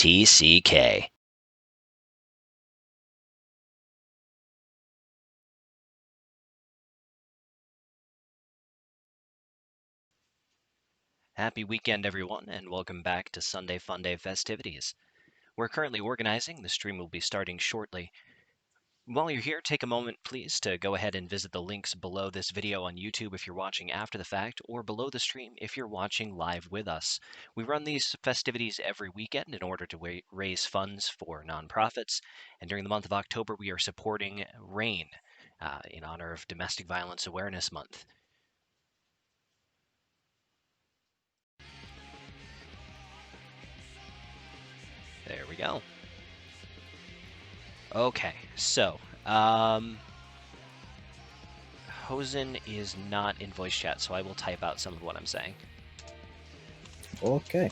TCK. Happy weekend, everyone, and welcome back to Sunday Funday festivities. We're currently organizing. The stream will be starting shortly. While you're here, take a moment, please, to go ahead and visit the links below this video on YouTube if you're watching after the fact, or below the stream if you're watching live with us. We run these festivities every weekend in order to raise funds for nonprofits, and during the month of October, we are supporting RAIN in honor of Domestic Violence Awareness Month. There we go. Okay, so, Hosen is not in voice chat, so I will type out some of what I'm saying. Okay.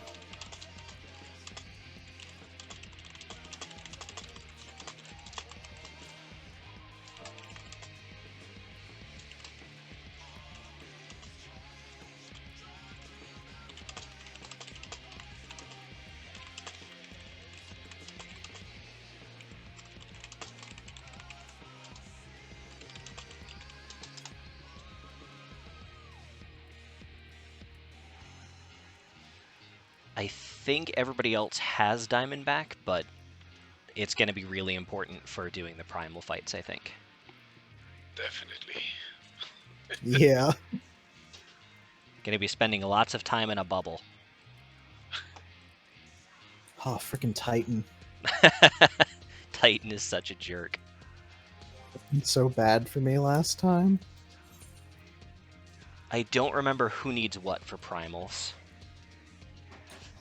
I think everybody else has Diamondback, but it's going to be really important for doing the primal fights, I think. Definitely. Yeah. Going to be spending lots of time in a bubble. Oh, freaking Titan. Titan is such a jerk. It's so bad for me last time. I don't remember who needs what for primals.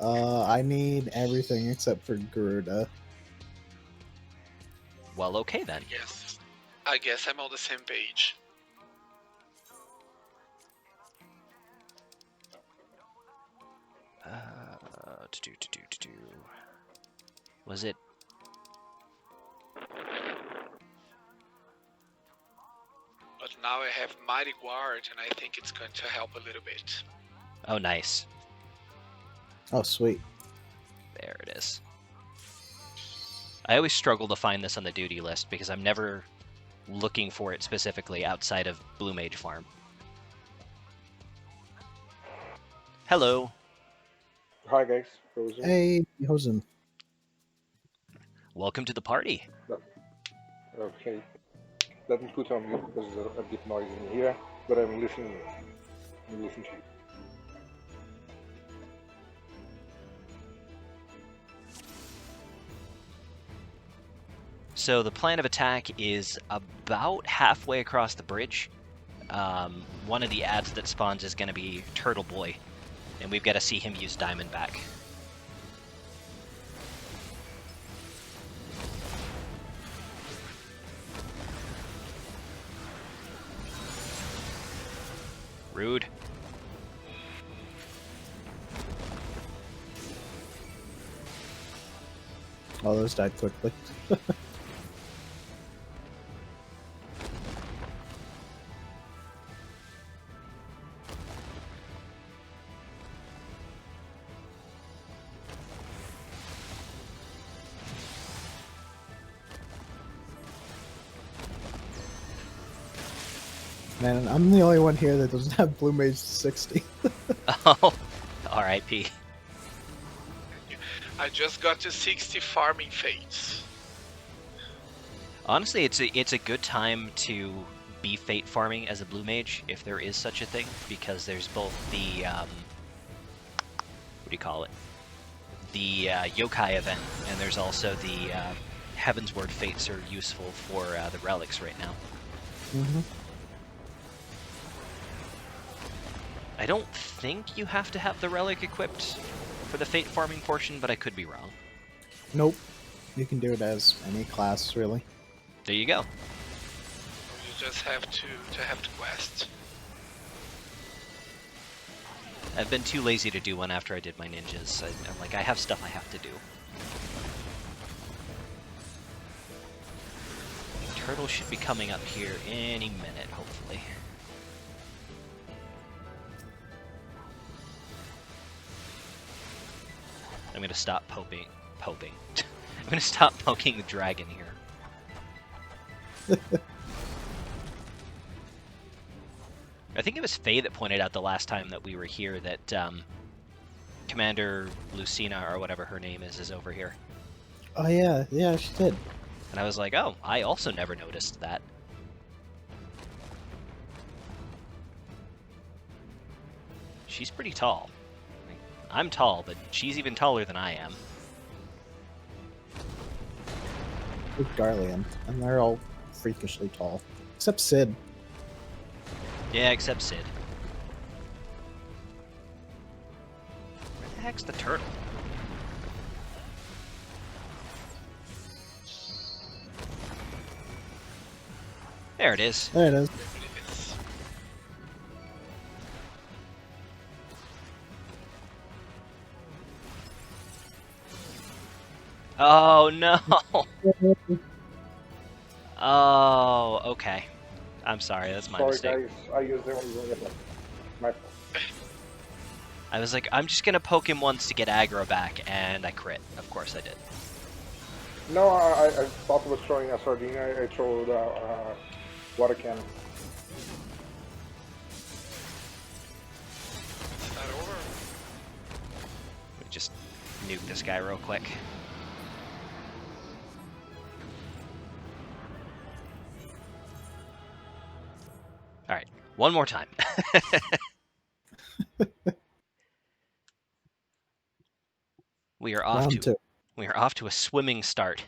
I need everything except for Garuda. Well, okay then. Yes. I guess I'm on the same page. Was it? But now I have Mighty Guard, and I think it's going to help a little bit. Oh, nice. Oh, sweet. There it is. I always struggle to find this on the duty list because I'm never looking for it specifically outside of Blue Mage Farm. Hello. Hi guys, Frozen. Hey, Hosen. Welcome to the party. Okay, let me put on mute because there's a bit noisy in here, but I'm listening. I'm listening to you. So the plan of attack is about halfway across the bridge. One of the ads that spawns is going to be Turtle Boy, and we've got to see him use Diamondback. Rude. Oh, those died quickly. Man, I'm the only one here that doesn't have Blue Mage 60. Oh, R.I.P. I just got to 60 farming fates. Honestly, it's a good time to be fate farming as a blue mage, if there is such a thing, because there's both the what do you call it? The yokai event, and there's also the Heavensward fates are useful for the relics right now. Mm-hmm. I don't think you have to have the relic equipped for the fate farming portion, but I could be wrong. Nope. You can do it as any class, really. There you go. You just have to have the quest. I've been too lazy to do one after I did my ninjas. I'm like, I have stuff I have to do. Turtle should be coming up here any minute, hopefully. I'm gonna stop poking. I'm gonna stop poking the dragon here. I think it was Faye that pointed out the last time that we were here that Commander Lucina, or whatever her name is over here. Oh yeah, yeah, she did. And I was like, oh, I also never noticed that. She's pretty tall. I'm tall, but she's even taller than I am. With Darlian, and they're all freakishly tall, except Sid. Yeah, except Sid. Where the heck's the turtle? There it is. There it is. Oh no! Oh, okay. I'm sorry, that's my Sorry mistake. guys, I used the only weapon. My fault. I was like, I'm just gonna poke him once to get aggro back, and I crit. Of course I did. No, I thought I was throwing a sardine. I threw the water cannon. Is that over? We just nuke this guy real quick. Alright, one more time. We are off Round to two. we are off to a swimming start.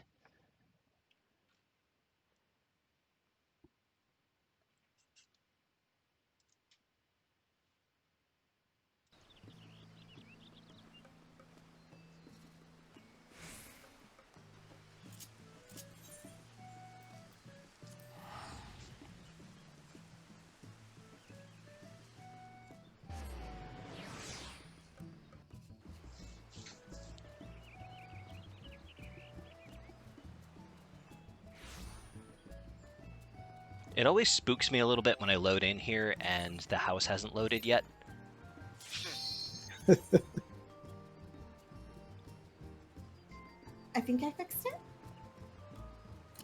It always spooks me a little bit when I load in here and the house hasn't loaded yet. I think I fixed it.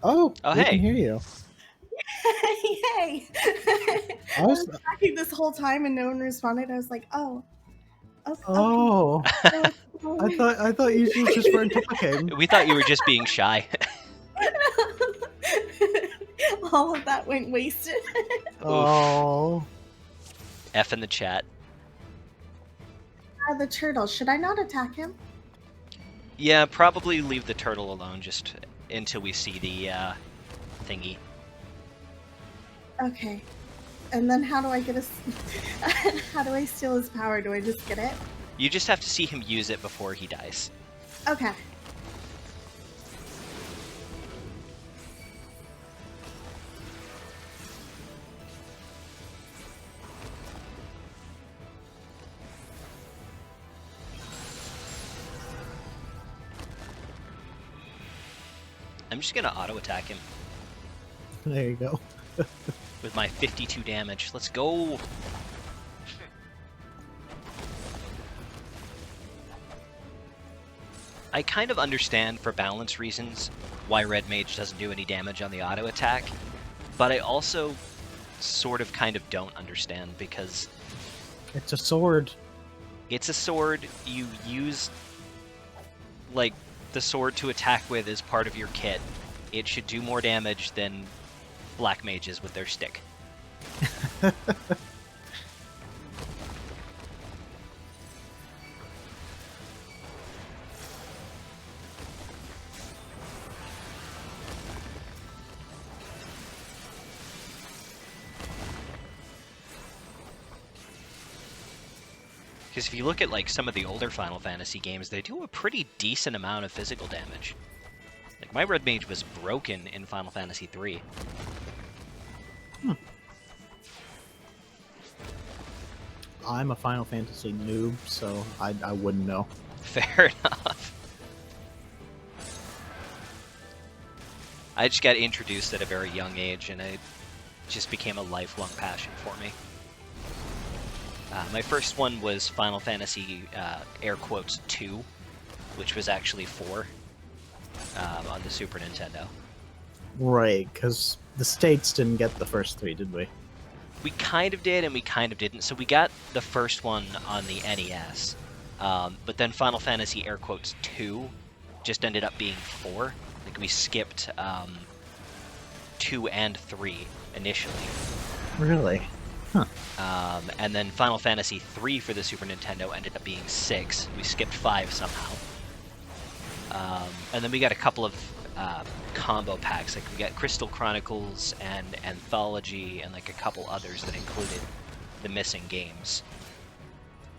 Oh, Oh, we hey. can hear you. Yay! I I was- was talking this whole time and no one responded. I was like, oh. Okay. Oh, okay. I thought you just weren't talking. We thought you were just being shy. All of that went wasted. Oh, F in the chat. The turtle. Should I not attack him? Yeah, probably leave the turtle alone just until we see the thingy. Okay. And then how do I get how do I steal his power? Do I just get it? You just have to see him use it before he dies. Okay. I'm just gonna auto attack him there you go. with my 52 damage. Let's go. I kind of understand for balance reasons why Red Mage doesn't do any damage on the auto attack, but I also sort of kind of don't understand because It's a sword. it's a sword. You use like the sword to attack with as part of your kit. It should do more damage than black mages with their stick. Because if you look at like some of the older Final Fantasy games, they do a pretty decent amount of physical damage. Like my Red Mage was broken in Final Fantasy 3. I'm a Final Fantasy noob, so I wouldn't know. Fair enough. I just got introduced at a very young age, and it just became a lifelong passion for me. My first one was Final Fantasy, air quotes, 2, which was actually 4 on the Super Nintendo. Right, because the States didn't get the first 3, did we? We kind of did and we kind of didn't. So we got the first one on the NES, but then Final Fantasy air quotes 2 just ended up being 4. Like we skipped 2 and 3 initially. Really? And then Final Fantasy 3 for the Super Nintendo ended up being 6. We skipped 5 somehow. And then we got a couple of combo packs. Like we got Crystal Chronicles and Anthology and like a couple others that included the missing games.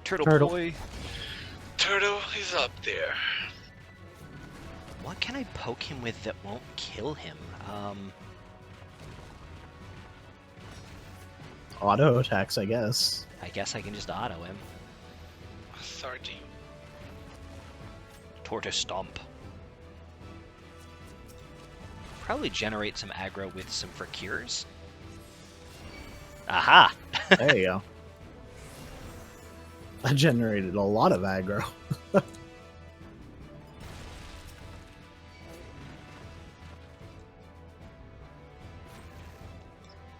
Turtle Boy. Turtle is up there. What can I poke him with that won't kill him? Auto attacks, I guess. I guess I can just auto him. Sardine. Tortoise Stomp. Probably generate some aggro with some for cures. Aha! There you go. I generated a lot of aggro.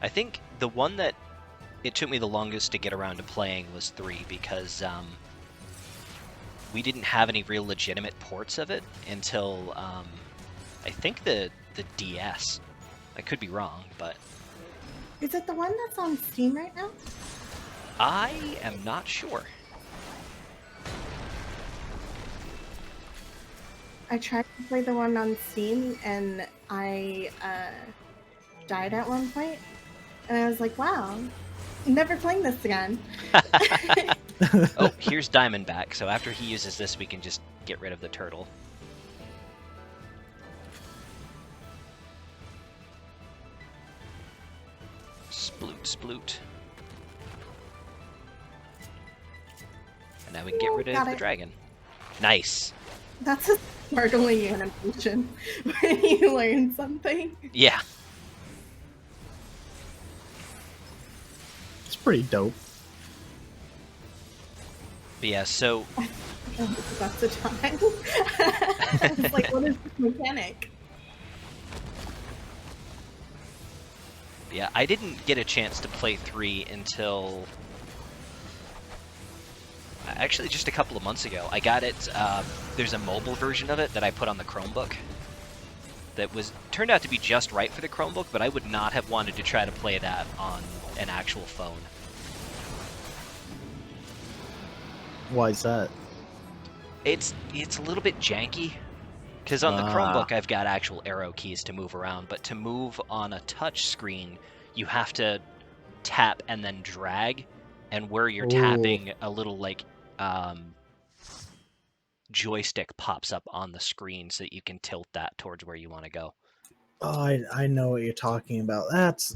I think the one that it took me the longest to get around to playing was 3 because we didn't have any real legitimate ports of it until I think the DS. I could be wrong, but Is it the one that's on Steam right now? I am not sure. I tried to play the one on Steam and I died at one point, and I was like, wow, I'm never playing this again. Oh, here's Diamondback. So after he uses this, we can just get rid of the turtle. Sploot, sploot. And now we can get rid of Got the it. dragon. Nice. That's a startling animation when you learn something. Yeah. It's pretty dope. But yeah, so That's the time. I was like, what is this mechanic? yeah, I didn't get a chance to play 3 until actually just a couple of months ago. I got it. There's a mobile version of it that I put on the Chromebook that turned out to be just right for the Chromebook, but I would not have wanted to try to play that on an actual phone. Why is that? It's a little bit janky because on the Ah. Chromebook I've got actual arrow keys to move around, but to move on a touch screen you have to tap and then drag, and where you're Ooh. tapping, a little like joystick pops up on the screen so that you can tilt that towards where you want to go. Oh, I know what you're talking about. That's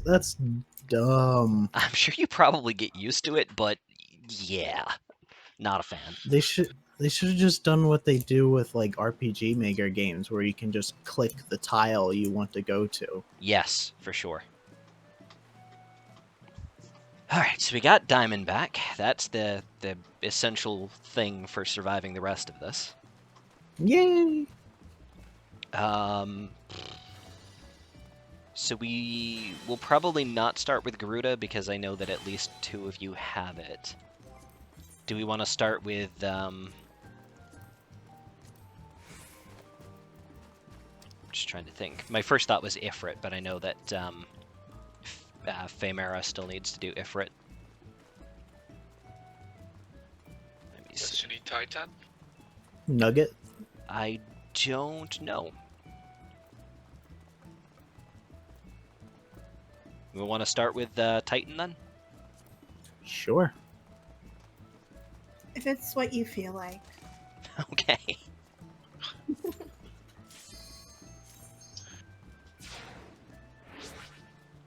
dumb. I'm sure you probably get used to it, but yeah, not a fan. They should have just done what they do with like RPG Maker games, where you can just click the tile you want to go to. Yes, for sure. Alright, so we got Diamondback. That's the essential thing for surviving the rest of this. Yay! So we will probably not start with Garuda because I know that at least 2 of you have it. Do we want to start with just trying to think. My first thought was Ifrit, but I know that Femera still needs to do Ifrit. Let me see. Does she need Titan? Nugget? I don't know. We want to start with Titan then? Sure. If it's what you feel like. Okay.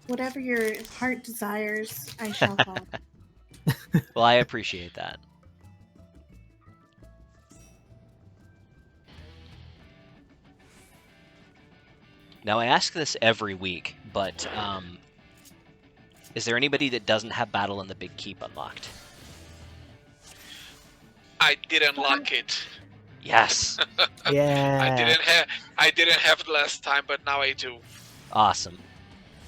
Whatever your heart desires, I shall follow. Well, I appreciate that. Now, I ask this every week, but is there anybody that doesn't have Battle in the Big Keep unlocked? I did unlock it. Yes. Yeah. I didn't have it last time, but now I do. Awesome.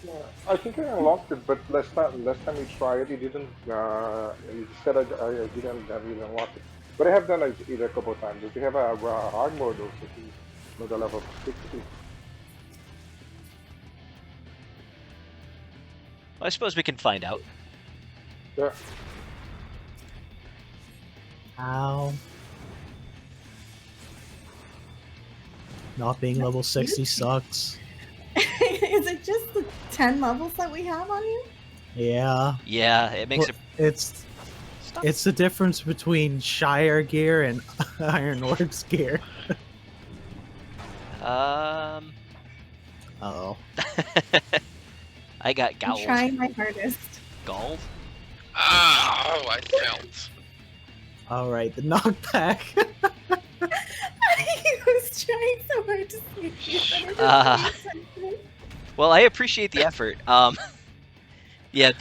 Yeah, I think I unlocked it, but last time we tried, it didn't. It said I didn't really unlock it. But I have done it a couple of times. If you have a hard mode also to know the level of difficulty. Well, I suppose we can find out. Yeah. Ow. Not being level 60 sucks. Is it just the 10 levels that we have on you? Yeah. Yeah, it makes Well, it's the difference between Shire gear and Iron Orb's gear. Um. Uh-oh. I got I'm gold. trying my hardest. Gold? Oh, I felt. Alright, the knockback. I was trying so hard to save you, but it Uh, just something. Well, I appreciate the effort. Yeah,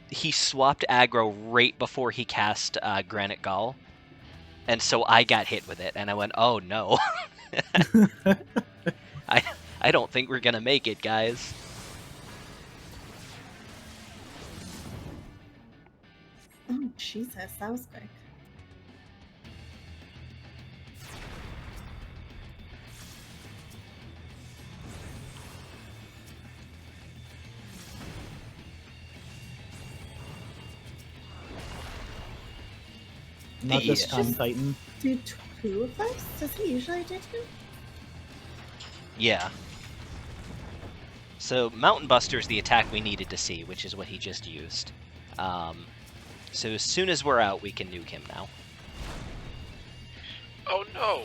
he swapped aggro right before he cast Granite Gall, and so I got hit with it, and I went, "Oh no, I don't think we're gonna make it, guys." Oh, Jesus, that was quick. Not this Yeah. time, Titan. Do 2 of us? Does he usually do 2? Yeah. So Mountain Buster is the attack we needed to see, which is what he just used. So as soon as we're out, we can nuke him now. Oh no!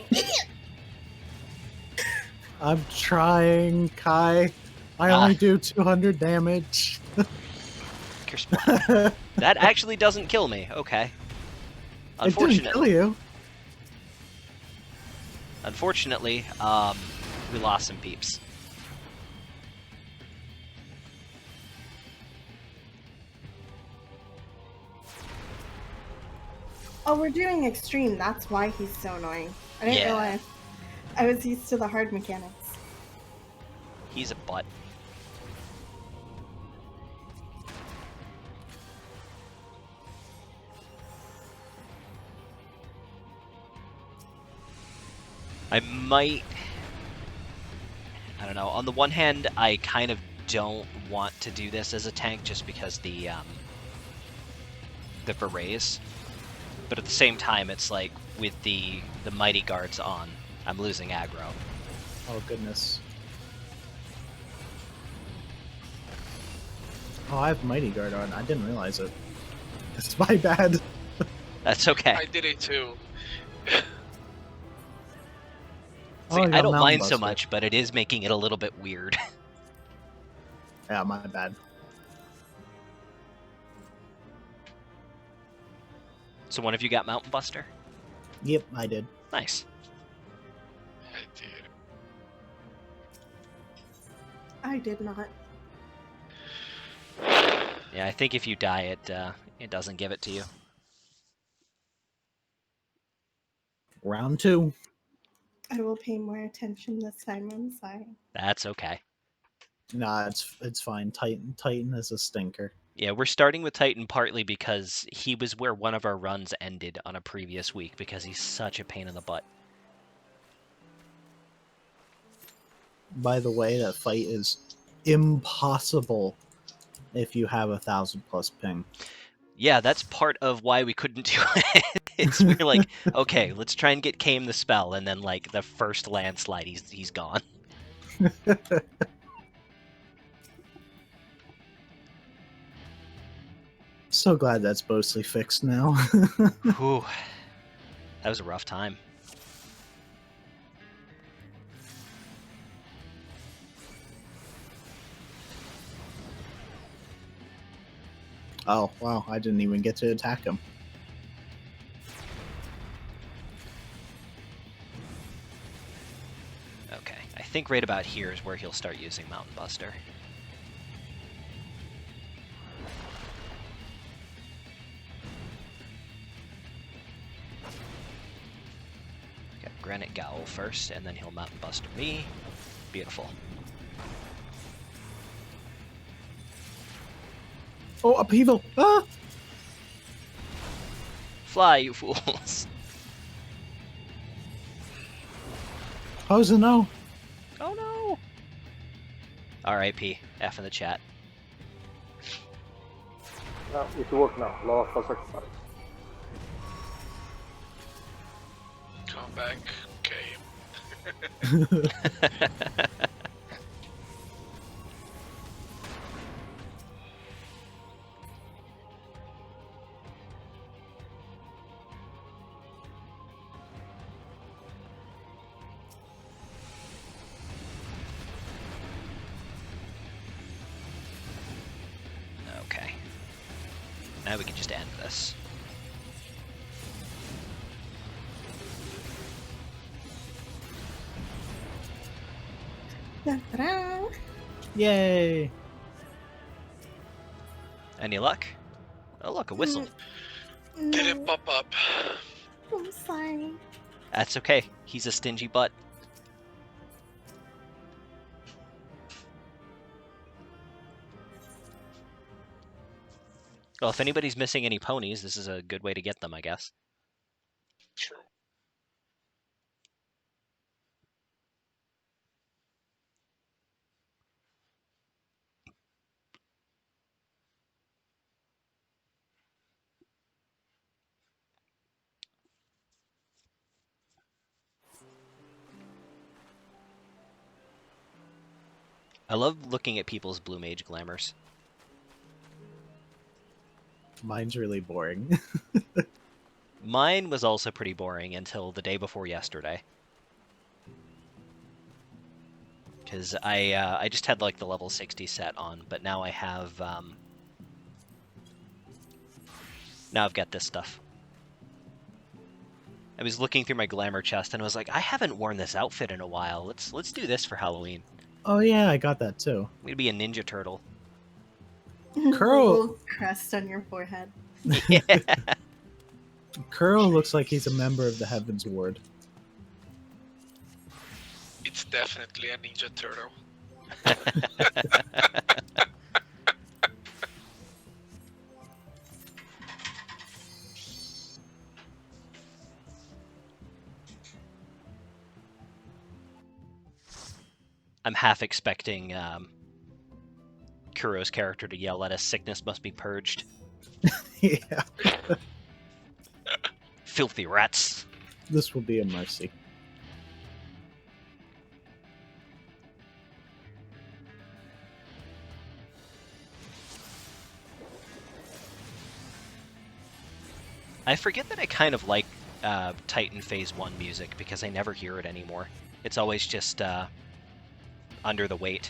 I'm trying, Kai. I only do 200 damage. Kersplat. That actually doesn't kill me. Okay. It didn't kill you. Unfortunately, we lost some peeps. Oh, we're doing extreme. That's why he's so annoying. I didn't Yeah. realize. I was used to the hard mechanics. He's a butt. I don't know. On the one hand, I kind of don't want to do this as a tank just because the berets. But at the same time, it's like with the mighty guards on, I'm losing aggro. Oh, goodness. Oh, I have Mighty Guard on. I didn't realize it. It's my bad. That's okay. I did it too. See, Oh, I don't Mountain mind so Buster. much, but it is making it a little bit weird. Yeah, my bad. So one of you got Mountain Buster? Yep, I did. Nice. I did. I did not. Yeah, I think if you die, it doesn't give it to you. Round 2. I will pay more attention this time. I'm sorry. That's okay. Nah, it's fine. Titan is a stinker. Yeah, we're starting with Titan partly because he was where one of our runs ended on a previous week because he's such a pain in the butt. By the way, that fight is impossible if you have 1,000+ ping. Yeah, that's part of why we couldn't do it. We're like, okay, let's try and get Kame the spell, and then like the first landslide, he's gone. So glad that's mostly fixed now. Whew. That was a rough time. Oh, wow, I didn't even get to attack him. Okay, I think right about here is where he'll start using Mountain Buster. Okay. Granite Gowl first, and then he'll Mountain Buster me. Beautiful. Oh, upheaval! Ah! Fly, you fools! Hosen, no! Oh no! R.I.P. F in the chat. No, it worked now. Law of sacrifice. Come back. Okay. Okay. Now we can just end this. Da-da-da. Yay! Any luck? Oh look, a whistle. Didn't No, pop up. I'm sorry. That's okay. He's a stingy butt. Well, if anybody's missing any ponies, this is a good way to get them, I guess. True. I love looking at people's Blue Mage glamours. Mine's really boring. Mine was also pretty boring until the day before yesterday. Because I just had like the level 60 set on, but now I have now I've got this stuff. I was looking through my glamour chest and I was like, I haven't worn this outfit in a while. Let's do this for Halloween. Oh yeah, I got that too. I'm gonna be a Ninja Turtle. Curl. Little crest on your forehead. Yeah. Kuro looks like he's a member of the Heavens Ward. It's definitely a Ninja Turtle. I'm half expecting Kuro's character to yell at us, "Sickness must be purged." Yeah, Filthy rats. this will be a mercy. I forget that I kind of like Titan Phase 1 music because I never hear it anymore. It's always just under the weight.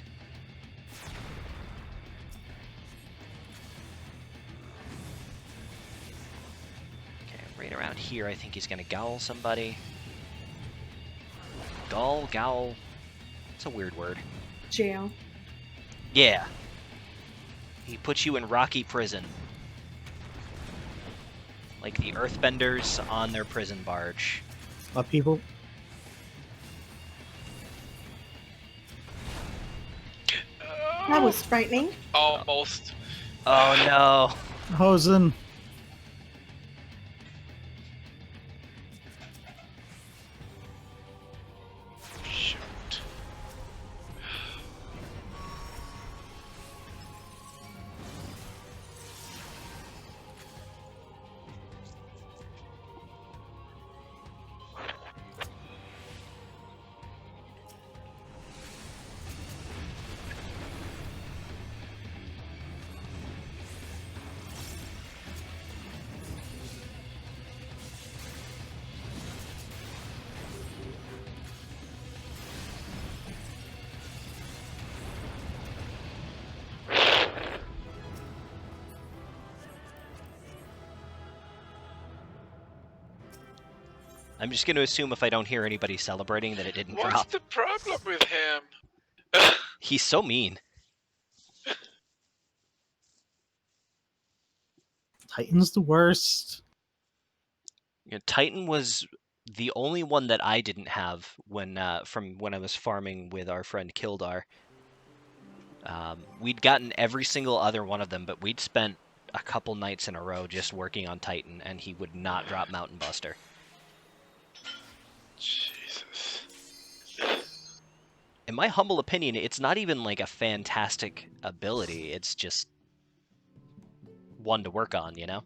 Okay, right around here I think he's gonna gowl somebody. Gowl. It's a weird word. Jail. Yeah. He puts you in rocky prison. Like the Earthbenders on their prison barge. Upheaval. That was frightening. Almost. Oh no. Hosen. Shoot. I'm just going to assume if I don't hear anybody celebrating that it didn't What's drop. the problem with him? He's so mean. Titan's the worst. You know, Titan was The only one that I didn't have when from when I was farming with our friend Kildar, we'd gotten every single other one of them, but we'd spent a couple nights in a row just working on Titan, and he would not drop Mountain Buster. Jesus. In my humble opinion, it's not even like a fantastic ability. It's just one to work on, you know?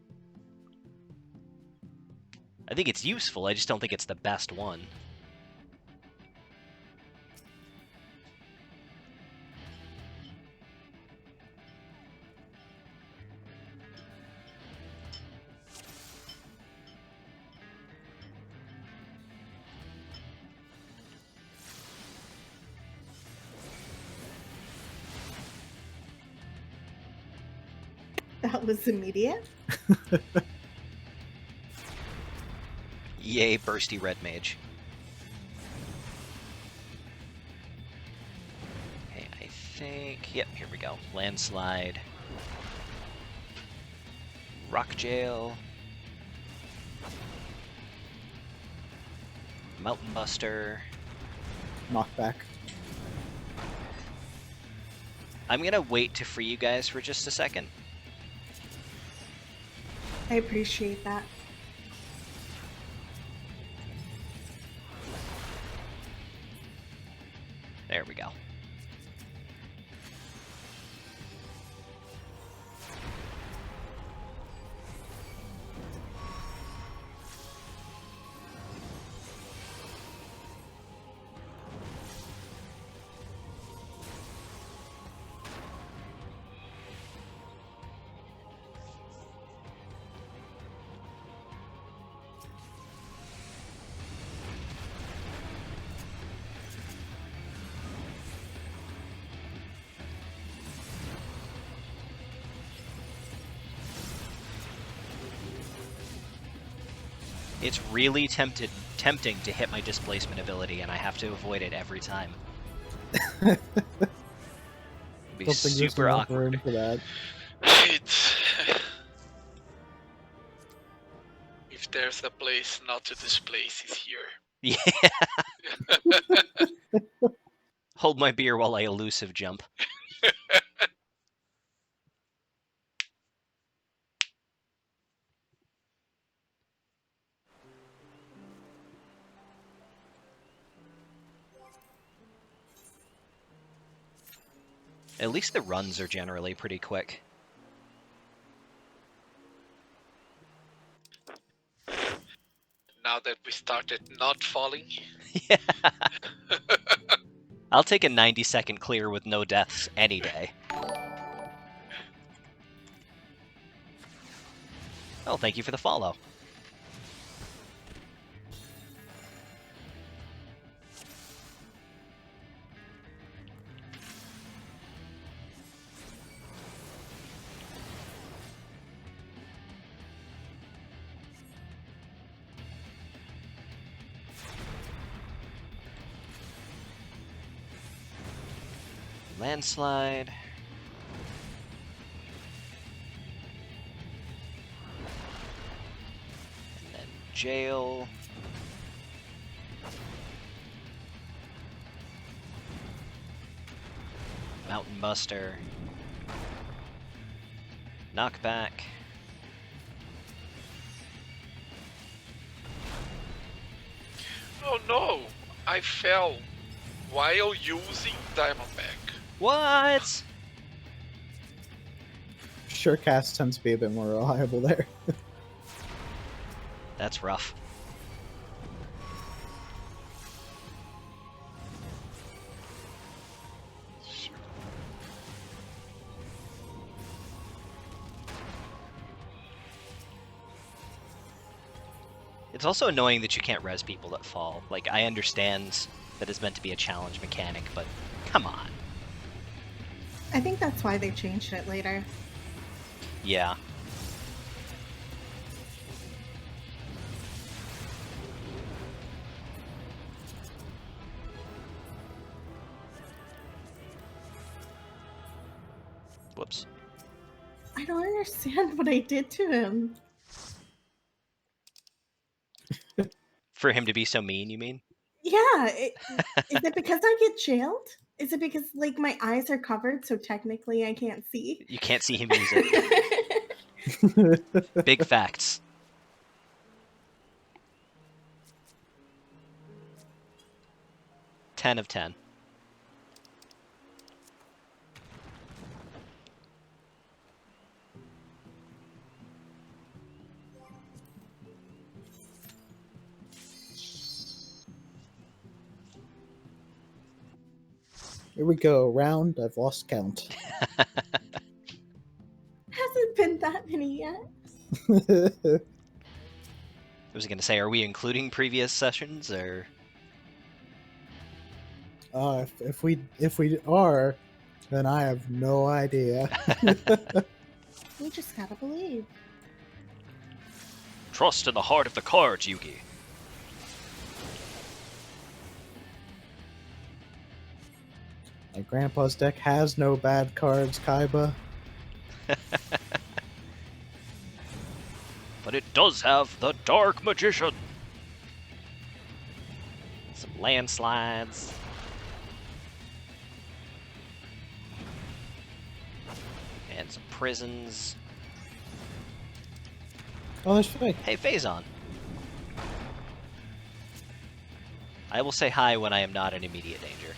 I think it's useful, I just don't think it's the best one. That was immediate. Yay, bursty red mage. Okay, I think... Yep, here we go. Landslide. Rock Jail. Mountain Buster. Knockback. I'm gonna wait to free you guys for just a second. I appreciate that. There we go. It's really tempting to hit my displacement ability, and I have to avoid it every time. It'd be Don't think there's super enough room awkward. for that. It's... If there's a place not to displace, it's here. Yeah. Hold my beer while I elusive jump. At least the runs are generally pretty quick. Now that we started not falling. Yeah. I'll take a 90-second clear with no deaths any day. Oh, thank you for the follow. Landslide. And then jail. Mountain Buster. Knockback. Oh no! I fell while using Diamondback. What? Surecast tends to be a bit more reliable there. That's rough. It's also annoying that you can't res people that fall. Like, I understand that it's meant to be a challenge mechanic, but come on. I think that's why they changed it later. Yeah. Whoops. I don't understand what I did to him. For him to be so mean, you mean? Yeah. Is it because I get jailed? Is it because like my eyes are covered, so technically I can't see? You can't see him use it. Big facts. Ten of 10. Here we go. Round. I've lost count. Hasn't been that many yet. I was gonna say, are we including previous sessions or? If we are, then I have no idea. We just gotta believe. Trust in the heart of the cards, Yugi. My grandpa's deck has no bad cards, Kaiba. But it does have the Dark Magician. Some landslides. And some prisons. Oh, there's Faye. Hey, Phazon. I will say hi when I am not in immediate danger.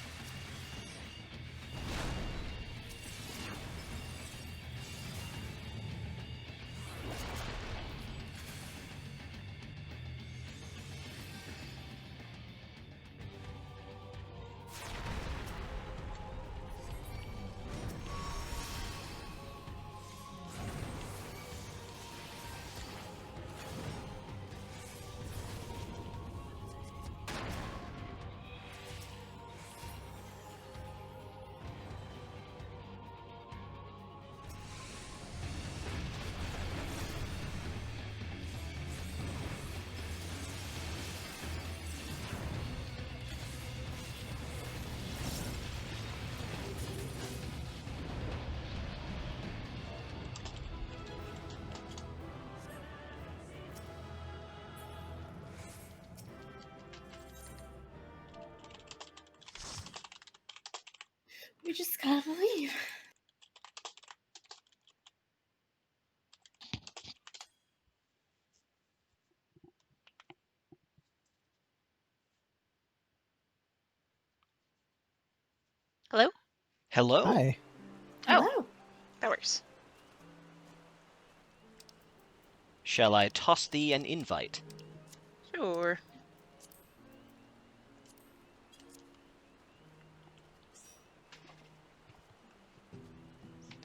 We just gotta believe. Hello? Hello. Hi. Oh. Hello. That works. Shall I toss thee an invite? Sure.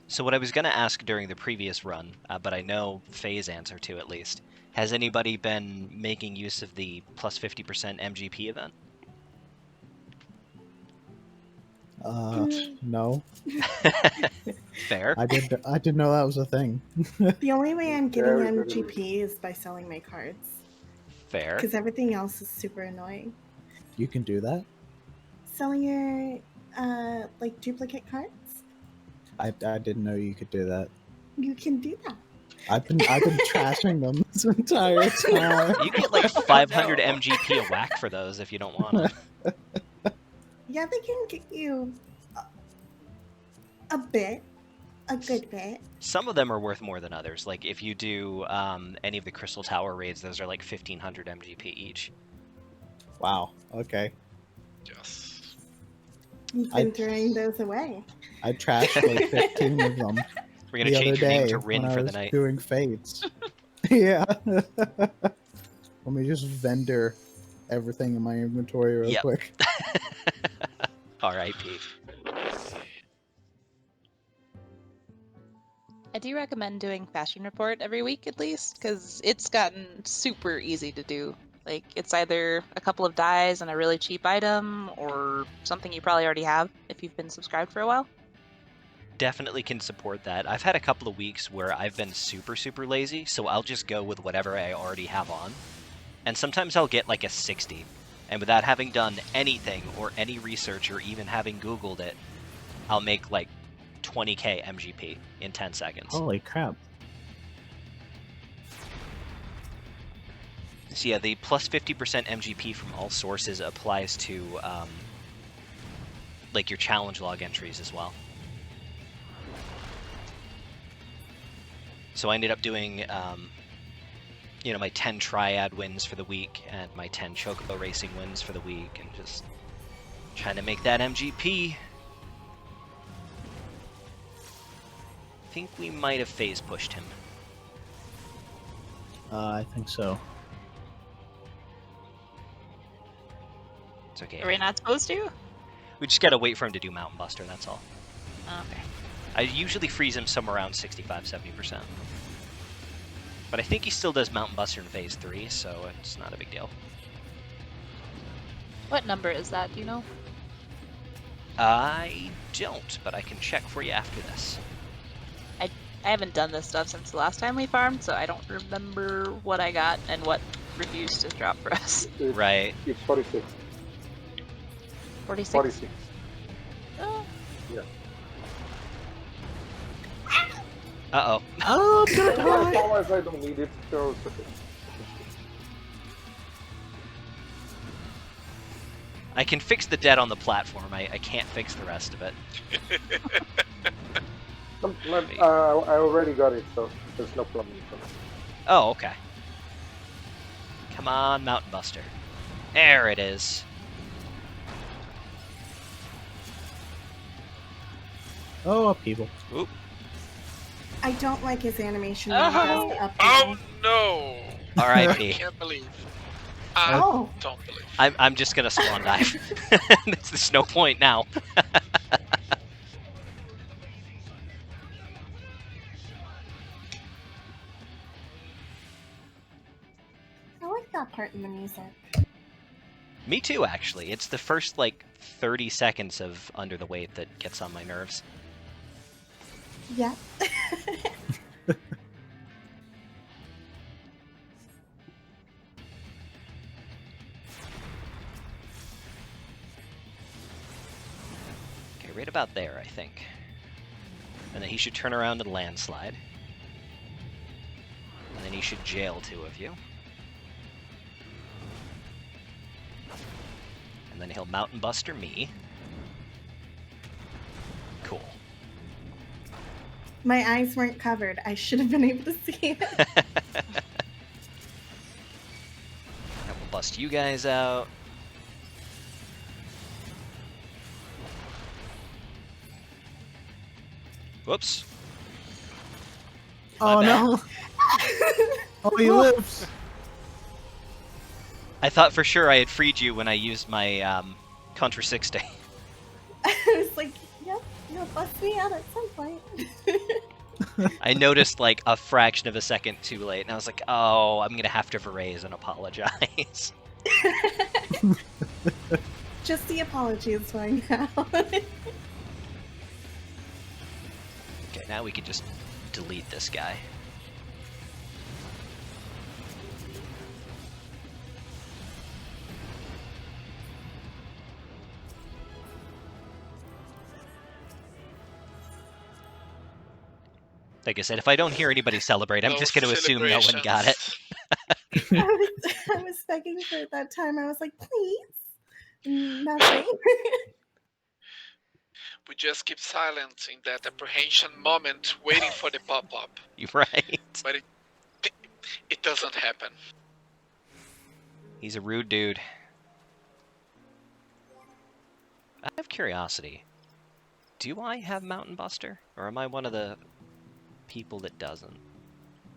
So what I was going to ask during the previous run, but I know Faye's answer to at least, has anybody been making use of the plus 50% MGP event? No. Fair. I didn't know that was a thing. The only way I'm getting Very, very MGP is by selling my cards. Fair. Because everything else is super annoying. You can do that. Selling your like duplicate cards? I didn't know you could do that. You can do that. I've been trashing them this entire time. You get like 500 MGP a whack for those if you don't want them. Yeah, they can get you a bit. A good bit. Some of them are worth more than others. Like if you do any of the Crystal Tower raids, those are like 1500 MGP each. Wow. Okay. Yes. You've been throwing those away. I trashed like 15 of them. We're gonna the change other your name day to Rin when I for the was night. doing fates. Yeah. Let me just vendor everything in my inventory real Yep. quick. R.I.P. I do recommend doing Fashion Report every week at least, because it's gotten super easy to do. Like, it's either a couple of dyes and a really cheap item, or something you probably already have if you've been subscribed for a while. Definitely can support that. I've had a couple of weeks where I've been super lazy, so I'll just go with whatever I already have on. And sometimes I'll get like a 60. And without having done anything or any research or even having Googled it, I'll make like 20k MGP in 10 seconds. Holy crap. So yeah, the plus 50% MGP from all sources applies to like your challenge log entries as well. So I ended up doing, you know, my 10 Triad wins for the week and my 10 Chocobo Racing wins for the week, and just trying to make that MGP. I think we might have phase pushed him. I think so. It's okay. Are we not supposed to? We just gotta wait for him to do Mountain Buster, that's all. Okay. I usually freeze him somewhere around 65-70%. But I think he still does Mountain Buster in phase 3, so it's not a big deal. What number is that? Do you know? I don't, but I can check for you after this. I haven't done this stuff since the last time we farmed, so I don't remember what I got and what refused to drop for us. Right. It's 46. 46? 46. Oh. Yeah. Uh-oh. Oh, As long as I don't need it, so it's okay. I can fix the dead on the platform. I can't fix the rest of it. I already got it, so there's no problem. Oh, okay. Come on, Mountain Buster. There it is. Oh, people. Oop. I don't like his animation. Oh. When he does the up Oh and no! I R.I.P. can't believe. down. I Oh, don't believe. I'm just gonna swan dive. There's no point now. I like that part in the music. Me too, actually. It's the first, like, 30 seconds of Under the Weight that gets on my nerves. Yeah. Okay, right about there, I think. And then he should turn around and landslide. And then he should jail two of you. And then he'll Mountain Buster me. Cool. My eyes weren't covered. I should have been able to see it. That will bust you guys out. Whoops. Oh bad. no! Oh, he lives. I thought for sure I had freed you when I used my Contra 60. I was like, yep, you'll bust me out at some point. I noticed like a fraction of a second too late, and I was like, oh, I'm gonna have to Verraise and apologize. Just the apology is fine now. Okay, now we can just delete this guy. Like I said, if I don't hear anybody celebrate, I'm No just going to assume no one got it. I was begging for it that time. I was like, please. Nothing. We just keep silent in that apprehension moment, waiting for the pop-up. You're right. But it doesn't happen. He's a rude dude. I have curiosity. Do I have Mountain Buster? Or am I one of the people that doesn't?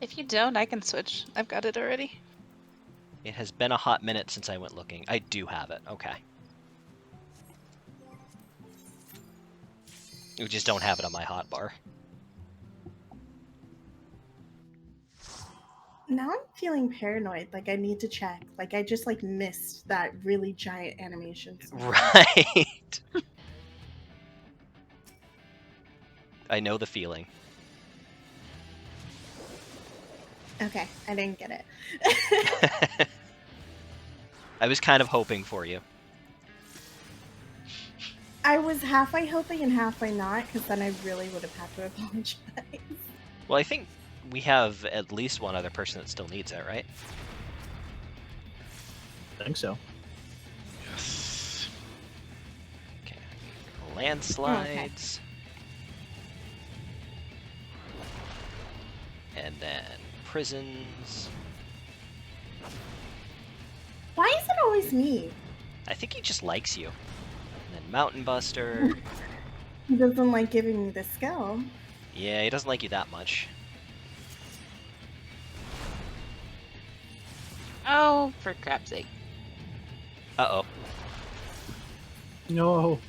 If you don't, I can switch. I've got it already. It has been a hot minute since I went looking. I do have it. Okay. We just don't have it on my hotbar. Now I'm feeling paranoid. Like I need to check. Like I just like missed that really giant animation. Right. I know the feeling. Okay, I didn't get it. I was kind of hoping for you. I was halfway hoping and halfway not, because then I really would have had to apologize. Well, I think we have at least one other person that still needs it, right? I think so. Yes. Okay. Landslides. And then prisons. Why is it always me? I think he just likes you. And then Mountain Buster. He doesn't like giving me the skill. Yeah, he doesn't like you that much. Oh, for crap's sake. Uh-oh. No.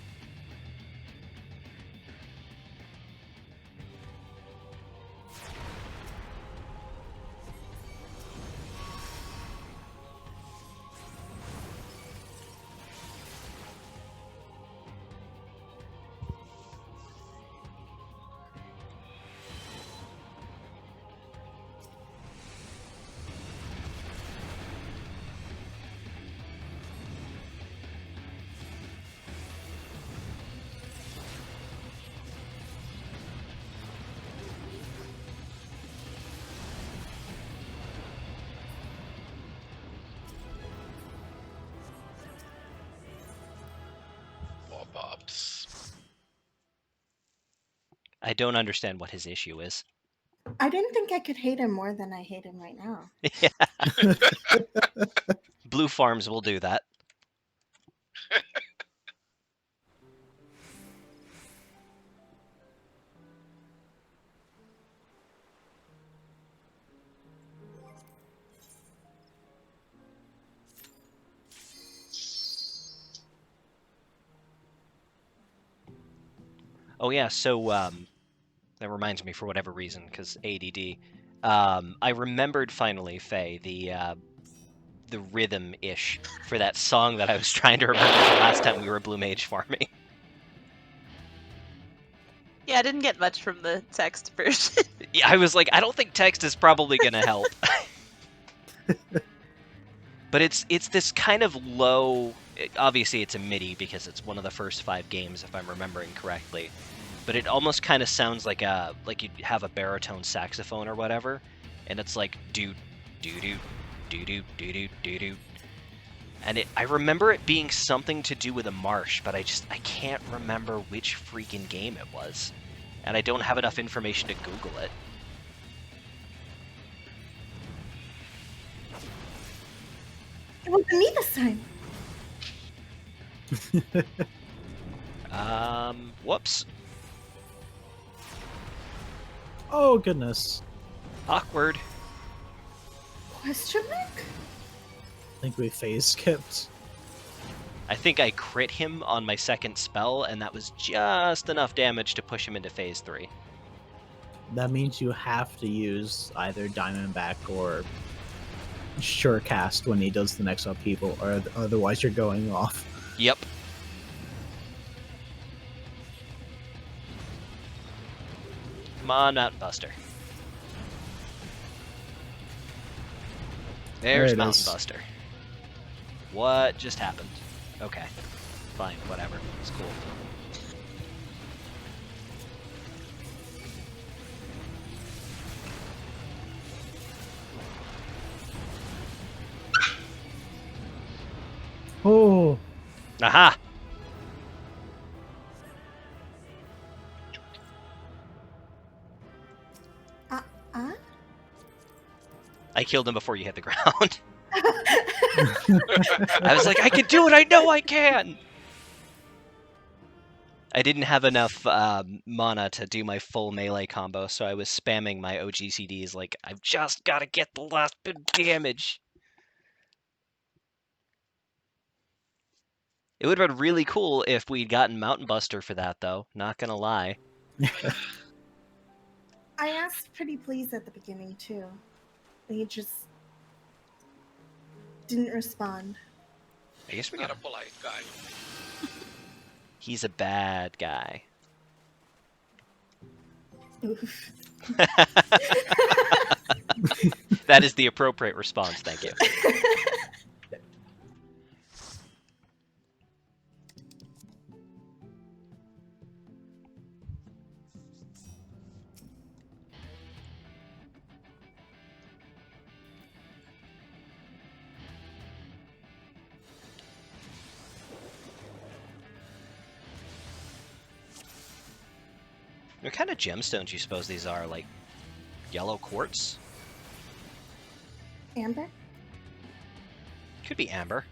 Pop-ups. I don't understand what his issue is. I didn't think I could hate him more than I hate him right now. Blue Farms will do that. Oh yeah, so that reminds me for whatever reason, because ADD. I remembered finally, Faye, the rhythm-ish for that song that I was trying to remember the last time we were Blue Mage farming. Yeah, I didn't get much from the text version. Yeah, I was like, I don't think text is probably gonna help. But it's this kind of low. Obviously, it's a MIDI because it's one of the first 5 games, if I'm remembering correctly. But it almost kind of sounds like you have a baritone saxophone or whatever, and it's like do do do do do do do do do. And I remember it being something to do with a marsh, but I can't remember which freaking game it was, and I don't have enough information to Google it. It wasn't me this time. Whoops. Oh, goodness. Awkward. Question mark? I think we phase skipped. I think I crit him on my second spell, and that was just enough damage to push him into phase 3. That means you have to use either Diamondback or Surecast when he does the next upheaval, or otherwise you're going off. Yep. Come on, Mountain Buster. There's There it Mountain is. Buster. What just happened? Okay. Fine, whatever. It's cool. Oh, Aha! Uh? I killed him before you hit the ground. I was like, I can do it! I know I can! I didn't have enough mana to do my full melee combo, so I was spamming my OGCDs like, I've just got to get the last bit of damage. It would have been really cool if we'd gotten Mountain Buster for that, though. Not gonna lie. I asked pretty please at the beginning too. He just didn't respond. I guess we Not got. a polite guy. He's a bad guy. Oof. That is the appropriate response. Thank you. What kind of gemstones do you suppose these are? Like yellow quartz? Amber? Could be amber.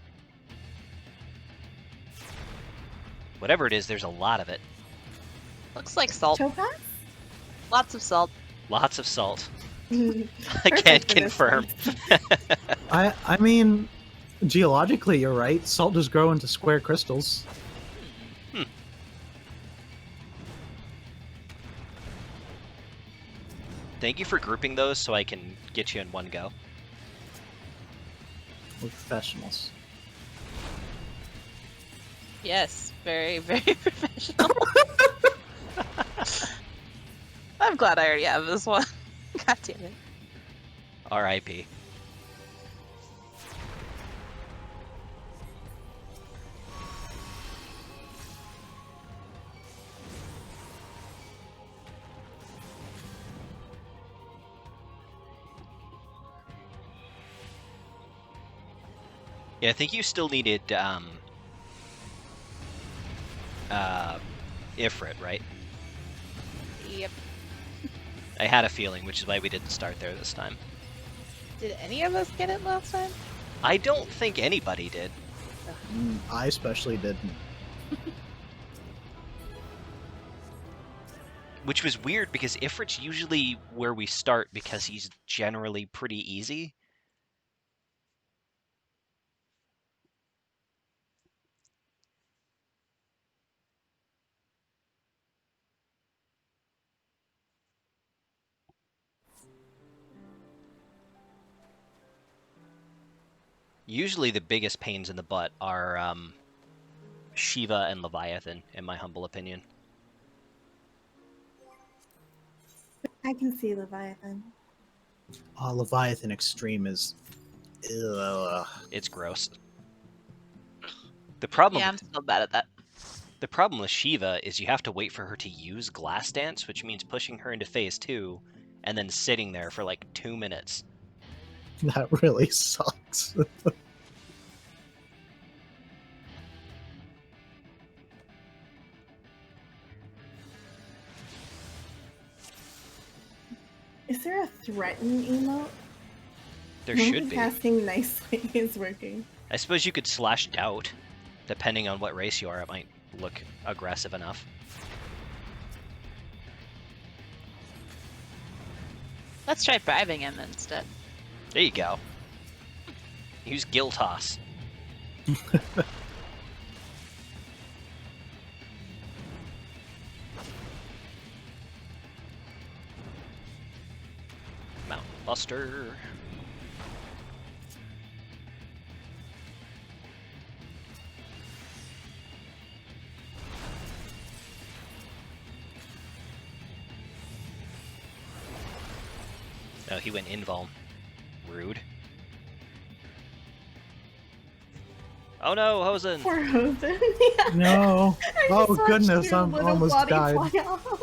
Whatever it is, there's a lot of it. Looks like salt. Topaz? Lots of salt. Lots of salt. I Perfect can't for this confirm. one. I mean, geologically, you're right. Salt does grow into square crystals. Thank you for grouping those so I can get you in one go. We're professionals. Yes, very, very professional. I'm glad I already have this one. God damn it. R.I.P. Yeah, I think you still needed Ifrit, right? Yep. I had a feeling, which is why we didn't start there this time. Did any of us get it last time? I don't think anybody did. I especially didn't. Which was weird because Ifrit's usually where we start because he's generally pretty easy. Usually the biggest pains in the butt are Shiva and Leviathan, in my humble opinion. I can see Leviathan. Leviathan Extreme is... Ugh. It's gross. The problem Yeah, I'm still bad at that. The problem with Shiva is you have to wait for her to use Glass Dance, which means pushing her into phase 2, and then sitting there for like 2 minutes. That really sucks. Is there a threaten emote? There should be. Casting nicely is working. I suppose you could slash doubt. Depending on what race you are, it might look aggressive enough. Let's try bribing him instead. There you go. Use Gill Toss. Mount Buster. Oh, he went invuln. Rude. Oh no, Hosen! Poor Hosen. Yeah. No. I Oh, just watched goodness, your I'm little almost body died. fly off.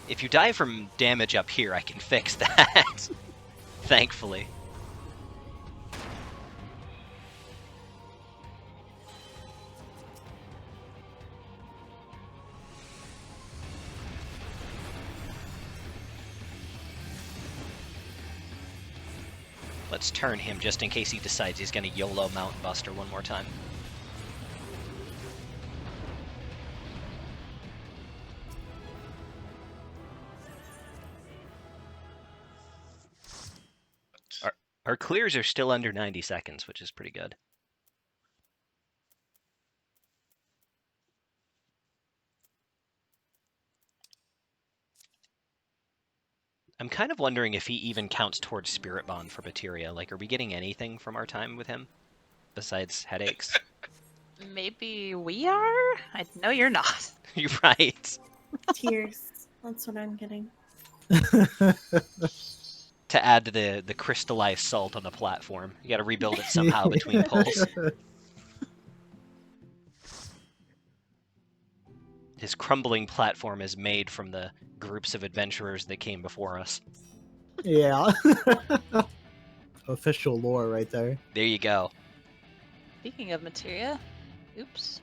If you die from damage up here, I can fix that. Thankfully. Let's turn him just in case he decides he's going to YOLO Mountain Buster one more time. Our clears are still under 90 seconds, which is pretty good. I'm kind of wondering if he even counts towards Spirit Bond for Materia. Like, are we getting anything from our time with him? Besides headaches? Maybe we are? I know you're not. You're right. Tears. That's what I'm getting. To add to the crystallized salt on the platform. You gotta rebuild it somehow between pulls. His crumbling platform is made from the groups of adventurers that came before us. Yeah. Official lore right there. There you go. Speaking of materia, oops.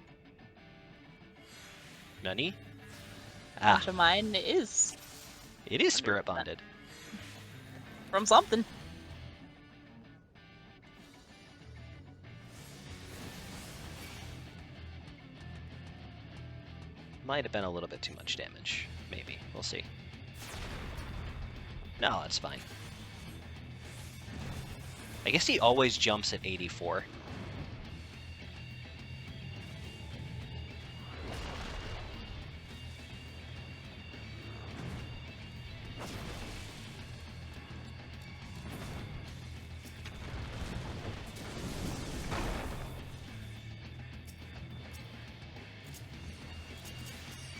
Nani? Ah, bunch of mine is it is under spirit that. bonded. From something. Might have been a little bit too much damage. Maybe. We'll see. No, that's fine. I guess he always jumps at 84.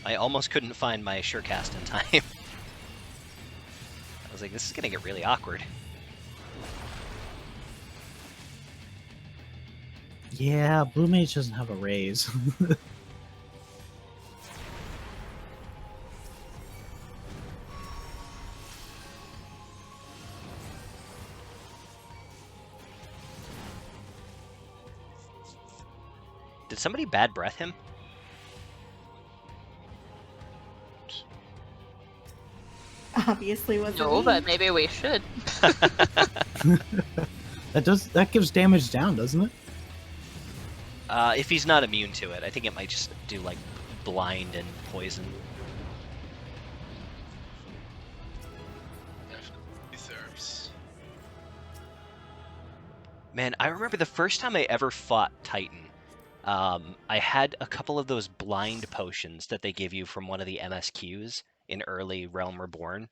I almost couldn't find my surecast in time. I was like, this is gonna get really awkward. Yeah, Blue Mage doesn't have a raise. Did somebody bad breath him? Obviously wasn't No, me. but maybe we should. That gives damage down, doesn't it? If he's not immune to it, I think it might just do like blind and poison. Deserves. Man, I remember the first time I ever fought Titan. I had a couple of those blind potions that they give you from one of the MSQs in early Realm Reborn.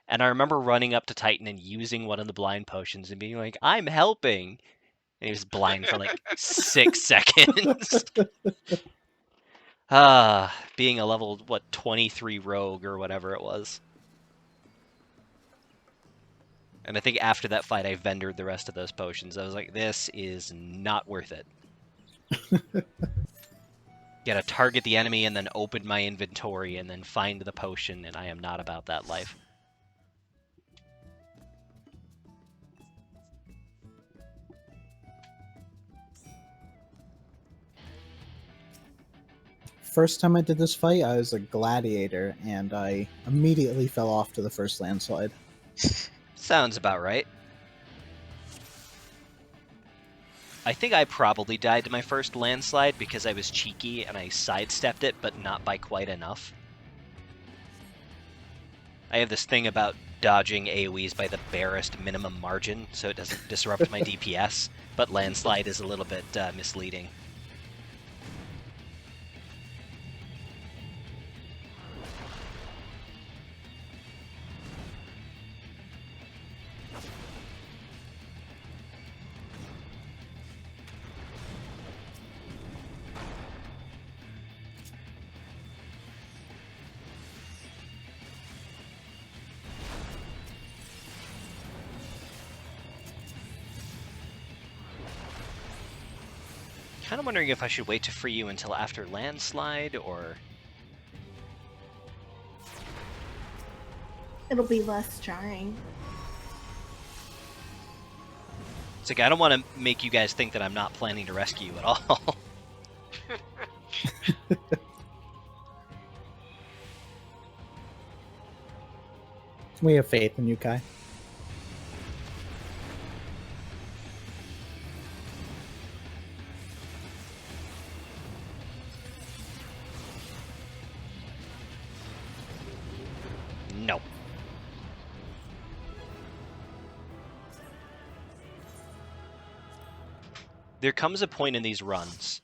And I remember running up to Titan and using one of the blind potions and being like, I'm helping! And he was blind for like 6 seconds. Being a level, 23 rogue or whatever it was. And I think after that fight, I vendored the rest of those potions. I was like, this is not worth it. Gotta target the enemy and then open my inventory and then find the potion, and I am not about that life. First time I did this fight, I was a gladiator, and I immediately fell off to the first landslide. Sounds about right. I think I probably died to my first landslide because I was cheeky and I sidestepped it, but not by quite enough. I have this thing about dodging AoEs by the barest minimum margin, so it doesn't disrupt my DPS, but landslide is a little bit misleading. Kind of wondering if I should wait to free you until after landslide, or... It'll be less jarring. It's like, I don't want to make you guys think that I'm not planning to rescue you at all. We have faith in you, Kai. No. There comes a point in these runs,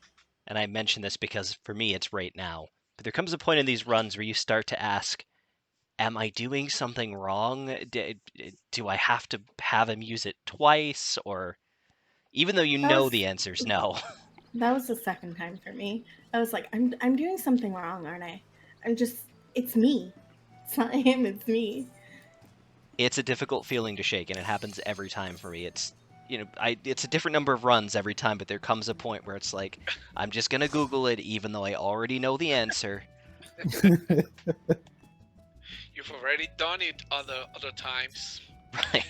and I mention this because for me it's right now, but there comes a point in these runs where you start to ask, am I doing something wrong? Do I have to have him use it twice? Or even though you That know was- the answer's no. That was the second time for me. I was like, I'm doing something wrong, aren't I? It's me. It's not him, it's me. It's a difficult feeling to shake, and it happens every time for me. It's, it's a different number of runs every time, but there comes a point where it's like, I'm just gonna Google it, even though I already know the answer. You've already done it other times. Right.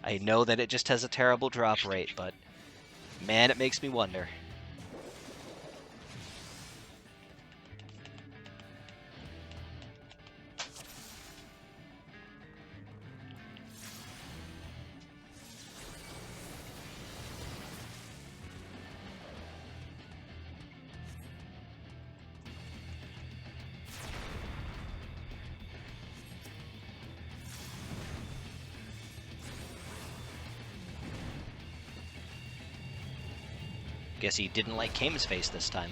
I know that it just has a terrible drop rate, but man, it makes me wonder. Guess he didn't like Kame's face this time.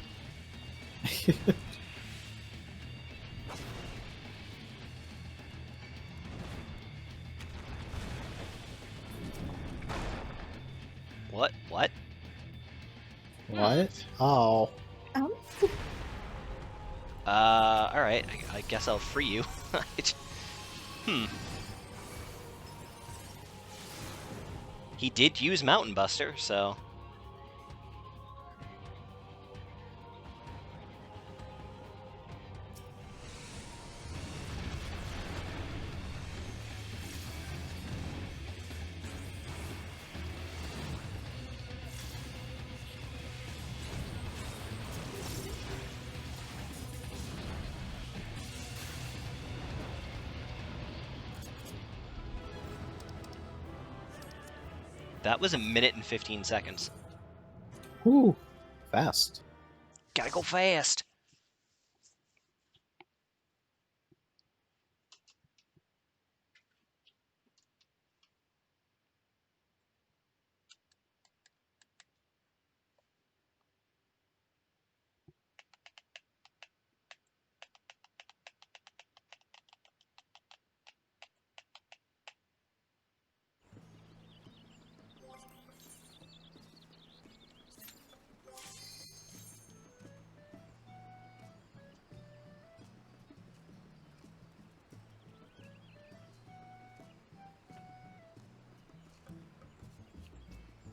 What? What? What? Oh. Oh, Alright, I guess I'll free you. He did use Mountain Buster, so... That was 1 minute and 15 seconds. Whew. Fast. Gotta go fast!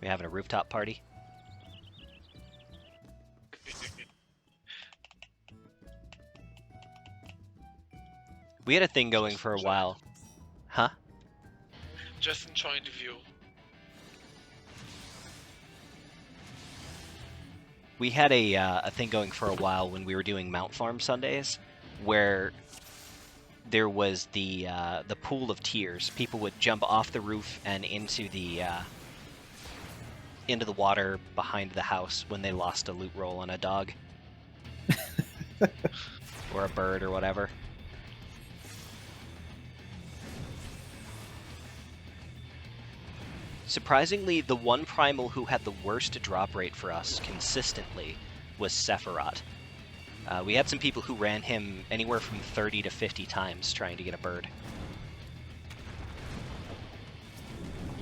We having a rooftop party? We had a thing going for a while. Huh? Just enjoying the view. We had a thing going for a while when we were doing Mount Farm Sundays, where there was the pool of tears. People would jump off the roof and into the water behind the house when they lost a loot roll on a dog or a bird or whatever. Surprisingly, the one primal who had the worst drop rate for us consistently was Sephiroth. We had some people who ran him anywhere from 30 to 50 times trying to get a bird.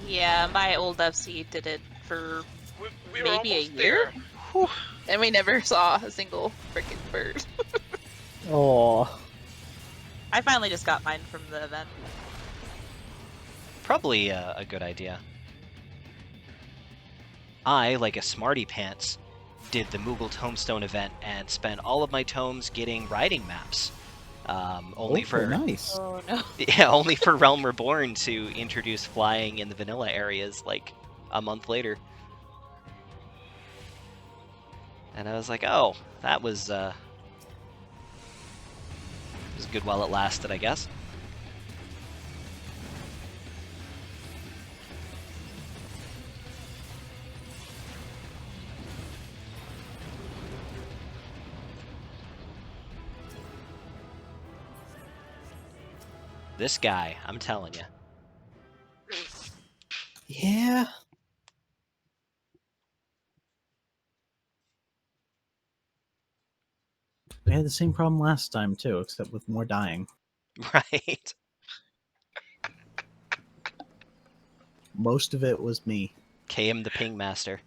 Yeah, my old FC did it for We're maybe a almost year, there. and we never saw a single freaking bird. Oh. I finally just got mine from the event. Probably a good idea. I, like a smarty pants, did the Moogle Tomestone event and spent all of my tomes getting riding maps. Only for nice. Oh no. yeah, only for Realm Reborn to introduce flying in the vanilla areas like a month later. And I was like, oh, that was good while it lasted, I guess. This guy, I'm telling you. Yeah. We had the same problem last time too, except with more dying. Right. Most of it was me. KM the Ping Master.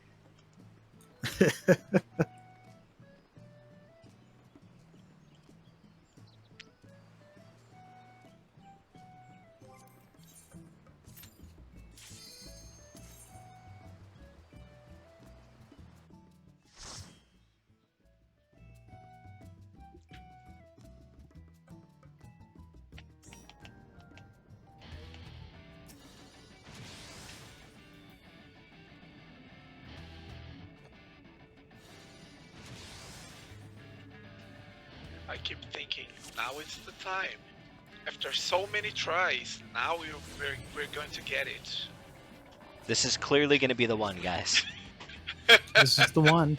I keep thinking, now is the time. After so many tries, now we're going to get it. This is clearly going to be the one, guys. This is the one.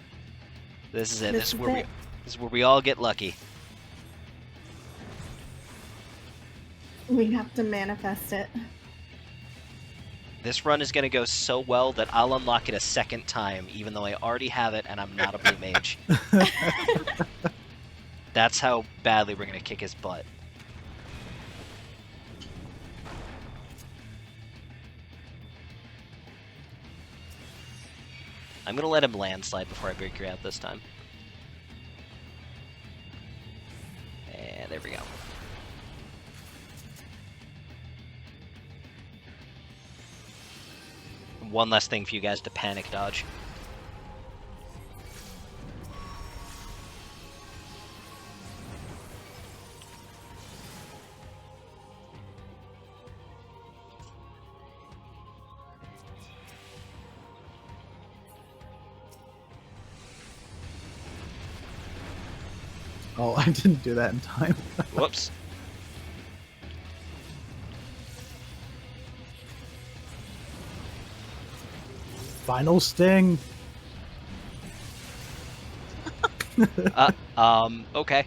This is it. This is it. This is where we all get lucky. We have to manifest it. This run is going to go so well that I'll unlock it a second time, even though I already have it and I'm not a blue mage. That's how badly we're going to kick his butt. I'm going to let him landslide before I break you out this time. And there we go. One less thing for you guys to panic dodge. Oh, I didn't do that in time. Whoops. Final sting. Okay.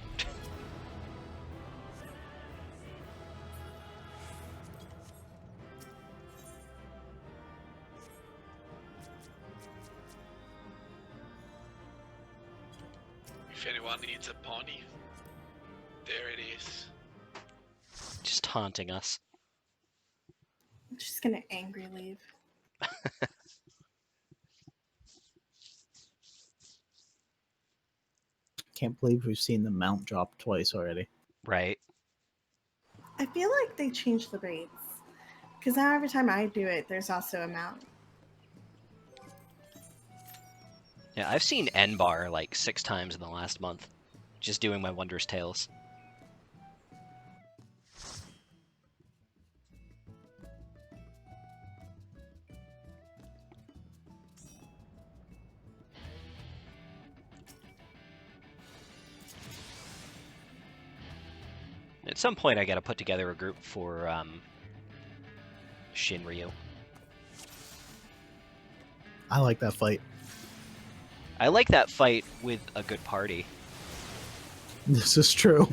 If anyone needs a pony, there it is. Just taunting us. I'm just gonna angry leave. Can't believe we've seen the mount drop twice already. Right. I feel like they changed the rates. Because now every time I do it, there's also a mount. Yeah, I've seen N-bar like 6 times in the last month. Just doing my Wondrous Tales. At some point, I gotta put together a group for Shinryu. I like that fight. I like that fight with a good party. This is true.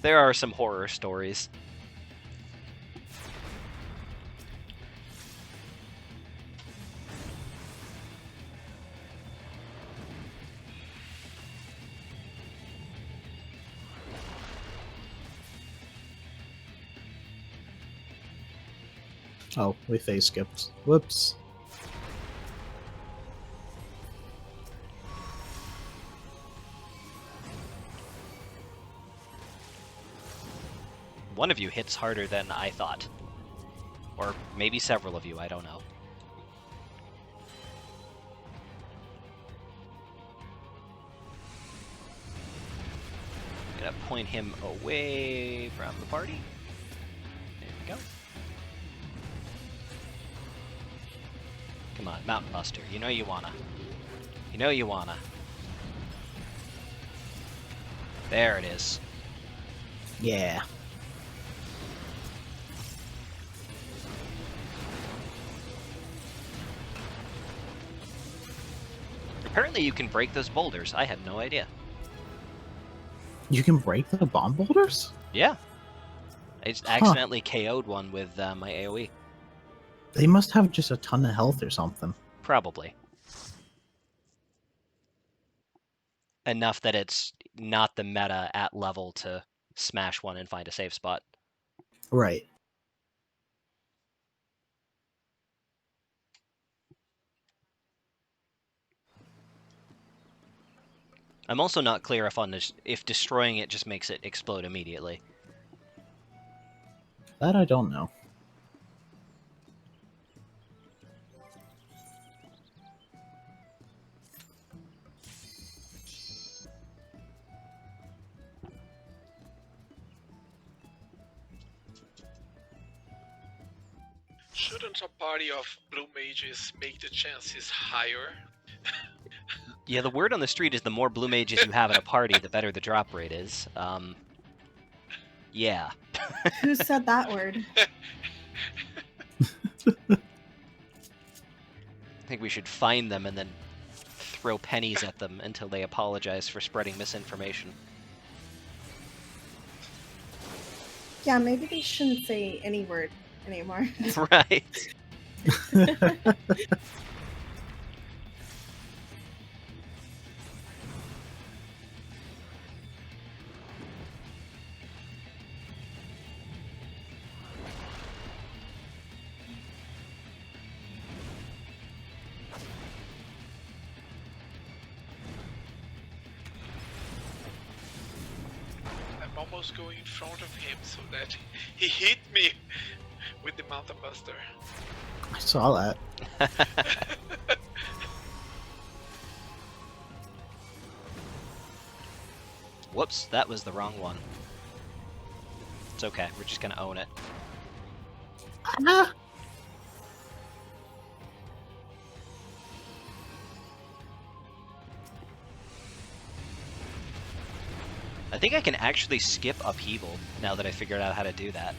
There are some horror stories. Oh, we phase skipped. Whoops. One of you hits harder than I thought. Or maybe several of you, I don't know. Gonna point him away from the party. There we go. Come on, Mountain Buster. You know you wanna. You know you wanna. There it is. Yeah. Apparently you can break those boulders. I had no idea. You can break the bomb boulders? Yeah. I just accidentally KO'd one with my AoE. They must have just a ton of health or something. Probably. Enough that it's not the meta at level to smash one and find a safe spot. Right. I'm also not clear if destroying it just makes it explode immediately. That I don't know. Shouldn't a party of blue mages make the chances higher? Yeah, the word on the street is the more blue mages you have in a party, the better the drop rate is. Yeah. Who said that word? I think we should find them and then throw pennies at them until they apologize for spreading misinformation. Yeah, maybe they shouldn't say any word. anymore. Right. I'm almost going in front of him so that he hit me with the Mountain Buster. I saw that. Whoops, that was the wrong one. It's okay, we're just gonna own it. Ah! I think I can actually skip upheaval now that I figured out how to do that.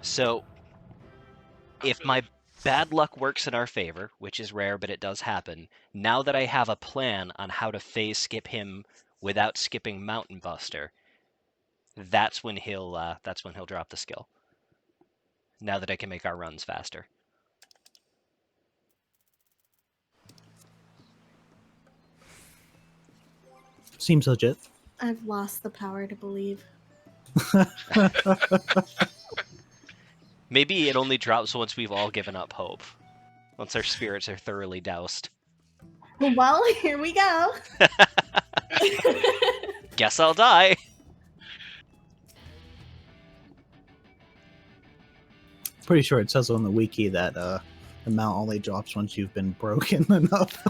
So, if my bad luck works in our favor, which is rare, but it does happen, now that I have a plan on how to phase skip him without skipping Mountain Buster, that's when he'll drop the skill. Now that I can make our runs faster. Seems legit. I've lost the power to believe. Maybe it only drops once we've all given up hope. Once our spirits are thoroughly doused. Well, here we go. Guess I'll die. Pretty sure it says on the wiki that the mount only drops once you've been broken enough.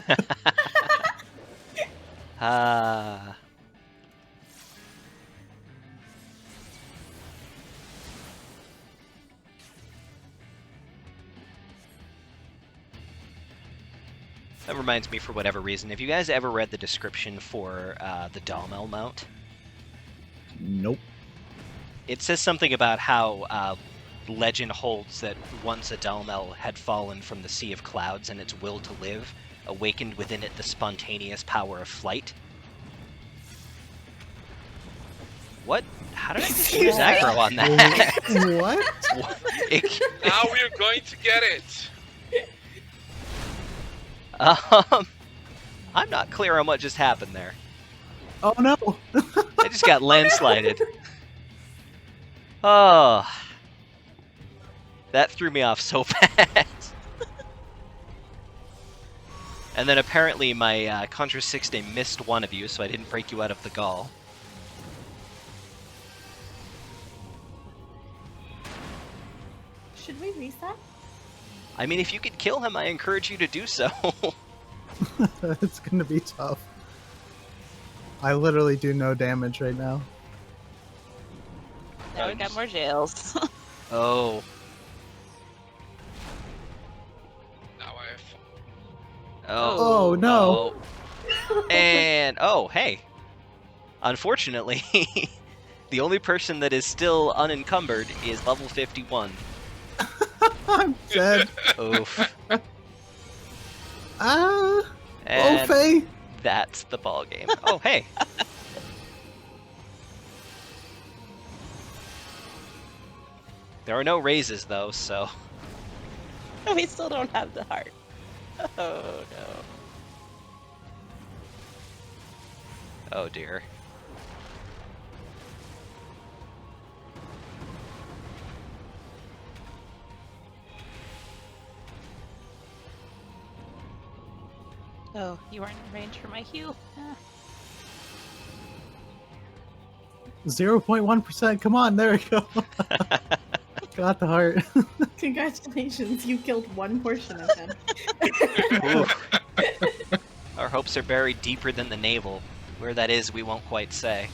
That reminds me, for whatever reason, have you guys ever read the description for the Dalmel mount? Nope. It says something about how legend holds that once a Dalmel had fallen from the Sea of Clouds and its will to live awakened within it the spontaneous power of flight. What? How did I just use aggro on that? What? Now we're going to get it. I'm not clear on what just happened there. Oh no! I just got landslided. Oh, that threw me off so bad. And then apparently my Contra 6-Day missed one of you, so I didn't break you out of the gall. Should we reset? I mean, if you could kill him, I encourage you to do so. It's gonna be tough. I literally do no damage right now. Now we got more jails. Oh. Now I have. Oh. Oh, no. Oh. And, oh, hey. Unfortunately, the only person that is still unencumbered is level 51. I'm dead. Oof. Ah! And Faye! that's the ball game. Oh, hey. There are no raises, though, so... We still don't have the heart. Oh no. Oh, dear. Oh, you weren't in range for my heal. Ah. 0.1%. Come on, there we go. Got the heart. Congratulations, you killed one portion of him. Oof. Our hopes are buried deeper than the navel. Where that is, we won't quite say.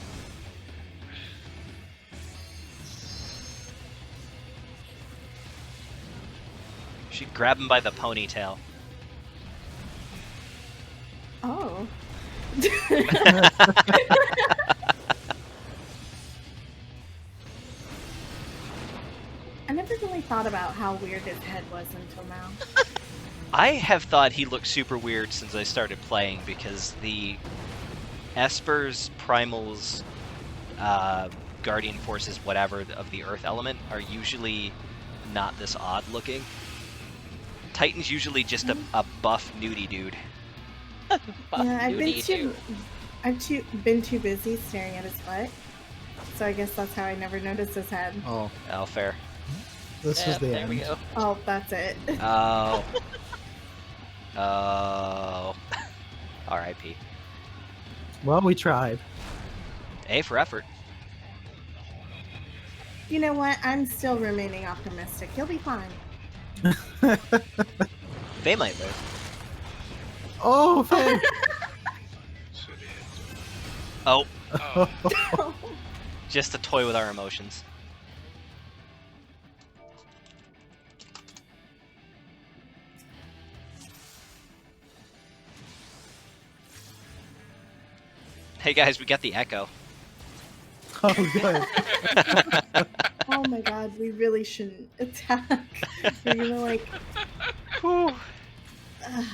She'd grab him by the ponytail. Oh. I never really thought about how weird his head was until now. I have thought he looked super weird since I started playing because the Espers, Primals, Guardian Forces, whatever, of the Earth element are usually not this odd looking. Titan's usually just a buff nudie dude. Yeah, I've been too busy staring at his butt. So I guess that's how I never noticed his head. Oh, Oh, fair. this is the there end. we go. Oh, that's it. Oh. Oh. R.I.P. Well, we tried. A for effort. You know what? I'm still remaining optimistic. He'll be fine. They might live. Oh, Faye! Should hit. Oh, Oh, just a toy with our emotions. Hey guys, we got the echo. Oh, good. Oh my god, we really shouldn't attack. We're gonna like. Whew. ugh.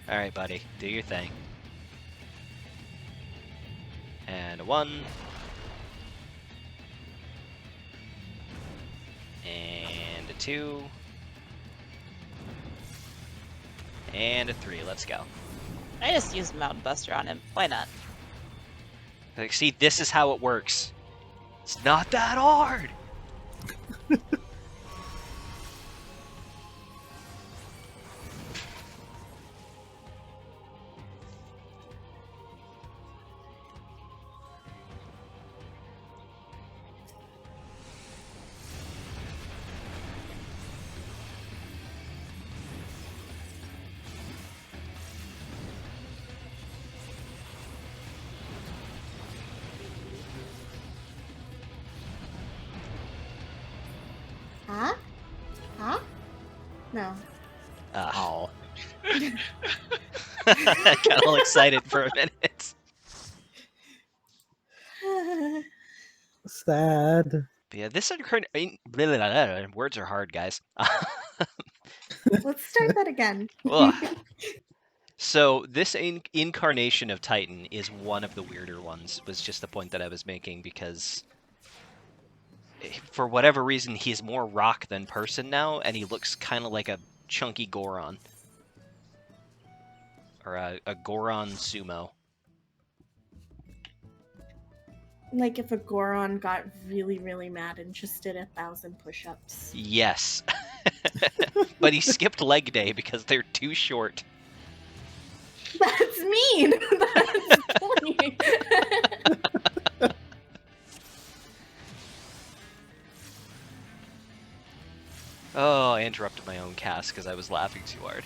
All right, buddy, do your thing. And a 1. And a 2. And a 3. Let's go. I just used Mountain Buster on him. Why not? Like, see, this is how it works. It's not that hard. Huh? Huh? No. Oh. I got all excited for a minute. Sad. But yeah, this words are hard, guys. Let's start that again. Ugh. So this incarnation of Titan is one of the weirder ones, was just the point that I was making, because for whatever reason he's more rock than person now, and he looks kind of like a chunky Goron. Or a Goron sumo. Like if a Goron got really, really mad and just did 1,000 push-ups. Yes. But he skipped leg day because they're too short. That's mean. That's funny. Oh, I interrupted my own cast because I was laughing too hard.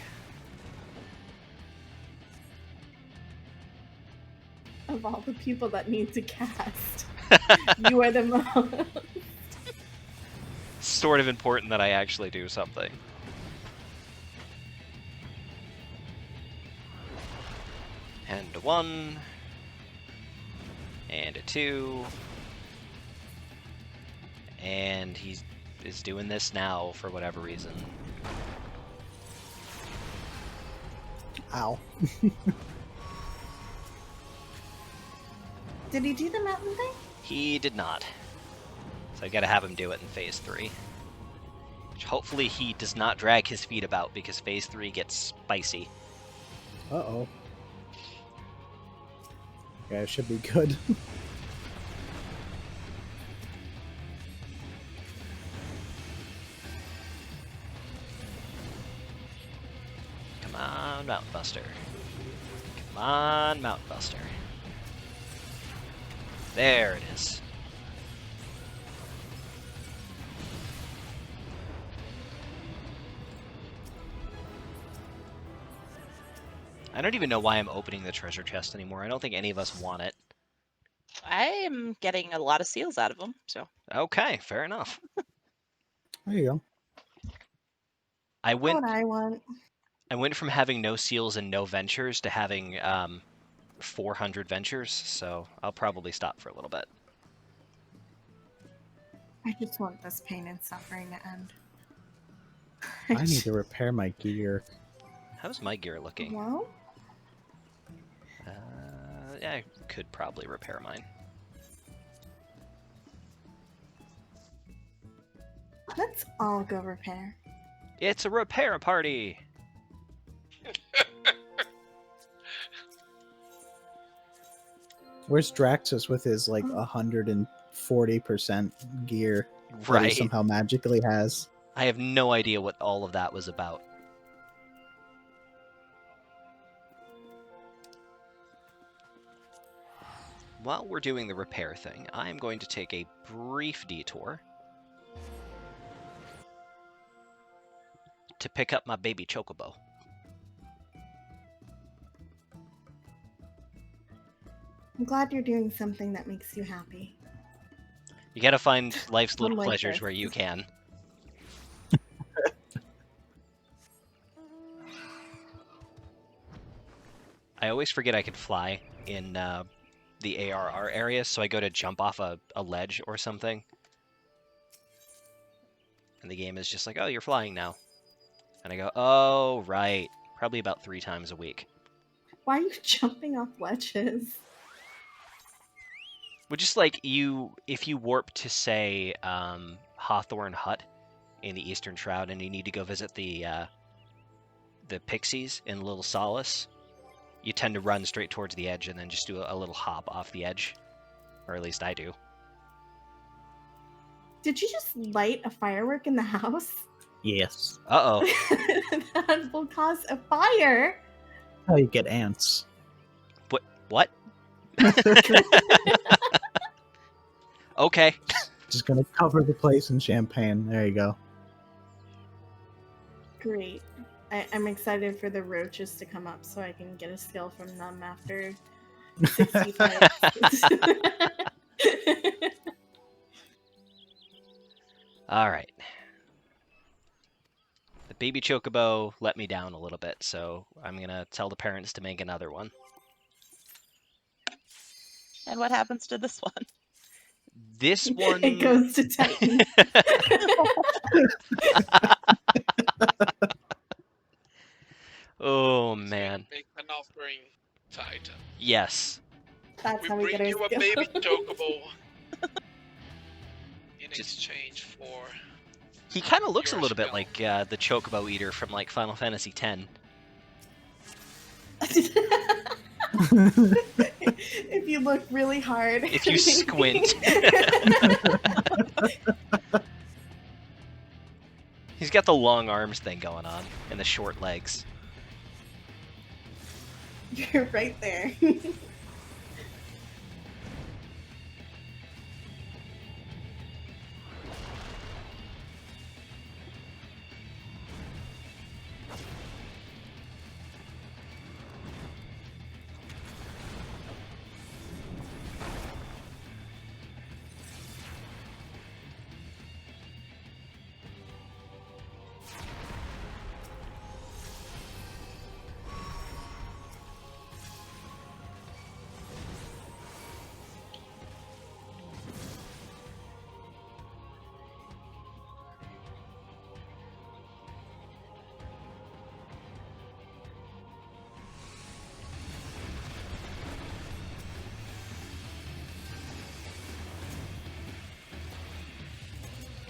Of all the people that need to cast, you are the most. Sort of important that I actually do something. And a 1. And a 2. And he is doing this now for whatever reason. Ow. Did he do the mountain thing? He did not. So I gotta have him do it in Phase 3. Which hopefully he does not drag his feet about, because Phase 3 gets spicy. Uh-oh. Yeah, it should be good. Come on, Mountain Buster. Come on, Mountain Buster. There it is. I don't even know why I'm opening the treasure chest anymore. I don't think any of us want it. I'm getting a lot of seals out of them, so. Okay, fair enough. There you go. I went What I want. from having no seals and no ventures to having 400 ventures, so I'll probably stop for a little bit. I just want this pain and suffering to end. I need to repair my gear. How's my gear looking? Well, Yeah, I could probably repair mine. let's all go repair. It's a repair party! Where's Draxus with his like 140% gear that he Right. somehow magically has? I have no idea what all of that was about. While we're doing the repair thing, I'm going to take a brief detour to pick up my baby chocobo. I'm glad you're doing something that makes you happy. You gotta find life's little Unlike pleasures this. where you can. I always forget I can fly in the ARR area, so I go to jump off a ledge or something. And the game is just like, oh, you're flying now. And I go, oh, right. Probably about 3 times a week. Why are you jumping off ledges? Well, just like if you warp to, say, Hawthorne Hut in the Eastern Shroud and you need to go visit the Pixies in Little Solace, you tend to run straight towards the edge and then just do a little hop off the edge. Or at least I do. Did you just light a firework in the house? Yes. Uh-oh. That will cause a fire. How you get ants. What? Okay. Just gonna cover the place in champagne. There you go. Great. I'm excited for the roaches to come up so I can get a skill from them after 65. All right. The baby chocobo let me down a little bit, so I'm going to tell the parents to make another one. And what happens to this one? This one... It goes to Titan. Oh, man. Make an offering, Titan. Yes. That's We how we bring get our you a skill. baby chocobo in exchange for. He kind of looks a Your little bit skill. like the chocobo eater from like Final Fantasy X. If you look really hard. If you squint. He's got the long arms thing going on and the short legs. You're right there.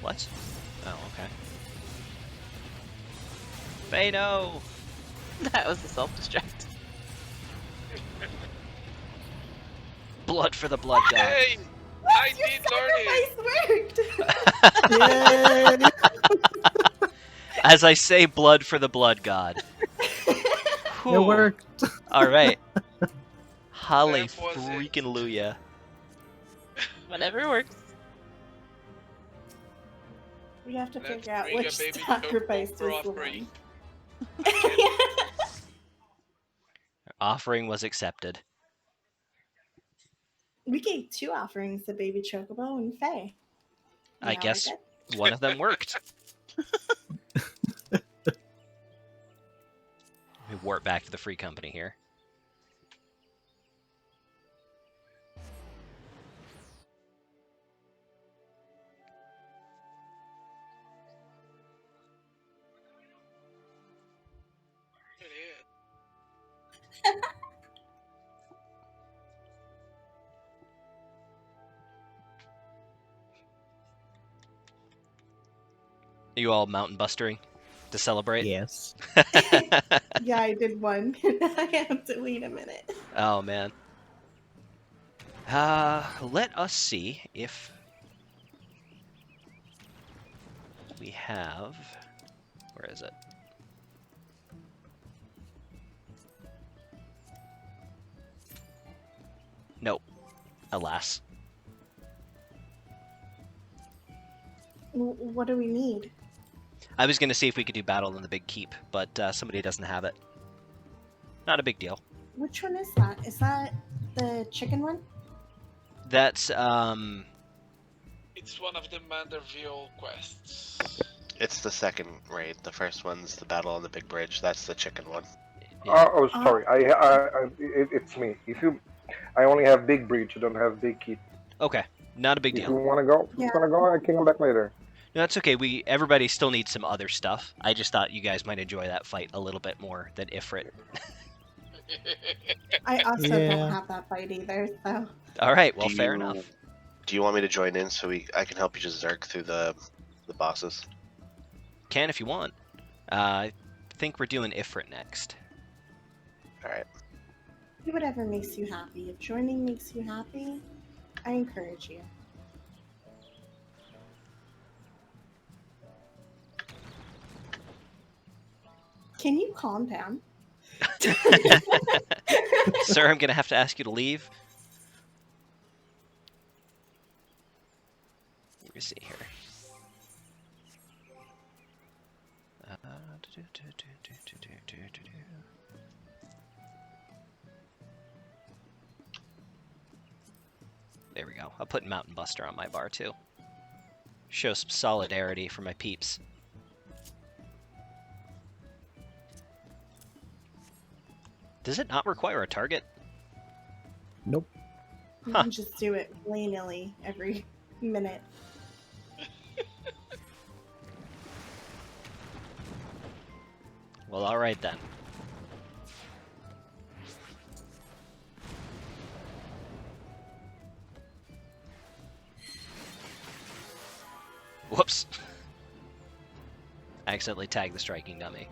What? Oh, okay. Fano! That was a self-destruct. Blood for the blood god. Hey, I Your did learn it. sacrifice worked. Yay! As I say, blood for the blood god. It worked. All right. Holly That was it. freaking Luya. Whatever works. We have to Let's figure out bring a which baby sacrifice chocobo for was the offering. one. Offering was accepted. We gave 2 offerings to Baby Chocobo and Faye. I Now we're guess good. one of them worked. Let me warp back to the free company here. You all mountain bustering to celebrate? Yes. Yeah, I did one. I have to wait a minute. Oh man. Let us see if we have. Where is it? Nope. Alas. What do we need? I was going to see if we could do Battle in the Big Keep, but somebody doesn't have it. Not a big deal. Which one is that? Is that the chicken one? That's, It's one of the Manderville quests. It's the second raid. The first one's the Battle on the Big Bridge. That's the chicken one. yeah. Oh, sorry. It's me. I only have big breach. I don't have big keep. Okay. Not a big If you deal. want to go, Yeah. I can come back later. No, that's okay. Everybody still needs some other stuff. I just thought you guys might enjoy that fight a little bit more than Ifrit. I also Yeah. don't have that fight either, so. All right. Well, Do fair you- enough. Do you want me to join in so I can help you just zerg through the bosses? Can if you want. I think we're doing Ifrit next. All right. Do whatever makes you happy. If joining makes you happy, I encourage you. Can you calm down? Sir, I'm going to have to ask you to leave. Let me see here. There we go. I'll put Mountain Buster on my bar too. Show some solidarity for my peeps. Does it not require a target? Nope. You Huh. can just do it willy-nilly every minute. Well, alright then. Whoops. I accidentally tagged the striking dummy.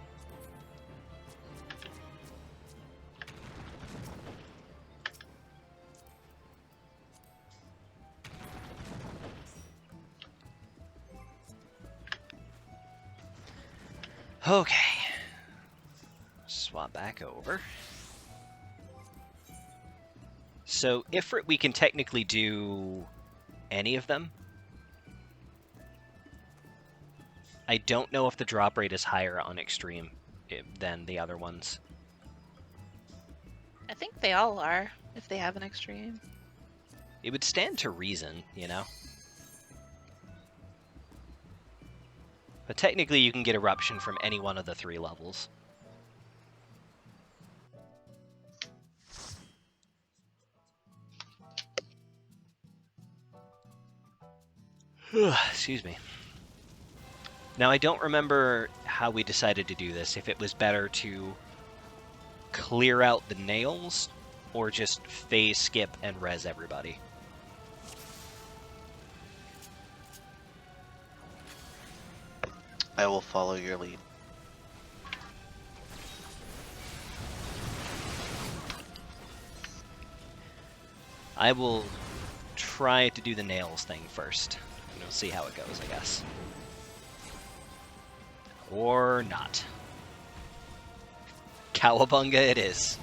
Okay. Swap back over. So, Ifrit, we can technically do any of them. I don't know if the drop rate is higher on Extreme than the other ones. I think they all are, if they have an extreme. It would stand to reason, you know? But technically you can get Eruption from any one of the 3 levels. Excuse me. Now, I don't remember how we decided to do this, if it was better to clear out the nails or just phase skip and res everybody. I will follow your lead. I will try to do the nails thing first, and we'll see how it goes, I guess. Or not. Cowabunga it is.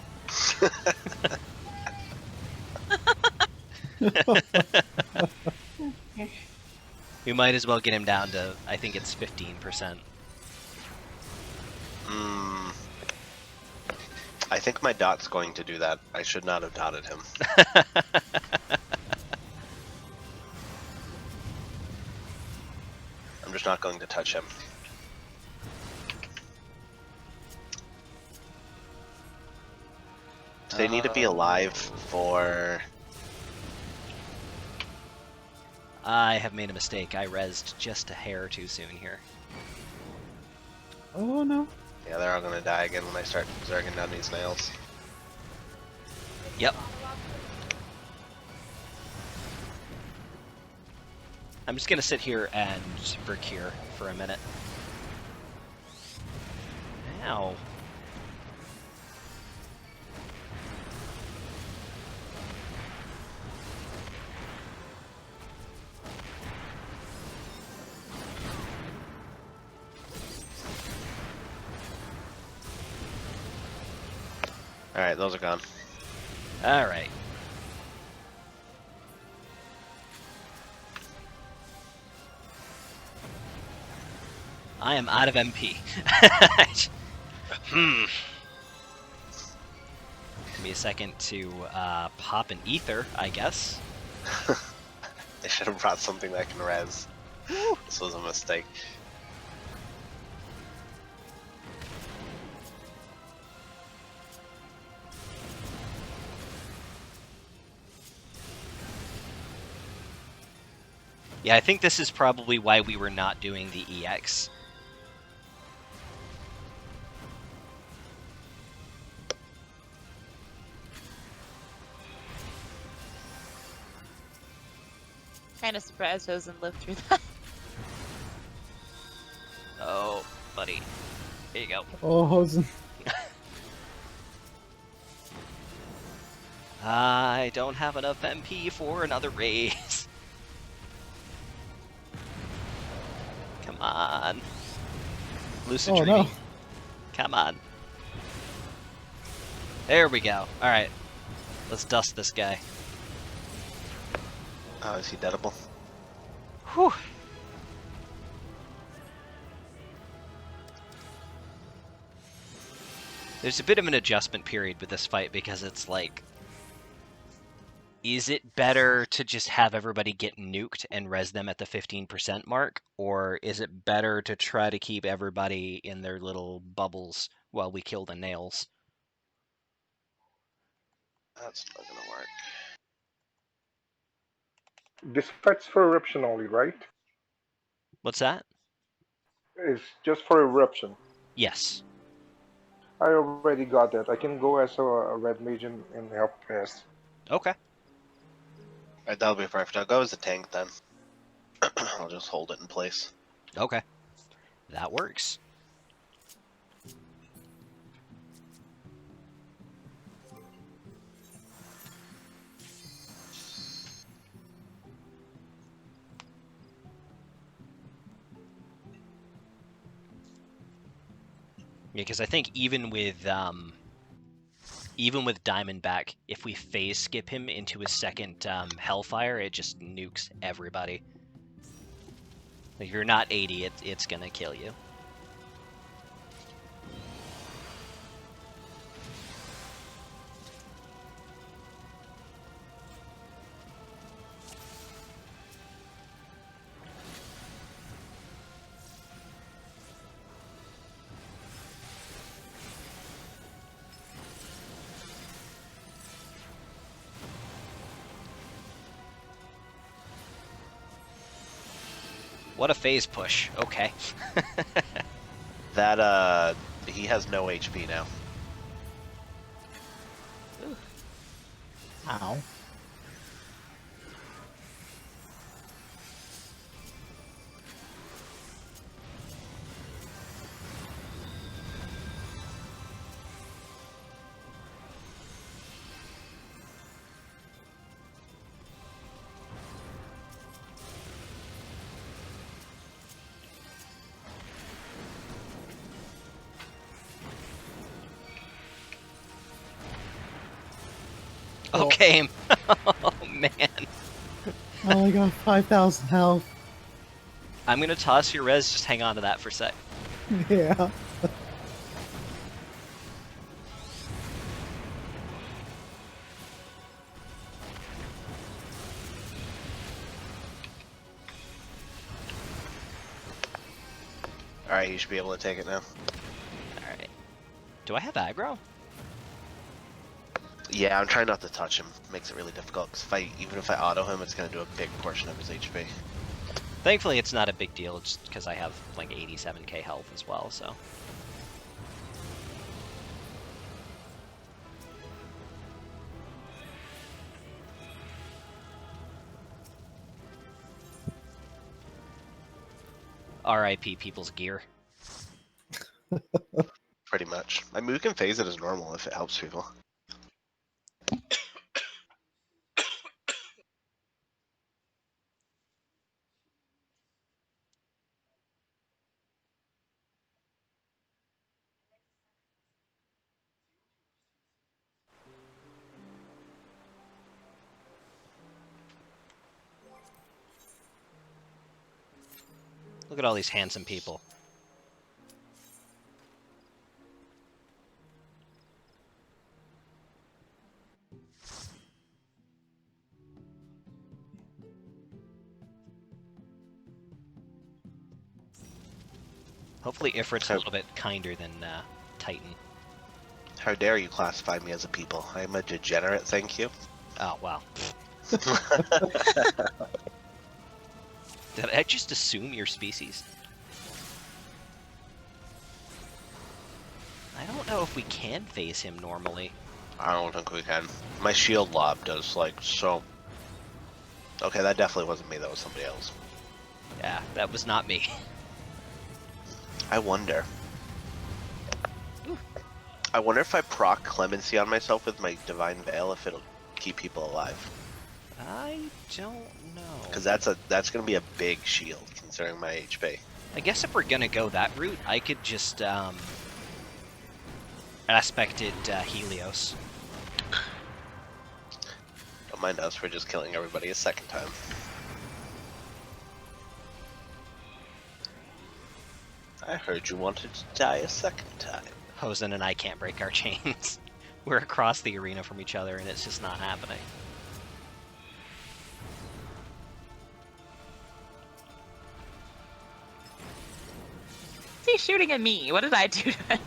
We might as well get him down to, I think it's 15%. I think my dot's going to do that. I should not have dotted him. I'm just not going to touch him. Do they need to be alive for... I have made a mistake. I rezzed just a hair too soon here. Oh no. Yeah, they're all gonna die again when I start zerging down these nails. Yep. I'm just gonna sit here and procure for a minute. Ow. Alright, those are gone. All right. I am out of MP. Give me a second to pop an ether, I guess. They should have brought something that can res. This was a mistake. Yeah, I think this is probably why we were not doing the EX. Kind of surprised Hosen lived through that. Oh, buddy. Here you go. Oh, Hosen. I don't have enough MP for another raise. Come on. Lucid Oh, dreaming. no. Come on. There we go. Alright. Let's dust this guy. Oh, is he deadable? Whew. There's a bit of an adjustment period with this fight because it's like, is it better to just have everybody get nuked and res them at the 15% mark? Or is it better to try to keep everybody in their little bubbles while we kill the nails? That's not gonna work. This fight's for eruption only, right? What's that? It's just for eruption. Yes. I already got that. I can go as a red mage and help fast. Okay. Alright, that'll be perfect. I'll go as a tank then. I'll just hold it in place. Okay. That works. Yeah, because I think even with Diamondback, if we phase skip him into his second Hellfire, it just nukes everybody. If you're not 80, it's gonna kill you. What a phase push. Okay. That, he has no HP now. Ow. Okay. Oh, man. Oh, I got 5,000 health. I'm gonna toss your res, just hang on to that for a sec. Yeah. Alright, you should be able to take it now. Alright. Do I have aggro? Yeah, I'm trying not to touch him. Makes it really difficult, because even if I auto him, it's going to do a big portion of his HP. Thankfully, it's not a big deal, just because I have like 87k health as well, so. RIP people's gear. Pretty pretty much. I mean, we can phase it as normal if it helps people. Look at all these handsome people. Hopefully Ifrit's a little bit kinder than Titan. How dare you classify me as a people? I'm a degenerate, thank you. Oh, wow. Did I just assume your species? I don't know if we can phase him normally. I don't think we can. My shield lob does, like, so... Okay, that definitely wasn't me, that was somebody else. Yeah, that was not me. I wonder. Ooh. I wonder if I proc Clemency on myself with my Divine Veil, if it'll keep people alive. I don't know. Because that's gonna be a big shield, considering my HP. I guess if we're gonna go that route, I could just aspect it Helios. Don't mind us, we're just killing everybody a second time. I heard you wanted to die a second time. Hosen and I can't break our chains. We're across the arena from each other and it's just not happening. Is he shooting at me? What did I do to him?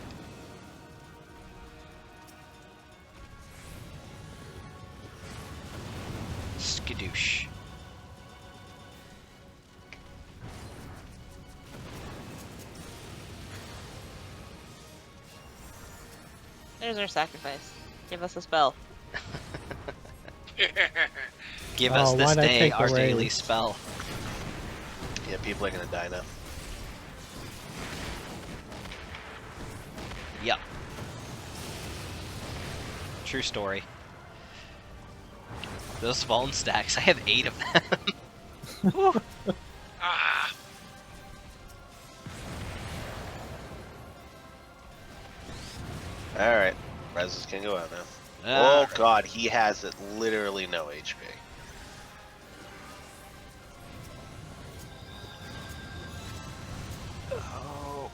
Skadoosh. There's our sacrifice. Give us a spell. Give us this why'd I day take our away- daily spell. Yeah, people are gonna die now. Yep. True story. Those fallen stacks, I have 8 of them. Whew. Ah, Alright, Rezus can go out now. Ah, Oh god, he has literally no HP. oh.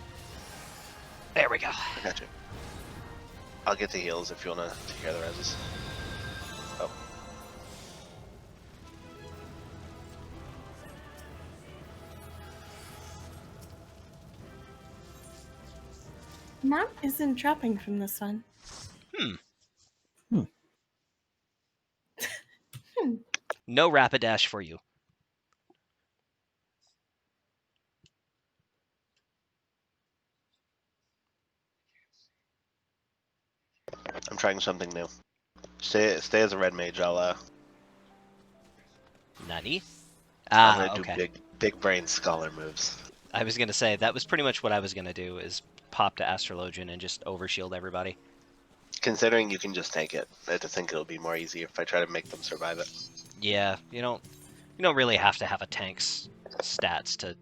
There we go. I got you. I'll get the heals if you wanna take care of the Rezus. Oh. Map isn't dropping from this one. No Rapidash for you. I'm trying something new. Stay as a red mage, I'll Nani? I'm Ah, gonna okay. do big brain scholar moves. I was gonna say, that was pretty much what I was gonna do, is pop to Astrologian and just overshield everybody. Considering you can just tank it, I think it'll be more easy if I try to make them survive it. Yeah, you don't really have to have a tank's stats to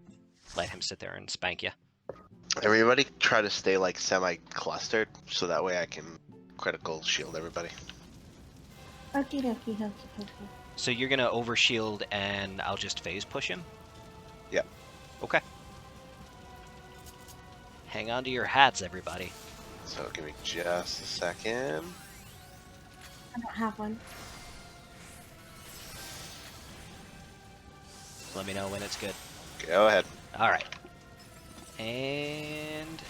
let him sit there and spank you. Everybody try to stay like semi-clustered, so that way I can critical shield everybody. Okie dokie, okie dokie. So you're gonna overshield and I'll just phase push him? Yep. Okay. Hang on to your hats, everybody. So give me just a second. I don't have one. Let me know when it's good. Go ahead. Alright. And...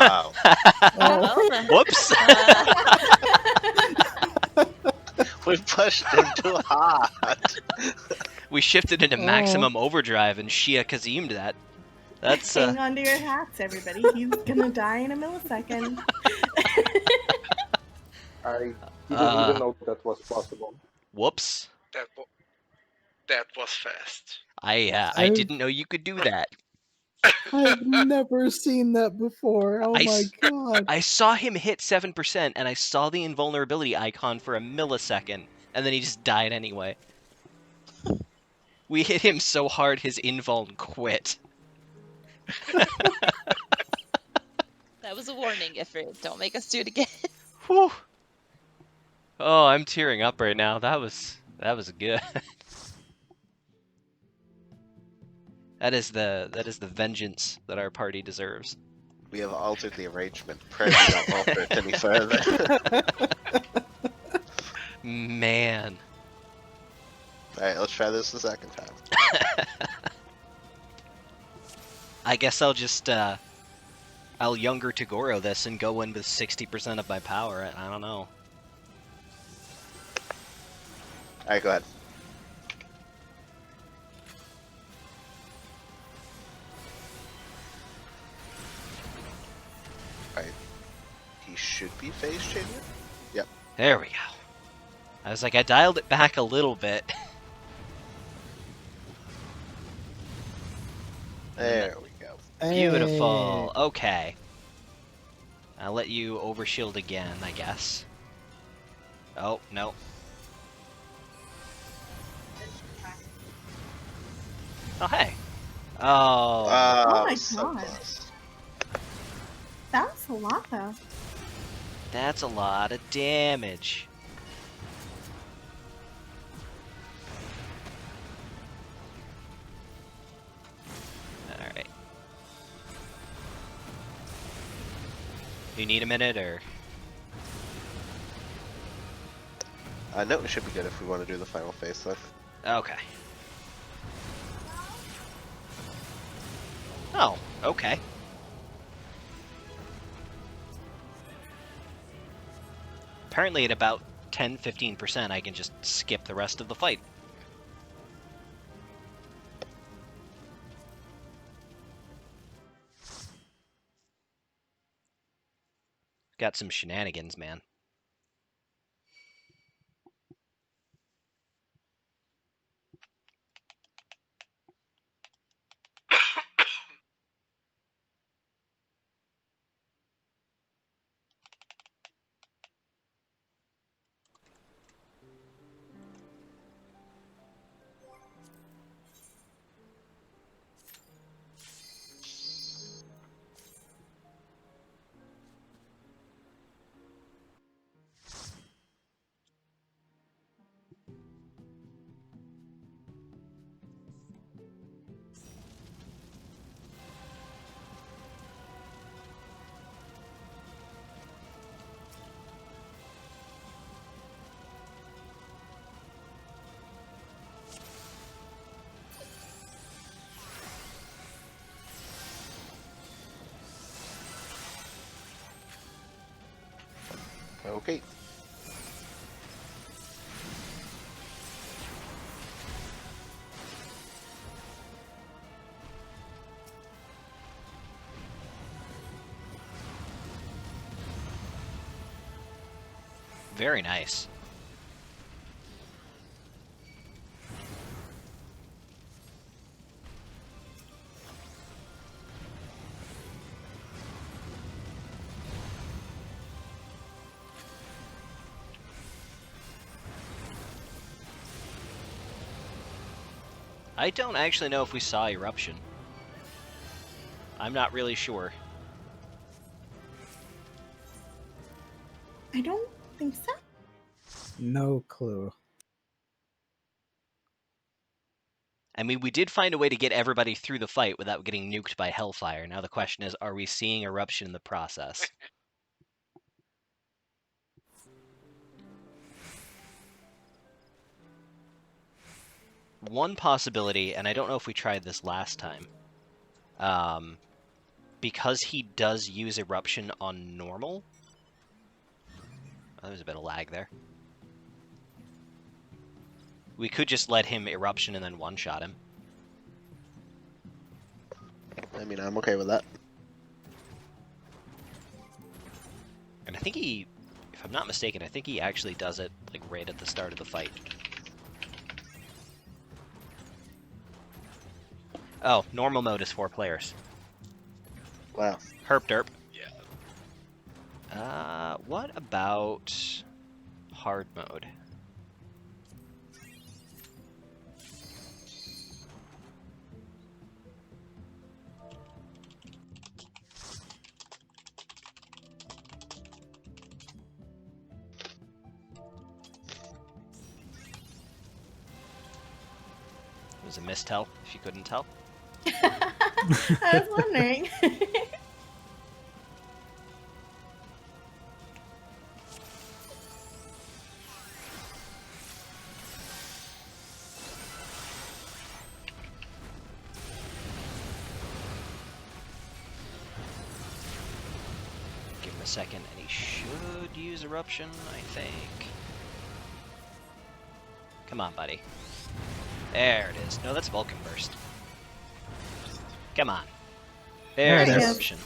Wow. Oh. Whoops! We pushed him too hard. We shifted into maximum overdrive and Shia Kazim'd that. That's Hang on to your hats, everybody. He's gonna die in a millisecond. I didn't even know that was possible. whoops. that bo- That was fast. I I've- didn't know you could do that. I've never seen that before. Oh I my s- god. I saw him hit 7%, and I saw the invulnerability icon for a millisecond, and then he just died anyway. We hit him so hard his invuln quit. That was a warning, Ifrit. Don't make us do it again. Whew. Oh, I'm tearing up right now. That was good. That is the vengeance that our party deserves. We have altered the arrangement. Pray we don't alter it any further. Man. Alright, let's try this the second time. I guess I'll just I'll younger Tagoro this and go in with 60% of my power. I don't know. Alright, go ahead. Alright. He should be phase changing? Yep. There we go. I was like, I dialed it back a little bit. There we go. Beautiful. Okay. I'll let you overshield again, I guess. Oh, no. Oh, hey. Oh. Oh my so God. close. That was a lot, though. That's a lot of damage. Alright. You need a minute, or? No, it should be good if we want to do the final phase though. Okay. Oh, okay. Apparently at about 10-15% I can just skip the rest of the fight. Got some shenanigans, man. Okay. Very nice. I don't actually know if we saw Eruption. I'm not really sure. I don't think so. No clue. I mean, we did find a way to get everybody through the fight without getting nuked by Hellfire. Now the question is, are we seeing Eruption in the process? One possibility, and I don't know if we tried this last time, because he does use Eruption on normal. Oh, there's a bit of lag there. We could just let him Eruption and then one-shot him. I mean, I'm okay with that. And I think he, if I'm not mistaken, I think he actually does it like right at the start of the fight. Oh, normal mode is 4 players. Wow. Herp derp. Yeah. What about hard mode? It was a mistell, if you couldn't tell. I was wondering. Give him a second, and he should use Eruption, I think. Come on, buddy. There it is. No, that's Vulcan Burst. Come on. There's There it is. Eruption.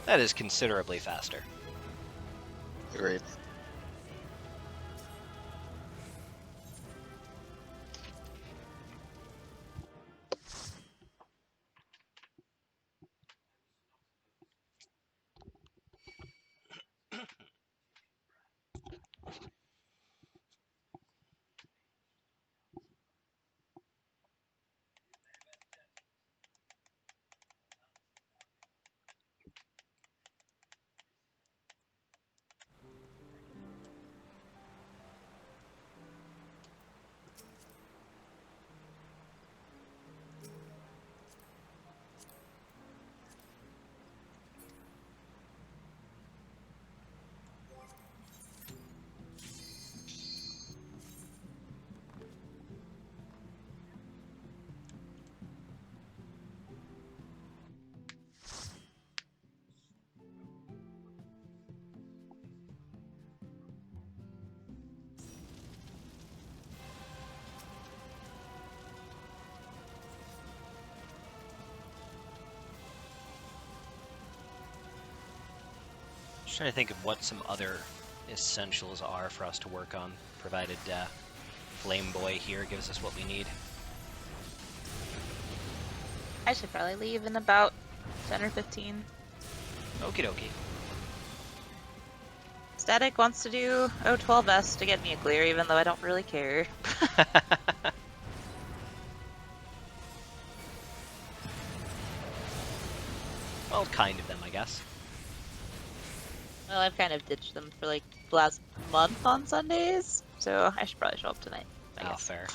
That is considerably faster. Agreed. Just trying to think of what some other essentials are for us to work on, provided Flame Boy here gives us what we need. I should probably leave in about 10 or 15. Okie dokie. Static wants to do O12S to get me a clear, even though I don't really care. Well, kind of them, I guess. Well, I've kind of ditched them for like the last month on Sundays, so I should probably show up tonight. I Oh, guess. fair.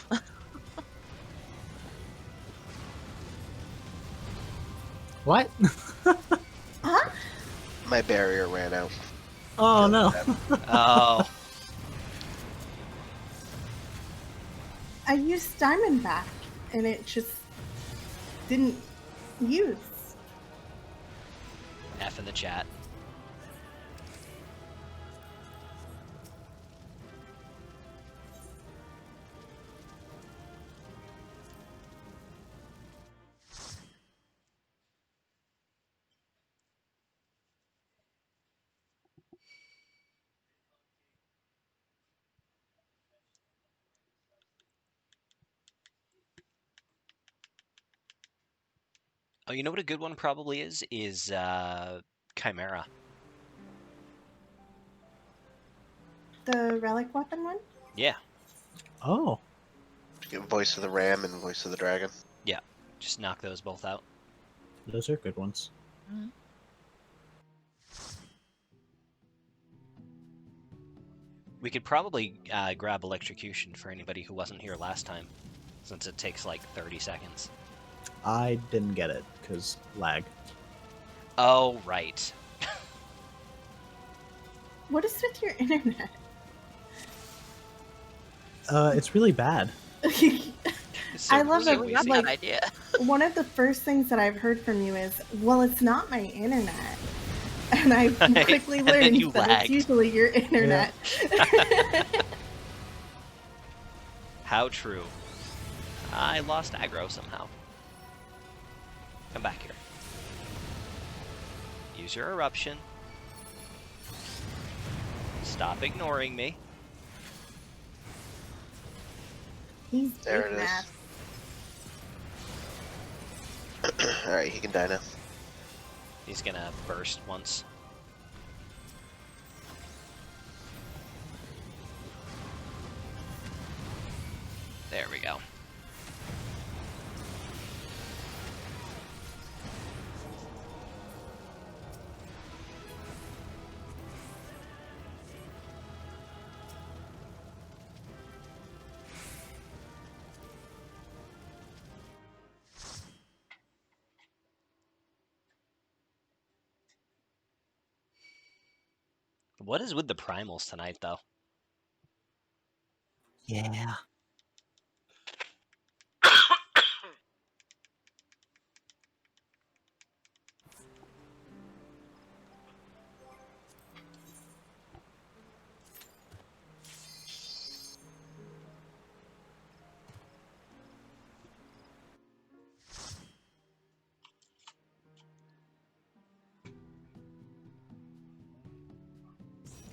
What? Huh? My barrier ran out. Oh no. Oh, I used Diamondback and it just didn't use. F in the chat. Oh, you know what a good one probably is? Is Chimera. The relic weapon one? Yeah, Oh. Get Voice of the Ram and Voice of the Dragon. yeah. Just knock those both out. Those are good ones. Mhm. We could probably grab Electrocution for anybody who wasn't here last time, since it takes like 30 seconds. I didn't get it because lag. Oh, right. What is with your internet? It's really bad. So I love so that. easy. That's Like- an idea. One of the first things that I've heard from you is, well, it's not my internet. And I quickly And then learned you that lagged. it's usually your internet. How true. I lost aggro somehow. Come back here. Use your eruption. Stop ignoring me. He's There big it is. mad. Alright, he can die now. He's gonna burst once. There we go. What is with the primals tonight, though? Yeah.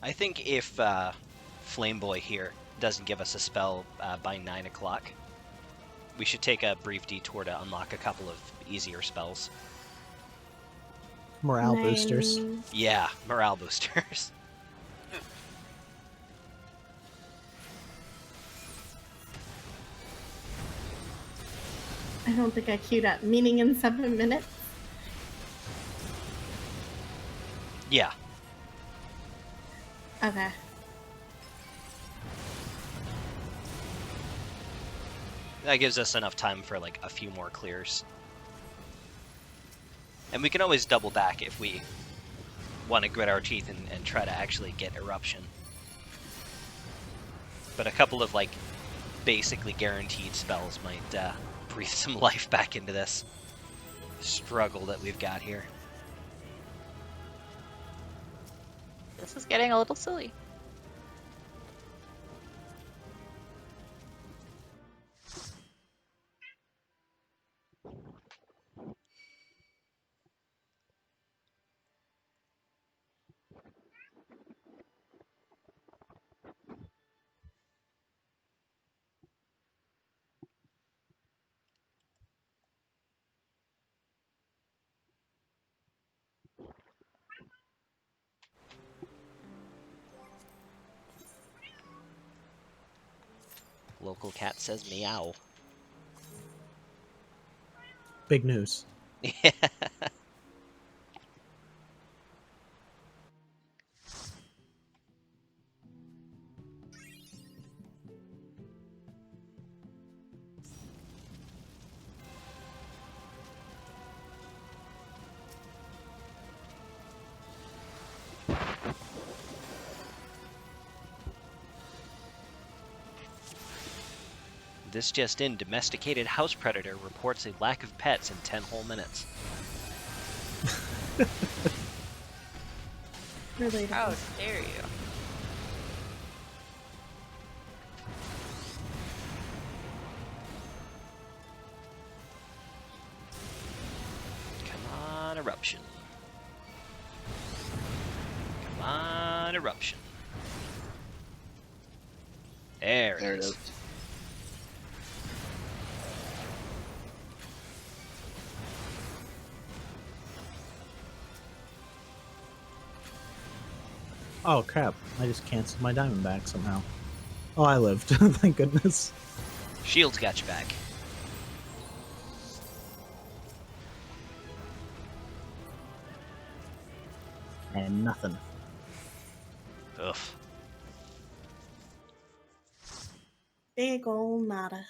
I think if Flameboy here doesn't give us a spell by 9 o'clock, we should take a brief detour to unlock a couple of easier spells. Morale boosters. Yeah, morale boosters. I don't think I queued up. Meaning in 7 minutes? Yeah. Okay. That gives us enough time for like a few more clears. And we can always double back if we want to grit our teeth and try to actually get Eruption. But a couple of like basically guaranteed spells might breathe some life back into this struggle that we've got here. This is getting a little silly. Local cat says meow. Big news. Yeah. This just in, domesticated house predator reports a lack of pets in 10 whole minutes. Relatable. How dare you? Come on, Eruption. Come on, Eruption. There it is. Oh crap! I just canceled my diamond back somehow. Oh, I lived. Thank goodness. Shield's got you back. And nothing. Ugh. Big ol' nada.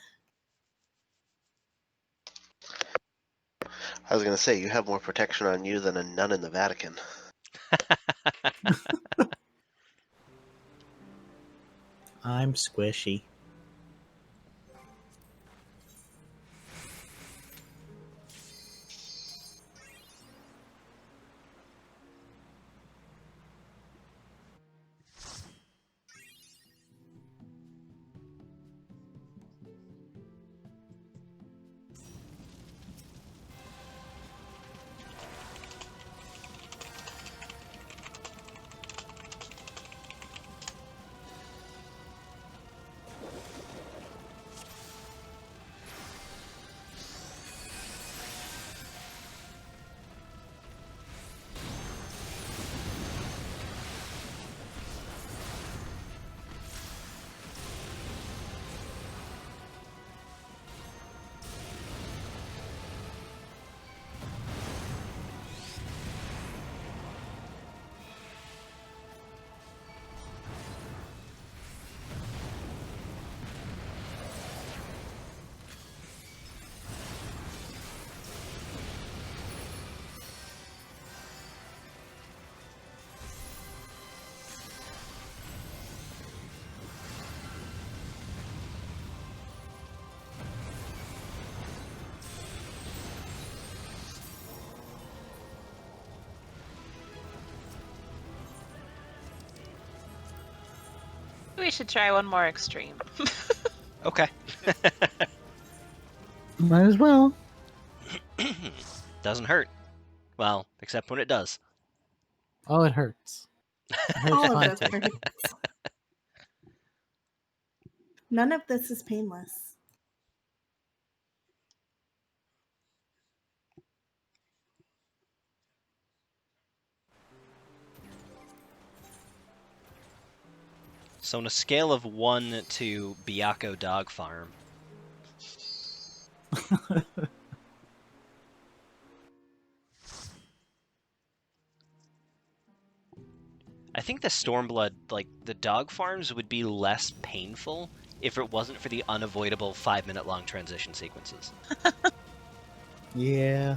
I was gonna say, you have more protection on you than a nun in the Vatican. I'm squishy. we should try one more extreme. Okay. Might as well. Doesn't hurt. Well, except when it does. Oh, it hurts. It hurts All of this plenty. hurts. None of this is painless. So on a scale of 1 to Byaco Dog Farm, I think the Stormblood, like, the dog farms would be less painful if it wasn't for the unavoidable 5-minute long transition sequences. Yeah.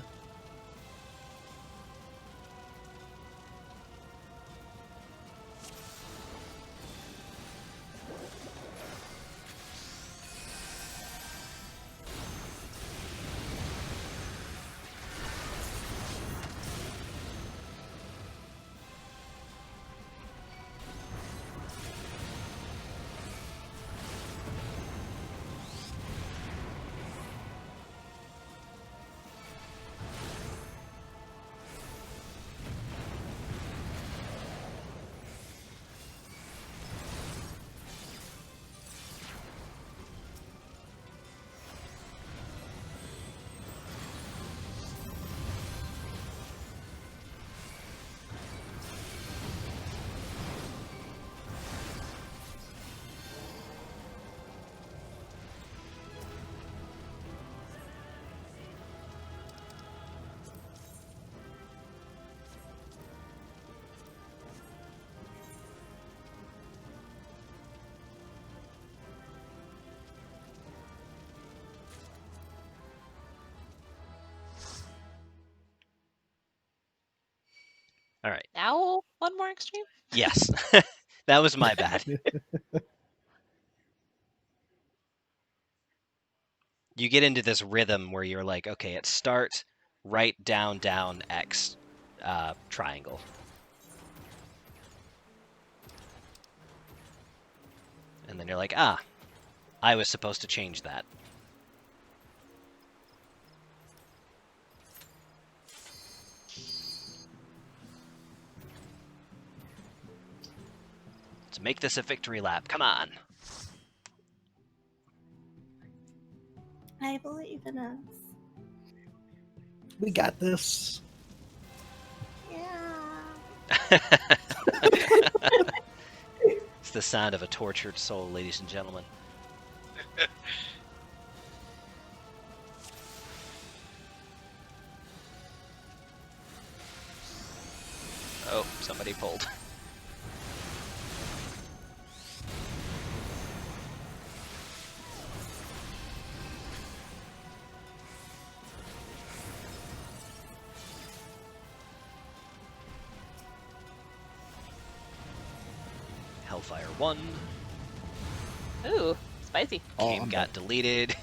All right. Now, one more extreme? Yes. That was my bad. You get into this rhythm where you're like, okay, at start, right, down, down, X, triangle. And then you're like, ah, I was supposed to change that. Let's make this a victory lap. Come on. I believe in us. We got this. Yeah. It's the sound of a tortured soul, ladies and gentlemen. Oh, somebody pulled. Hellfire 1. Ooh, spicy. Oh, Game I'm got deleted.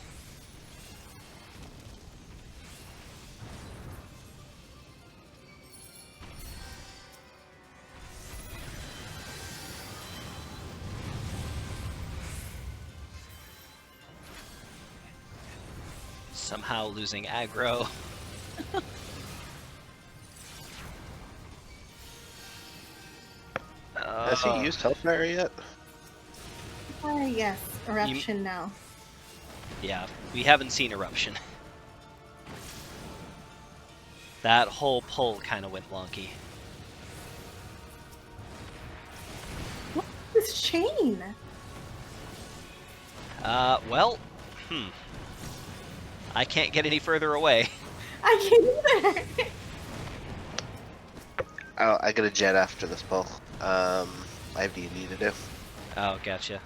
Somehow losing aggro. Has he used Hellfire yet? Yes, eruption now. Yeah, we haven't seen Eruption. That whole pull kind of went wonky. What is this chain? Well, I can't get any further away. I can't either. Oh, I get a jet after this pull. I have D&D to do. Oh, gotcha.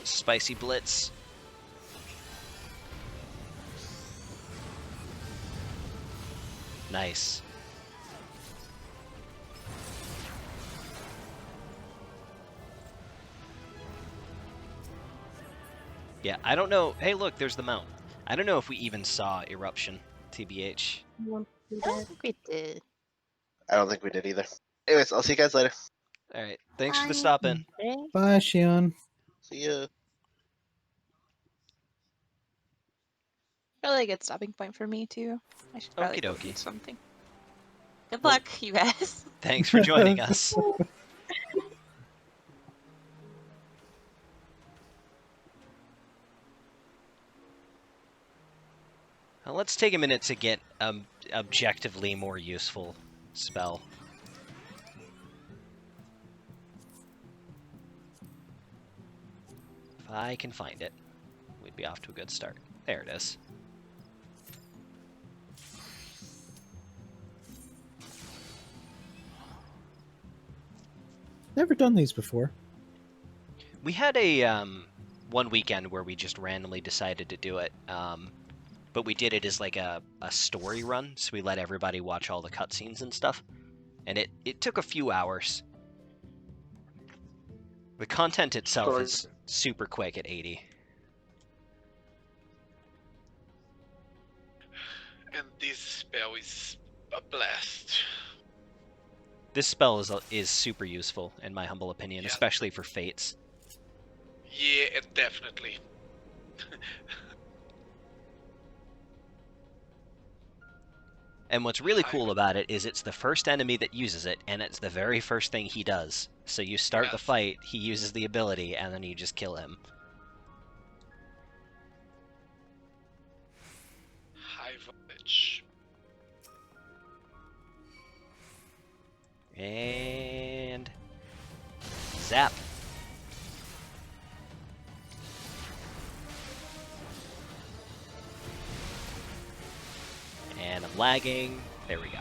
Spicy Blitz. Nice. Yeah, I don't know. Hey, look, there's the mount. I don't know if we even saw Eruption, TBH. I don't think we did. I don't think we did either. Anyways, I'll see you guys later. All right. Thanks for the Bye. stop in. Bye, Shion. See ya. Probably a good stopping point for me too. I should probably Okie go dokie. eat something. Good Well- luck, you guys. Thanks for joining us. Now let's take a minute to get objectively more useful spell. If I can find it, we'd be off to a good start. There it is. Never done these before. We had a one weekend where we just randomly decided to do it, but we did it as like a story run, so we let everybody watch all the cutscenes and stuff, and it took a few hours. The content itself Sorry. is super quick at 80. And this spell is a blast. This spell is super useful, in my humble opinion, Yeah. especially for fates. Yeah, definitely. And what's really cool about it is it's the first enemy that uses it, and it's the very first thing he does. So you start the Yes. fight, he uses the ability, and then you just kill him. High voltage. And zap. And I'm lagging. There we go.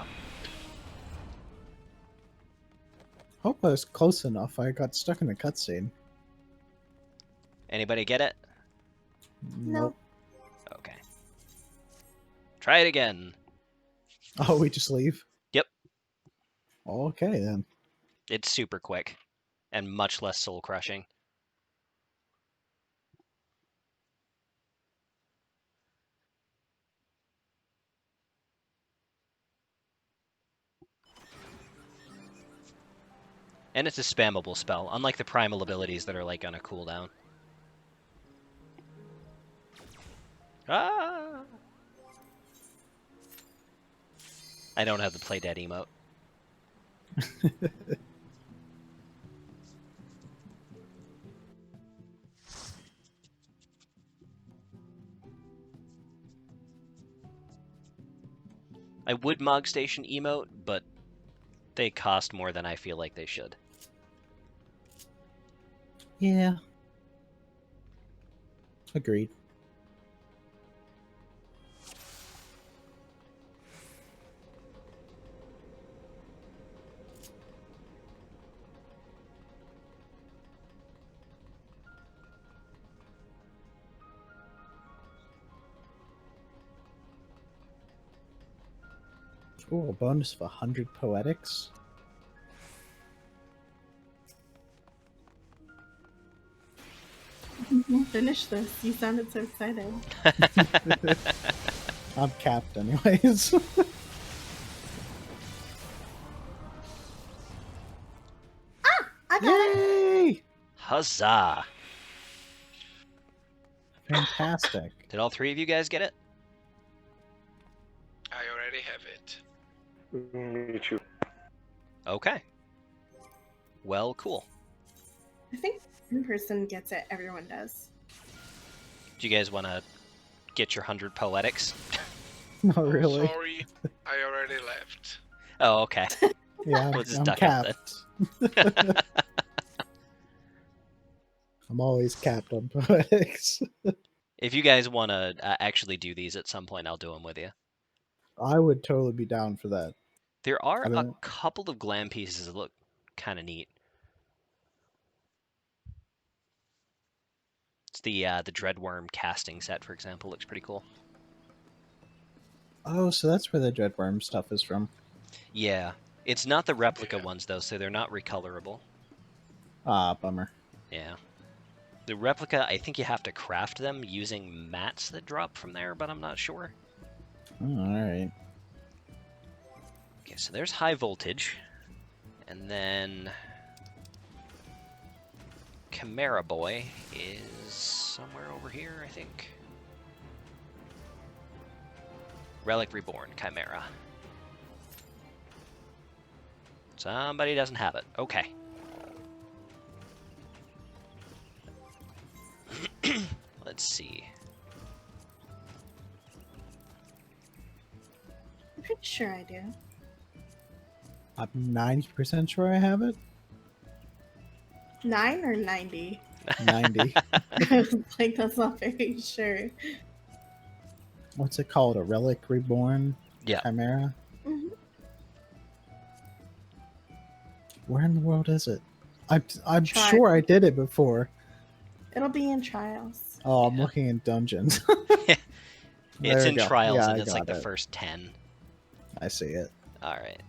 Hope I was close enough. I got stuck in a cutscene. Anybody get it? No. Okay. Try it again. Oh, we just leave? Yep. Okay, then. It's super quick and much less soul crushing. And it's a spammable spell, unlike the primal abilities that are like on a cooldown. Ah! I don't have the play dead emote. I would Mog Station emote, but they cost more than I feel like they should. Yeah. Agreed. Ooh, a bonus of 100 poetics. Finish this. You sounded so excited. I'm capped anyways. I got it. Yay! Huzzah! Fantastic. Did all three of you guys get it? I already have it. Me too. Okay. Well, cool. I think one person gets it. Everyone does. Do you guys want to get your 100 poetics? Not Oh, really. sorry, I already left. Oh, okay. Yeah, We'll just I'm duck out capped. I'm always capped on poetics. If you guys want to actually do these at some point, I'll do them with you. I would totally be down for that. There are I a don't- couple of glam pieces that look kind of neat. It's the Dreadworm casting set, for example, looks pretty cool. Oh, so that's where the Dreadworm stuff is from. Yeah, it's not the replica Yeah. ones though, so they're not recolorable. Ah, bummer. Yeah. The replica, I think you have to craft them using mats that drop from there, but I'm not sure. Oh, alright. Okay, so there's high voltage. And then Chimera Boy is somewhere over here, I think. Relic Reborn, Chimera. Somebody doesn't have it. Okay. Let's see. I'm pretty sure I do. I'm 90% sure I have it. 9 or 90? 90. I was like, that's not very sure. What's it called? A Relic Reborn Yeah. Chimera? Mhm. Where in the world is it? I'm Try. sure I did it before. It'll be in trials. Oh, I'm Yeah. looking in dungeons. It's There we in go. trials, Yeah, and I it's like got the it. first 10. I see it. All right.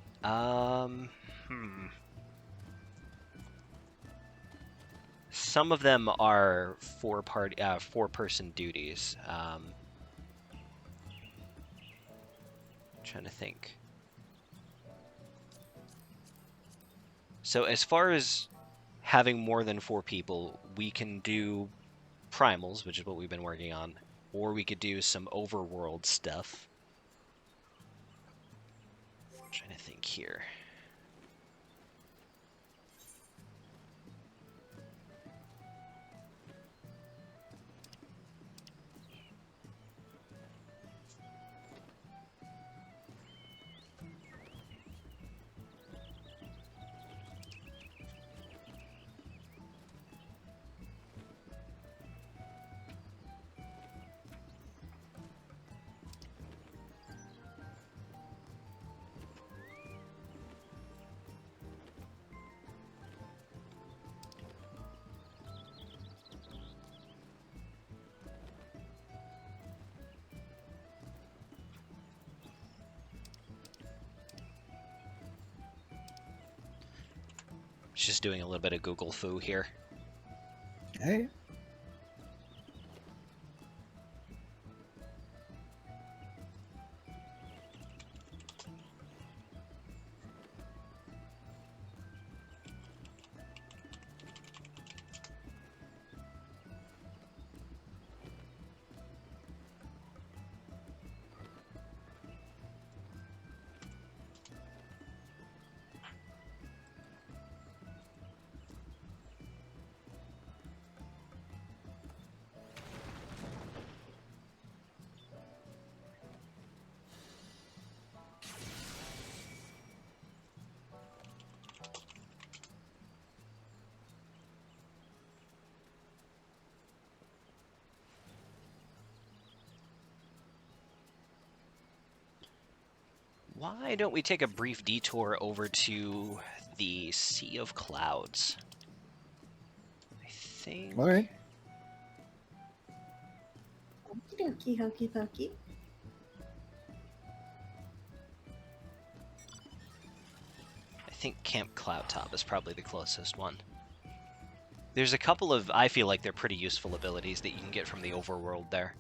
Some of them are four-person duties. Trying to think. So as far as having more than 4 people, we can do primals, which is what we've been working on, or we could do some overworld stuff. I'm trying to think here. Just doing a little bit of Google foo here. Hey. Why don't we take a brief detour over to the Sea of Clouds? I think. All right. Okie dokie, hokey pokey. I think Camp Cloudtop is probably the closest one. There's a couple of, I feel like they're pretty useful abilities that you can get from the overworld there.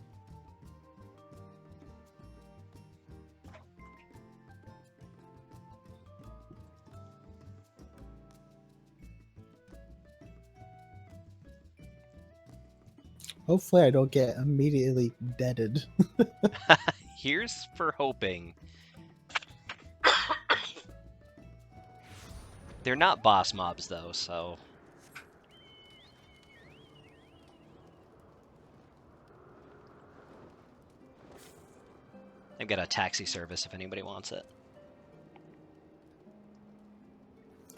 Hopefully I don't get immediately deaded. Here's for hoping. They're not boss mobs though, so... I've got a taxi service if anybody wants it.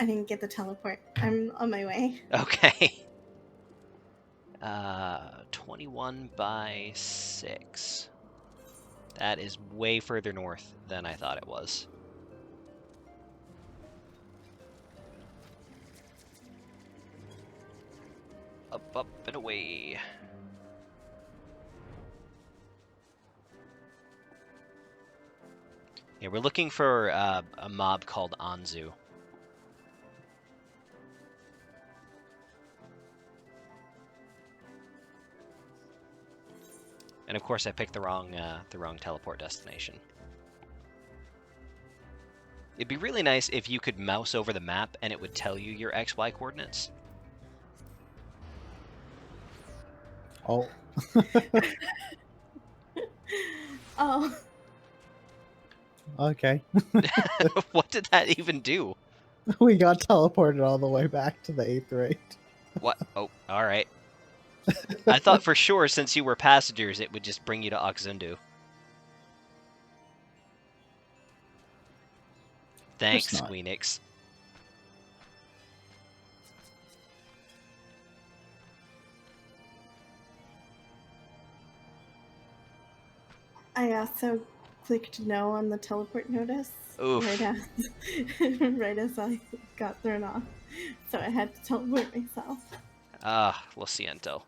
I didn't get the teleport. I'm on my way. Okay. 21 by 6. That is way further north than I thought it was. Up, up, and away. Yeah, we're looking for a mob called Anzu. And of course, I picked the wrong teleport destination. It'd be really nice if you could mouse over the map and it would tell you your XY coordinates. Oh. Oh, Okay. What did that even do? We got teleported all the way back to the 8th rate. What? Oh, all right. I thought for sure since you were passengers, it would just bring you to Oxundu. Thanks, not. Squeenix. I also clicked no on the teleport notice Oof. right as I got thrown off, so I had to teleport myself. Ah, lo siento.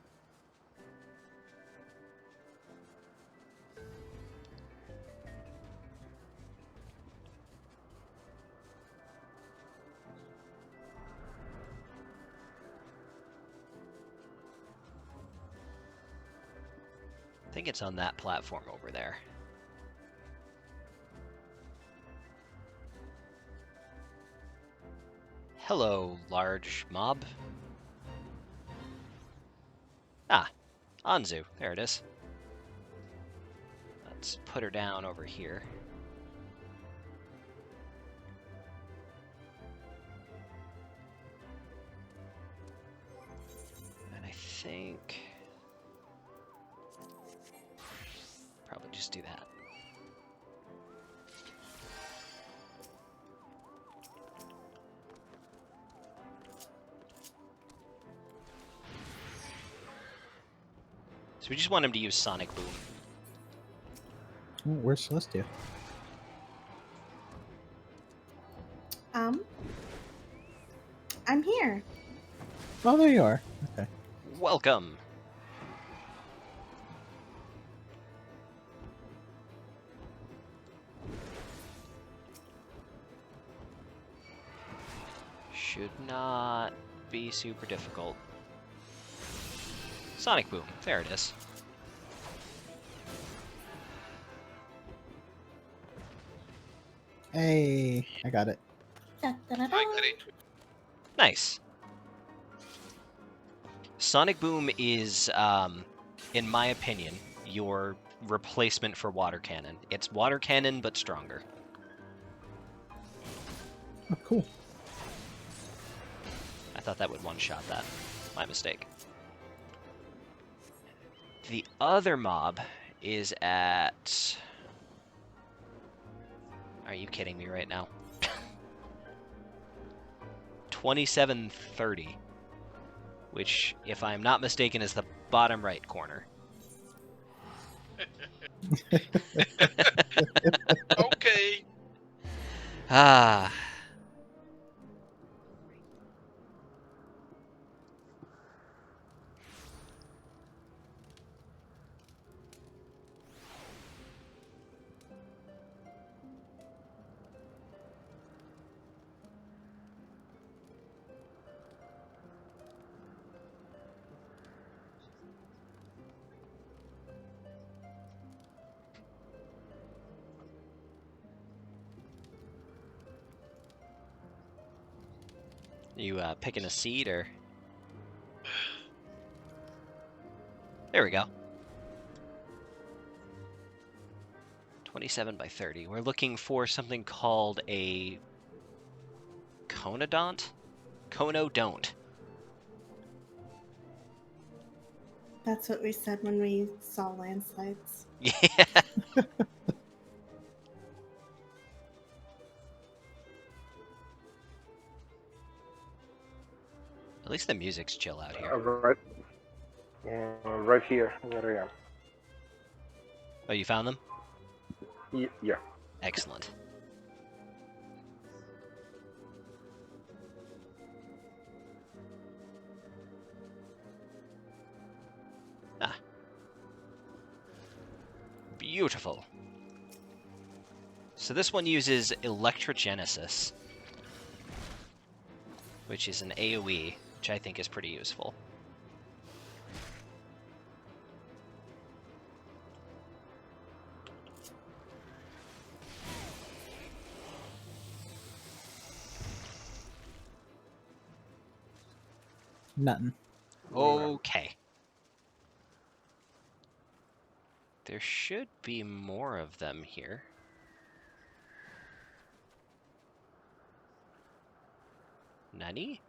I think it's on that platform over there. Hello, large mob. Ah, Anzu. There it is. Let's put her down over here. And I think... probably just do that. So we just want him to use Sonic Boom. Oh, where's Celestia? I'm here. Oh, there you are. Okay. Welcome! Should not be super difficult. Sonic Boom. There it is. Hey, I got it. I got it. Nice. Sonic Boom is, in my opinion, your replacement for Water Cannon. It's Water Cannon, but stronger. Oh, cool. I thought that would one-shot that. My mistake. The other mob is at... Are you kidding me right now? 2730. Which, if I'm not mistaken, is the bottom right corner. Okay. Ah. You picking a seed or? There we go. 27 by 30. We're looking for something called a conodont? Conodont. That's what we said when we saw landslides. Yeah. At least the music's chill out here. Right here, where I am. Oh, you found them? Yeah. Excellent. Ah. Beautiful. So this one uses Electrogenesis, which is an AoE, which I think is pretty useful. Nothing. Okay. There should be more of them here. Nani?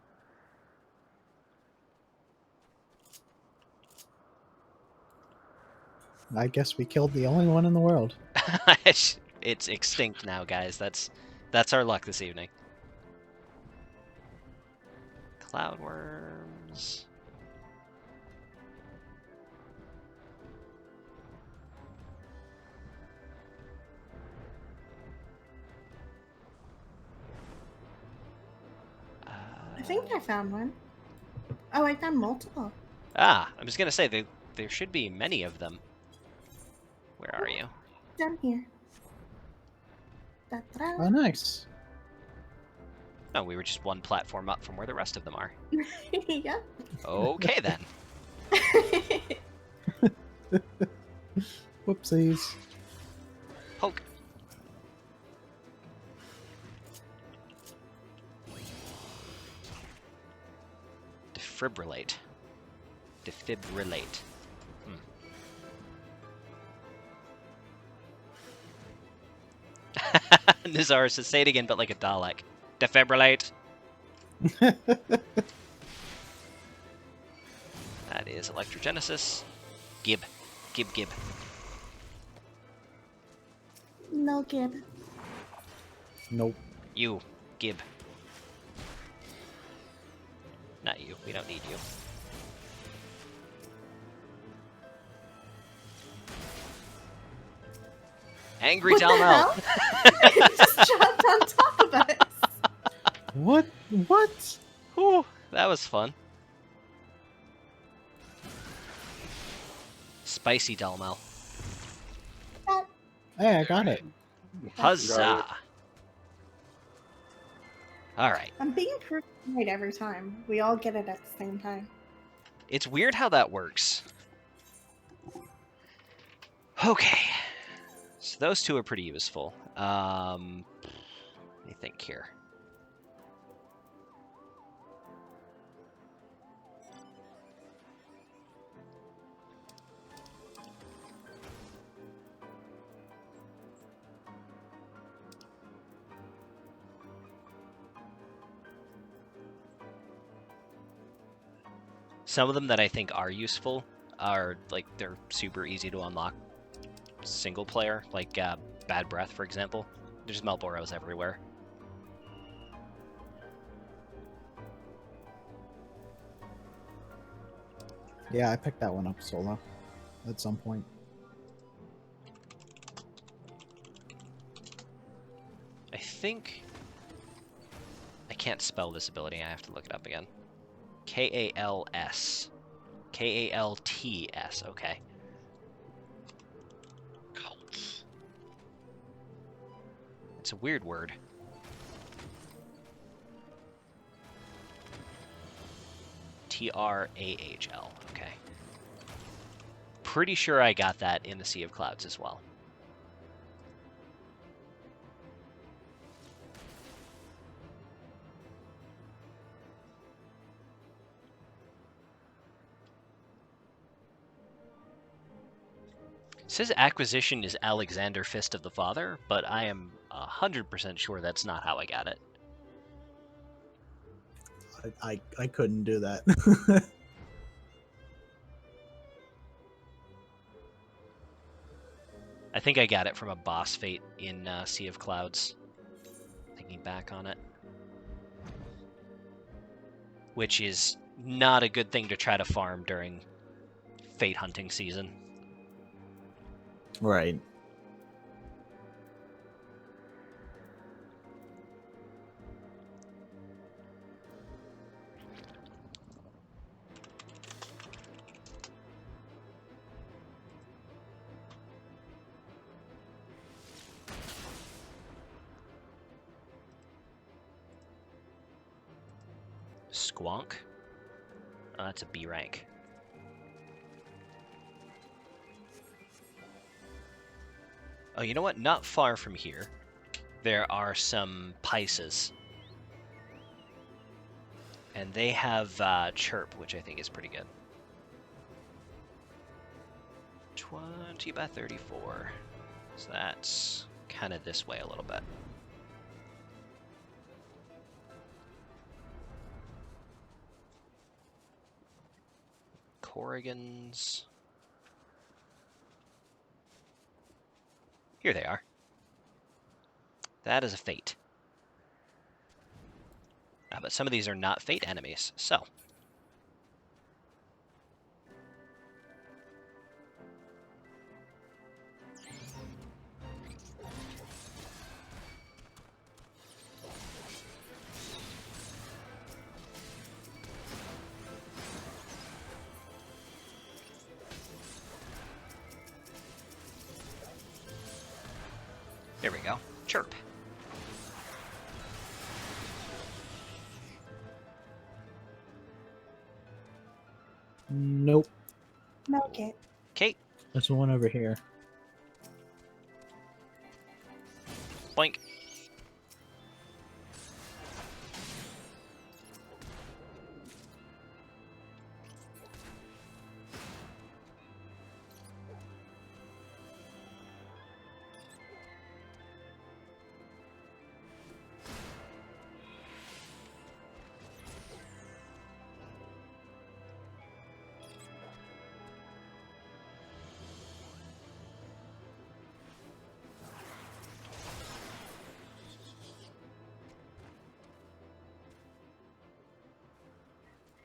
I guess we killed the only one in the world. It's extinct now, guys. That's our luck this evening. Cloudworms. I think I found one. Oh, I found multiple. I was gonna say there should be many of them. Where are you? Down here. Da-da-da. Oh, nice. Oh, we were just one platform up from where the rest of them are. Yep. Okay then. Whoopsies. Poke. Defibrillate. Defibrillate. Nizar says, say it again, but like a Dalek. Defibrillate. That is electrogenesis. Gib. Gib, gib. No Gib. Nope. You. Gib. Not you. We don't need you. Angry What the Dalmel. hell? It just jumped on top of us. What? What? Whew, that was fun. Spicy Dalmel. Hey, I got it. Huzzah! Alright. I'm being proved right every time. We all get it at the same time. It's weird how that works. Okay. So those two are pretty useful. Let me think here. Some of them that I think are useful are, like, they're super easy to unlock single player, like Bad Breath, for example. There's Malboros everywhere. Yeah, I picked that one up solo at some point. I think... I can't spell this ability, I have to look it up again. K-A-L-S. K-A-L-T-S, okay. Cults. It's a weird word. T-R-A-H-L, okay. Pretty sure I got that in the Sea of Clouds as well. It says acquisition is Alexander Fist of the Father, but I am 100% sure that's not how I got it. I couldn't do that. I think I got it from a boss fate in Sea of Clouds. Thinking back on it. Which is not a good thing to try to farm during fate hunting season. Right. Squonk? Oh, that's a B rank. Oh, you know what? Not far from here, there are some Pisces. And they have Chirp, which I think is pretty good. 20 by 34. So that's kind of this way a little bit. Corrigans. Here they are. That is a fate. But some of these are not fate enemies, so. There we go. Chirp. Nope. Okay. Okay. There's one over here. Boink.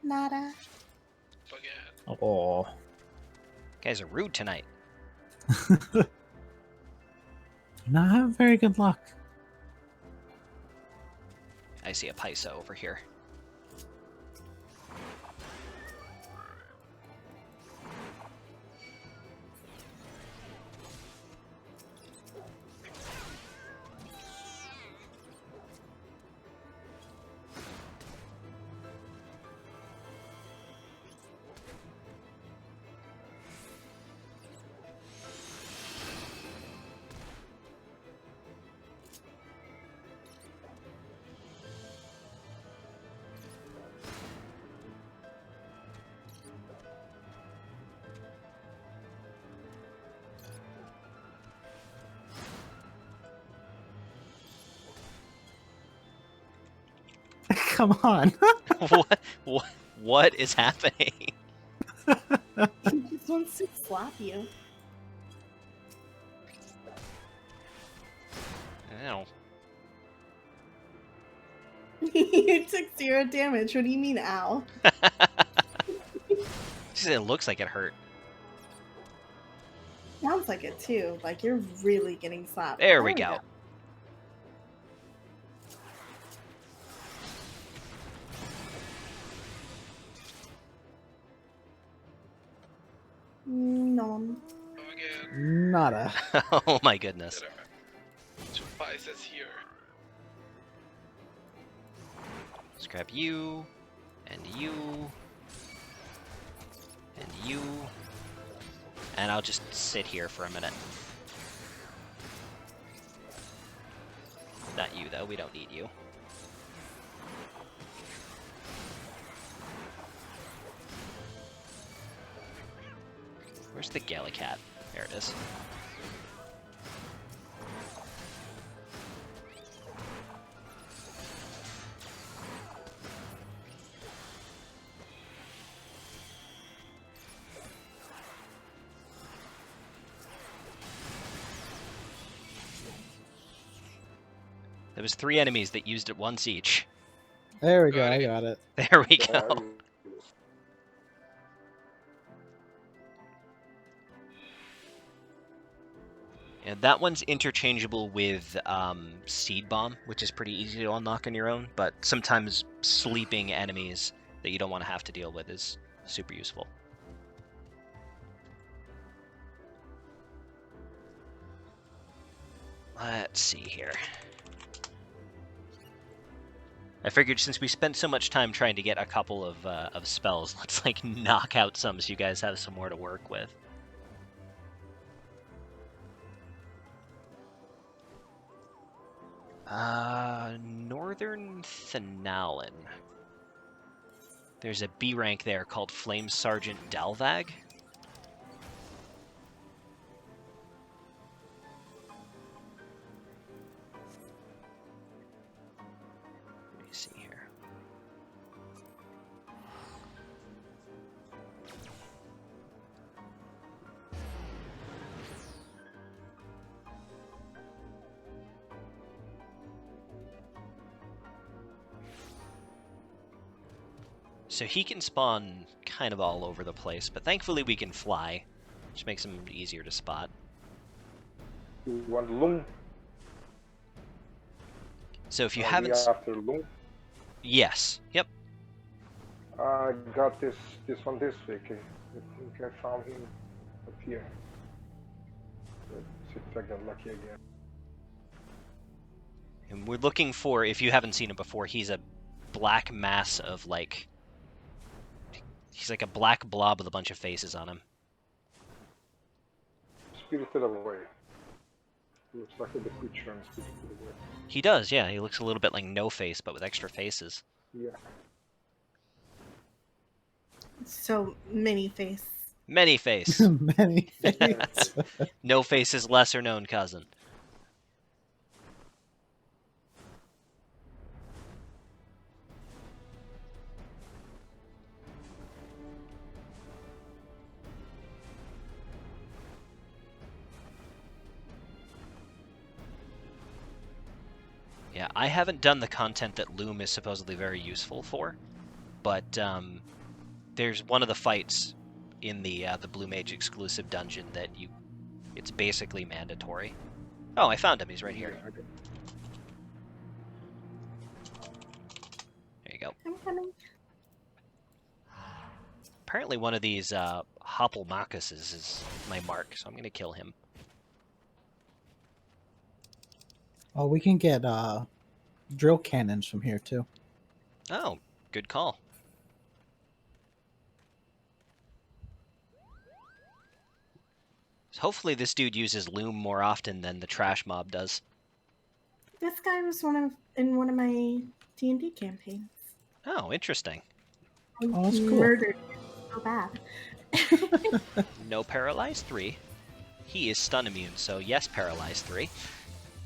Nada. Again. Oh. Guys are rude tonight. Not having very good luck. I see a Pyso over here. Come on. What is happening? He just wants to slap you. Ow. You took 0 damage. What do you mean, ow? It looks like it hurt. Sounds like it too. Like you're really getting slapped. There we go. No. Again. Nada. Oh my goodness. There are 2 Pisces here. Let's grab you, and you, and you, and I'll just sit here for a minute. Not you, though. We don't need you. Where's the Gallicat? There it is. There was 3 enemies that used it once each. There we go. I got it. There we go. And that one's interchangeable with Seed Bomb, which is pretty easy to unlock on your own, but sometimes sleeping enemies that you don't want to have to deal with is super useful. Let's see here. I figured since we spent so much time trying to get a couple of spells, let's like knock out some so you guys have some more to work with. Northern Thanalin. There's a B rank there called Flame Sergeant Dalvag. So he can spawn kind of all over the place, but thankfully we can fly, which makes him easier to spot. You want Loom? So if you Are we haven't... after Loom? Yes. Yep. I got this one this week. I think I found him up here. Let's see if I get lucky again. And we're looking for, if you haven't seen him before, he's a black mass of, like... He's like a black blob with a bunch of faces on him. Spirited Away. Looks like the creature in Spirited Away. He does, yeah. He looks a little bit like No Face, but with extra faces. Yeah. So many face. Many Face. Many fates. No Face's lesser known cousin. Yeah, I haven't done the content that Loom is supposedly very useful for, but there's one of the fights in the Blue Mage exclusive dungeon that it's basically mandatory. Oh, I found him. He's right here. Okay. There you go. I'm coming. Apparently one of these Hoppelmachus is my mark, so I'm going to kill him. Oh, we can get drill cannons from here too. Oh, good call. So hopefully this dude uses Loom more often than the trash mob does. This guy was in one of my D&D campaigns. Oh, interesting. I Oh, that's cool. murdered him so bad. No Paralyze 3. He is stun immune, so yes, Paralyze 3.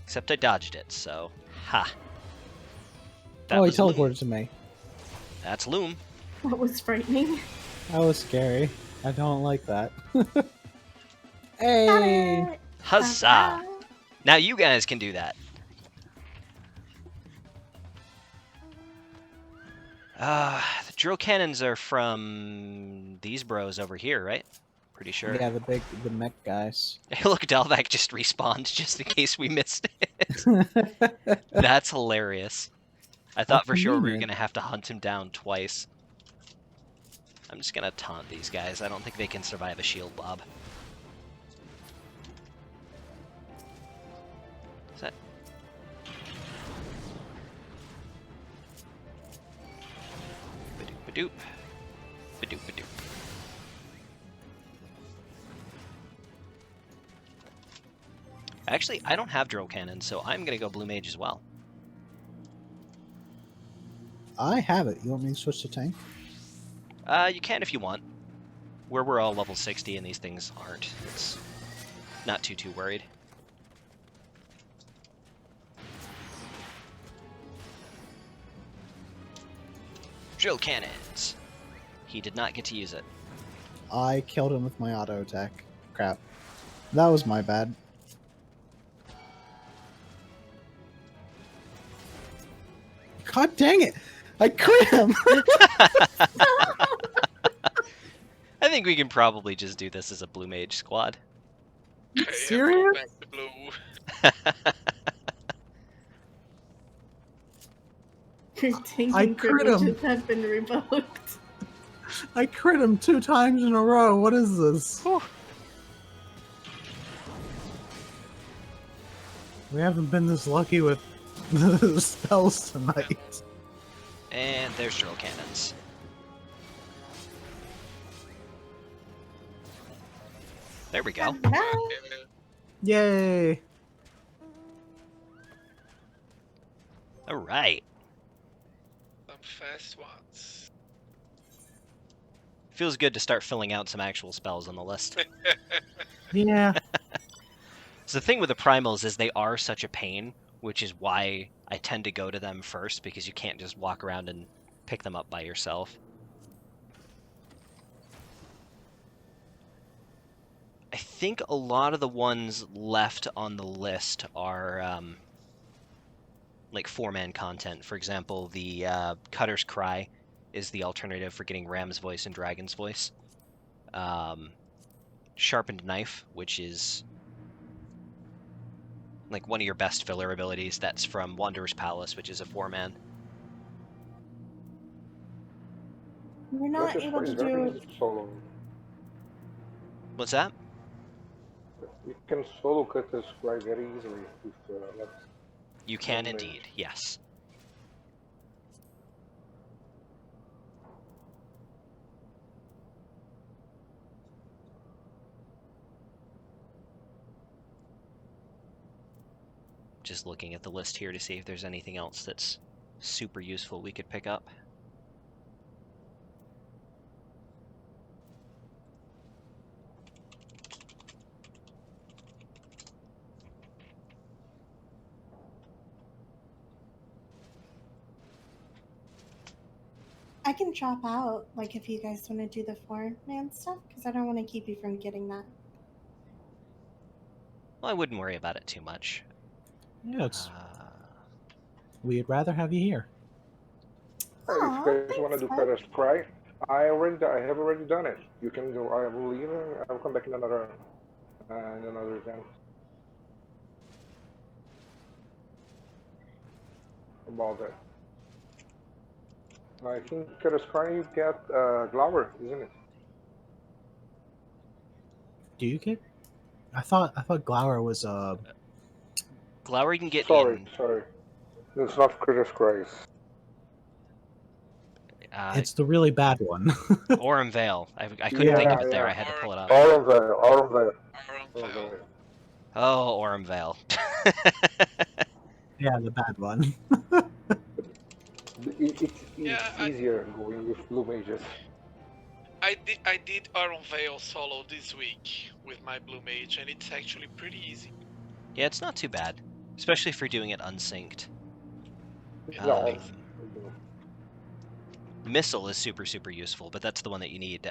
Except I dodged it, so ha. That Oh, he was Loom. teleported to me. That's Loom. That was frightening. That was scary. I don't like that. Got Hey! it. Huzzah! Ta-ta. Now you guys can do that. The drill cannons are from these bros over here, right? Pretty sure. Yeah, the mech guys. Hey, look, Delvac just respawned just in case we missed it. That's hilarious. I thought for sure we were convenient. going to have to hunt him down twice. I'm just going to taunt these guys. I don't think they can survive a shield lob. Is that... Badoop, badoop. Badoop, badoop. Actually, I don't have drill cannon, so I'm going to go Blue Mage as well. I have it. You want me to switch to tank? You can if you want. We're all level 60 and these things aren't. It's not too worried. Drill cannons. He did not get to use it. I killed him with my auto attack. Crap. That was my bad. God dang it! I crit him! I think we can probably just do this as a Blue Mage squad. Okay, Serious? Back to blue. Your I tanking crit him. privileges have been revoked. I crit him 2 times in a row. What is this? We haven't been this lucky with the spells tonight. And there's drill cannons. There we go. Ta-ta. Yay! All right. Some fast ones. Feels good to start filling out some actual spells on the list. Yeah. So the thing with the primals is they are such a pain, which is why I tend to go to them first, because you can't just walk around and pick them up by yourself. I think a lot of the ones left on the list are like 4-man content. For example, the Cutter's Cry is the alternative for getting Ram's Voice and Dragon's Voice. Sharpened Knife, which is like one of your best filler abilities. That's from Wanderer's Palace, which is a 4-man. We're not Curtis able Cry to is very do. easy solo. What's that? You can solo Curtis Cry very easily with You can Blue Mage. indeed, yes. Just looking at the list here to see if there's anything else that's super useful we could pick up. I can drop out, like, if you guys want to do the 4-man stuff, because I don't want to keep you from getting that. Well, I wouldn't worry about it too much. Yeah, it's, Uh, we'd rather have you here. Hey, if Aw, you guys want to thanks, do bud. Curtis Cry, I have already done it. You can go. I will leave and I will come back in another event. About that. I think Curtis Cry you get Glower, isn't it? Do you get? I thought Glower was Glower you can get Sorry, in. sorry. It's not Curtis Cry. it's the really bad one. Aurum Vale. I couldn't Yeah, think of that- it there. yeah. I had to pull it up. Aurum Vale, Aurum Vale, Aurum Aurum Vale. Vale. Oh, Aurum Vale. yeah, the bad one. It's Yeah, easier going with Blue Mages. I did Aurum Vale solo this week with my Blue Mage, and it's actually pretty easy. Yeah, it's not too bad, especially for doing it unsynced. No. Missile is super, super useful, but that's the one that you need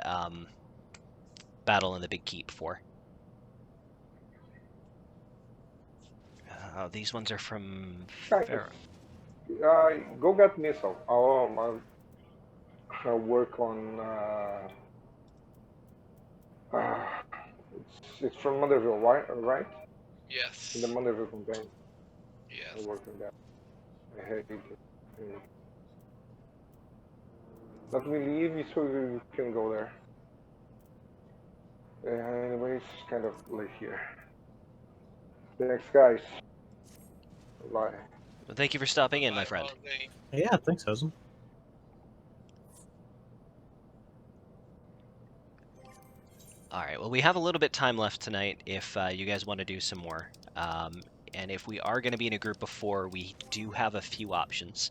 Battle in the Big Keep for. These ones are from Guys, go get Missile. I'll work on. It's from Motherville, right? Yes. In the Motherville campaign. Yes. I'll work on that. I hate it. Let me leave you so you can go there. Anyways, kind of late here. Thanks, guys. Bye. Well, thank you for stopping in, my Bye, friend. Funday. Yeah, thanks, Hosen. All right, well, we have a little bit time left tonight if you guys want to do some more. And if we are going to be in a group of 4, we do have a few options.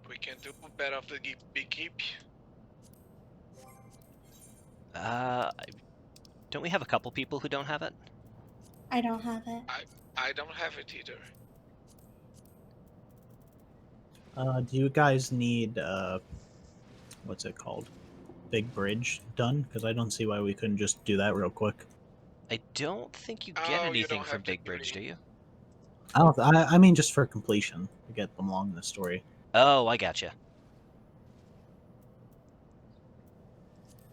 We can do better of the Big Keep. Don't we have a couple people who don't have it? I don't have it. I don't have it either. Do you guys need what's it called? Big Bridge done? Because I don't see why we couldn't just do that real quick. I don't think you Oh, get you anything don't from have to Big Bridge, do really- you? I mean just for completion to get them along in the story. Oh, I gotcha.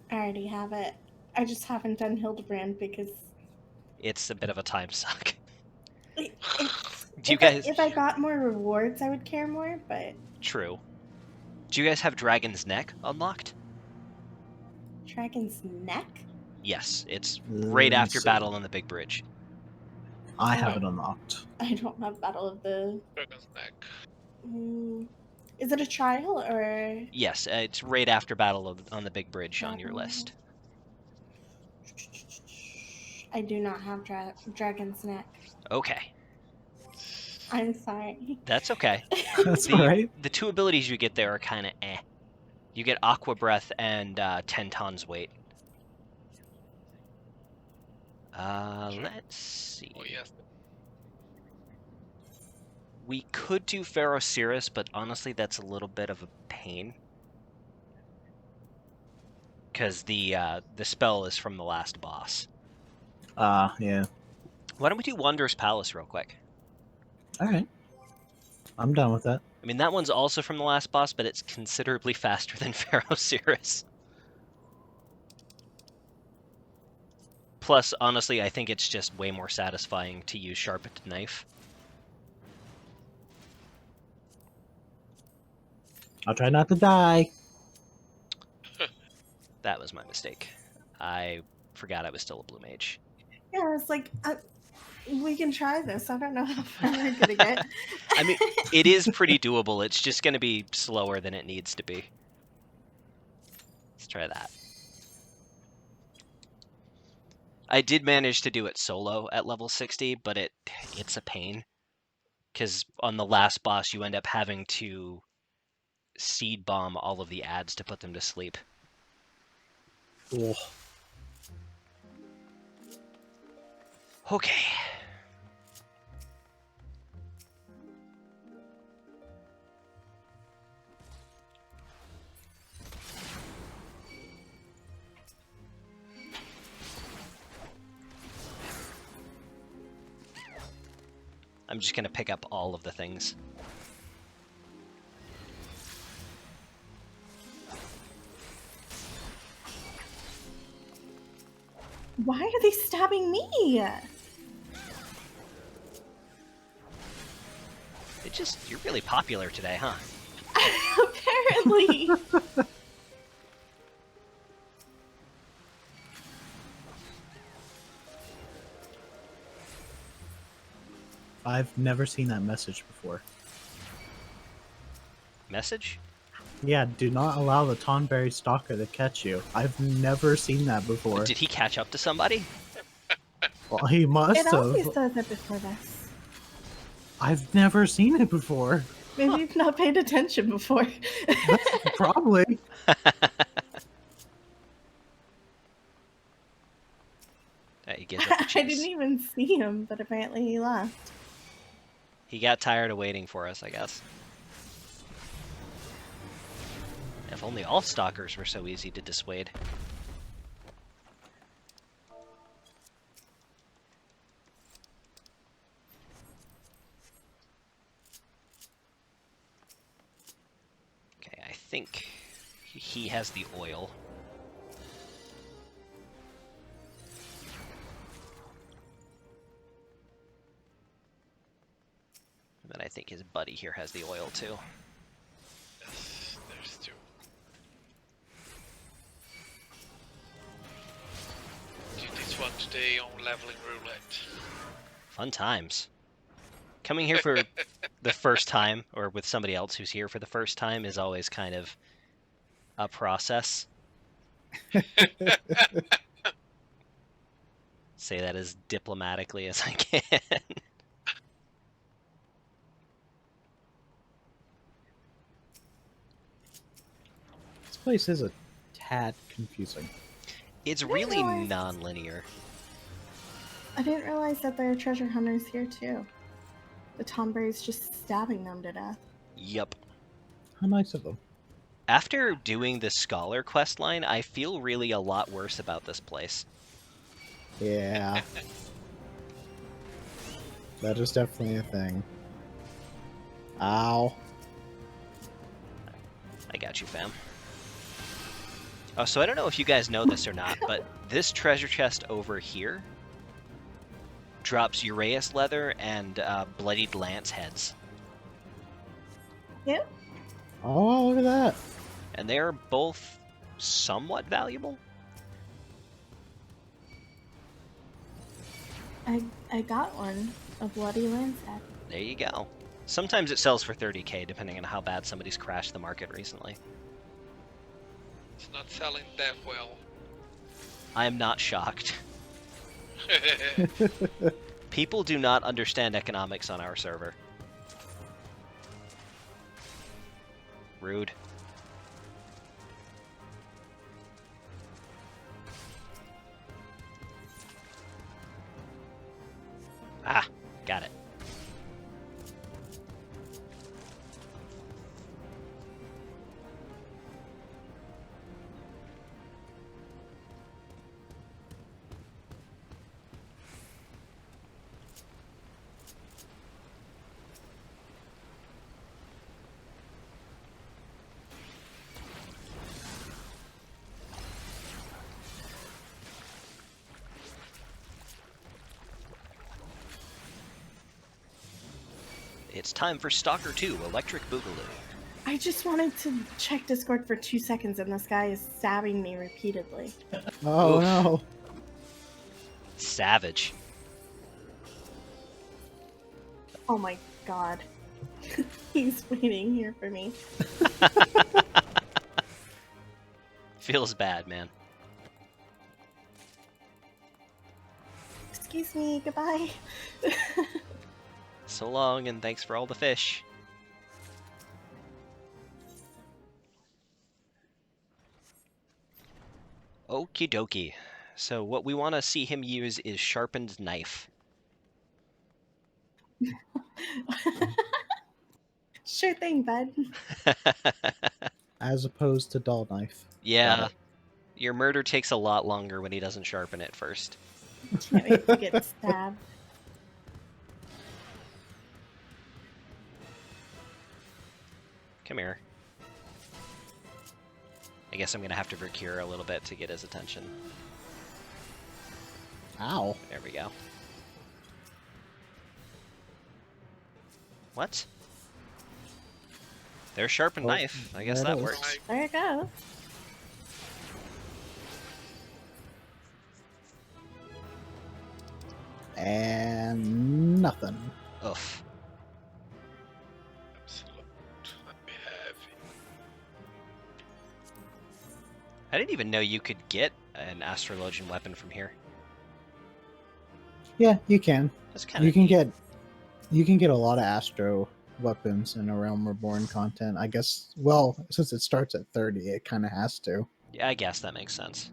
I already have it. I just haven't done Hildebrand because It's a bit of a time suck. it, Do you guys... if I got more rewards, I would care more. But True. Do you guys have Dragon's Neck unlocked? Dragon's Neck. Yes, it's Let right me after see. Battle on the Big Bridge. I have it unlocked. I don't have Battle of the. Dragon's Neck. Is it a trial or? Yes, it's right after Battle on the Big Bridge on your list. I do not have Dragon's Neck. Okay, I'm sorry. that's okay. That's alright. The 2 abilities you get there are kind of eh. You get Aqua Breath and 10 tons weight. Let's see. Oh yes. We could do Ferociris, but honestly, that's a little bit of a pain. Because the spell is from the last boss. Yeah. Why don't we do Wanderer's Palace real quick? Alright. I'm done with that. I mean, that one's also from the last boss, but it's considerably faster than Pharaoh Plus, honestly, I think it's just way more satisfying to use sharpened knife. I'll try not to die. That was my mistake. I forgot I was still a blue mage. Yeah, I was like, we can try this. I don't know how far we're gonna get. I mean, it is pretty doable. It's just going to be slower than it needs to be. Let's try that. I did manage to do it solo at level 60, but it's a pain. Because on the last boss, you end up having to seed bomb all of the ads to put them to sleep. Ugh. Okay. I'm just going to pick up all of the things. Why are they stabbing me? You're really popular today, huh? Apparently. I've never seen that message before. Message? Yeah, do not allow the Tonberry Stalker to catch you. I've never seen that before. Did he catch up to somebody? Well, he must It have. always does it before this. I've never seen it before. Maybe you've not paid attention before. Probably. He gives up the I chase. didn't even see him, but apparently he left. He got tired of waiting for us, I guess. If only all stalkers were so easy to dissuade. Okay, I think he has the oil. And then I think his buddy here has the oil too. Yes, there's two. Did this one today on leveling roulette. Fun times. Coming here for the first time, or with somebody else who's here for the first time, is always kind of a process. Say that as diplomatically as I can. This place is a tad confusing. It's didn't really realize- non-linear. I didn't realize that there are treasure hunters here too. The Tomberry's just stabbing them to death. Yup. How nice of them. After doing the Scholar quest line, I feel really a lot worse about this place. Yeah. That is definitely a thing. Ow. I got you, fam. Oh, so I don't know if you guys know this or not, but this treasure chest over here drops Uraeus leather and bloodied lance heads. Yep. Oh, look at that. And they're both somewhat valuable. I got one. A bloody lance head. There you go. Sometimes it sells for 30k, depending on how bad somebody's crashed the market recently. It's not selling that well. I am not shocked. People do not understand economics on our server. Rude. Ah, got it. It's time for Stalker 2, Electric Boogaloo. I just wanted to check Discord for 2 seconds and this guy is stabbing me repeatedly. Oh Oof. no. Savage. Oh my god. He's waiting here for me. Feels bad, man. Excuse me, goodbye. So long, and thanks for all the fish. Okie dokie. So what we want to see him use is sharpened knife. Sure thing, bud. As opposed to dull knife. Yeah, it. your murder takes a lot longer when he doesn't sharpen it first. Can't wait to get stabbed. Come here. I guess I'm gonna have to procure a little bit to get his attention. Ow. There we go. What? There's sharpened Oh, knife. I guess there it that is. works. There you go. And nothing. Oof. Absolute. Let me have it. I didn't even know you could get an astrologian weapon from here. Yeah, you can. That's kind You of can get a lot of Astro weapons in a Realm Reborn content. I guess, well, since it starts at 30, it kind of has to. Yeah, I guess that makes sense.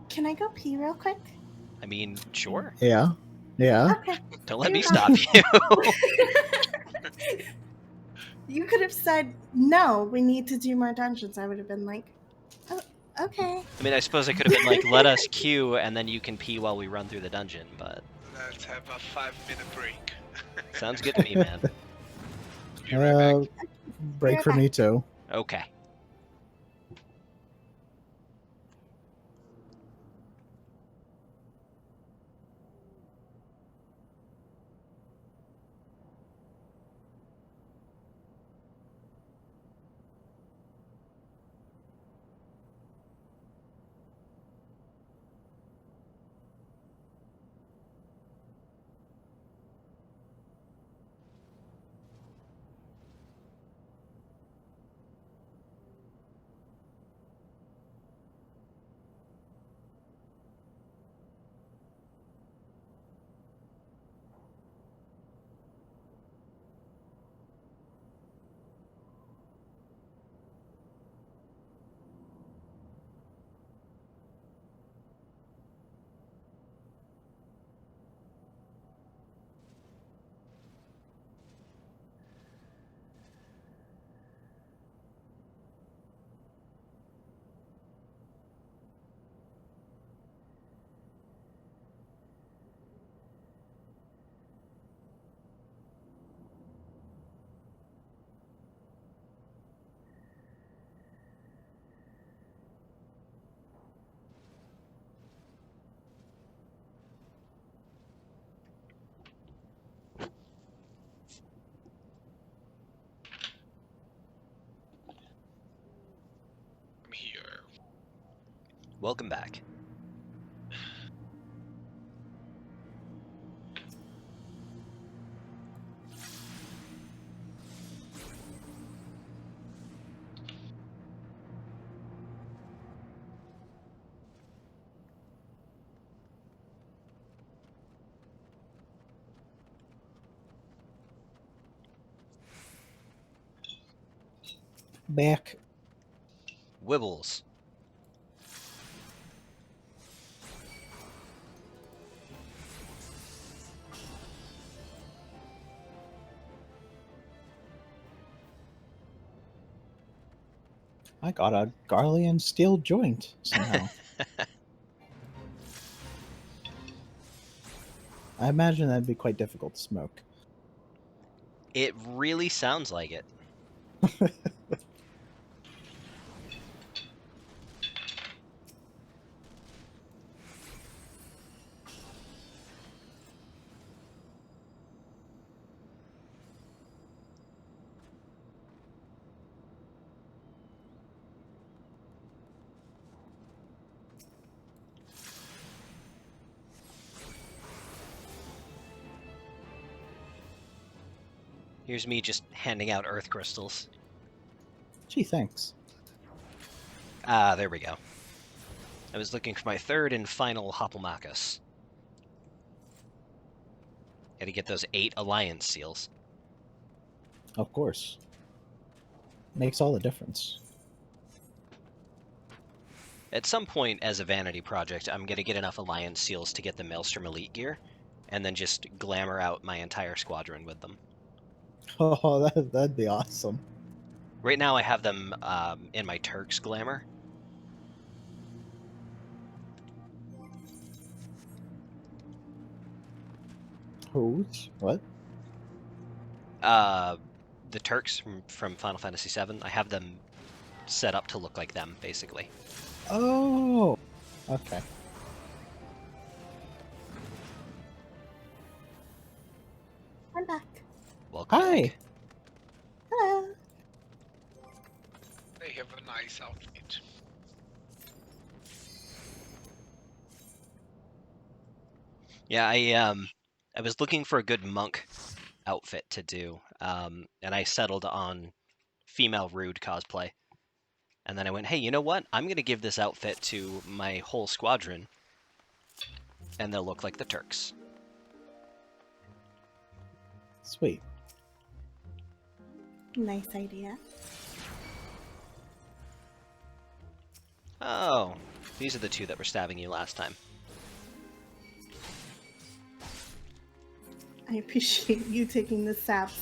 Can I go pee real quick? I mean, sure. Yeah. Yeah. Okay. Don't let me You're stop not- you. You could have said, no, we need to do more dungeons. I would have been like, oh, okay. I mean, I suppose I could have been like, let us queue, and then you can pee while we run through the dungeon, but Let's have a 5-minute break. sounds good to me, man. Be right back. Break for me too. Okay. I'm here. Welcome back. Back. Wibbles. I got a Garlean steel joint somehow. I imagine that'd be quite difficult to smoke. It really sounds like it. Here's me just handing out earth crystals. Gee, thanks. Ah, there we go. I was looking for my third and final Hoplomachus. Gotta get those 8 alliance seals. Of course. Makes all the difference. At some point, as a vanity project, I'm gonna get enough alliance seals to get the Maelstrom Elite gear, and then just glamour out my entire squadron with them. Oh, that'd be awesome. Right now I have them in my Turks glamour. Who's? What? The Turks from Final Fantasy VII, I have them set up to look like them, basically. Oh! Okay. I'm back. Welcome Hi! back. Hello. They have a nice outfit. Yeah, I was looking for a good monk outfit to do, and I settled on female rude cosplay. And then I went, hey, you know what? I'm going to give this outfit to my whole squadron, and they'll look like the Turks. Sweet. Nice idea. Oh, these are the 2 that were stabbing you last time. I appreciate you taking the saps.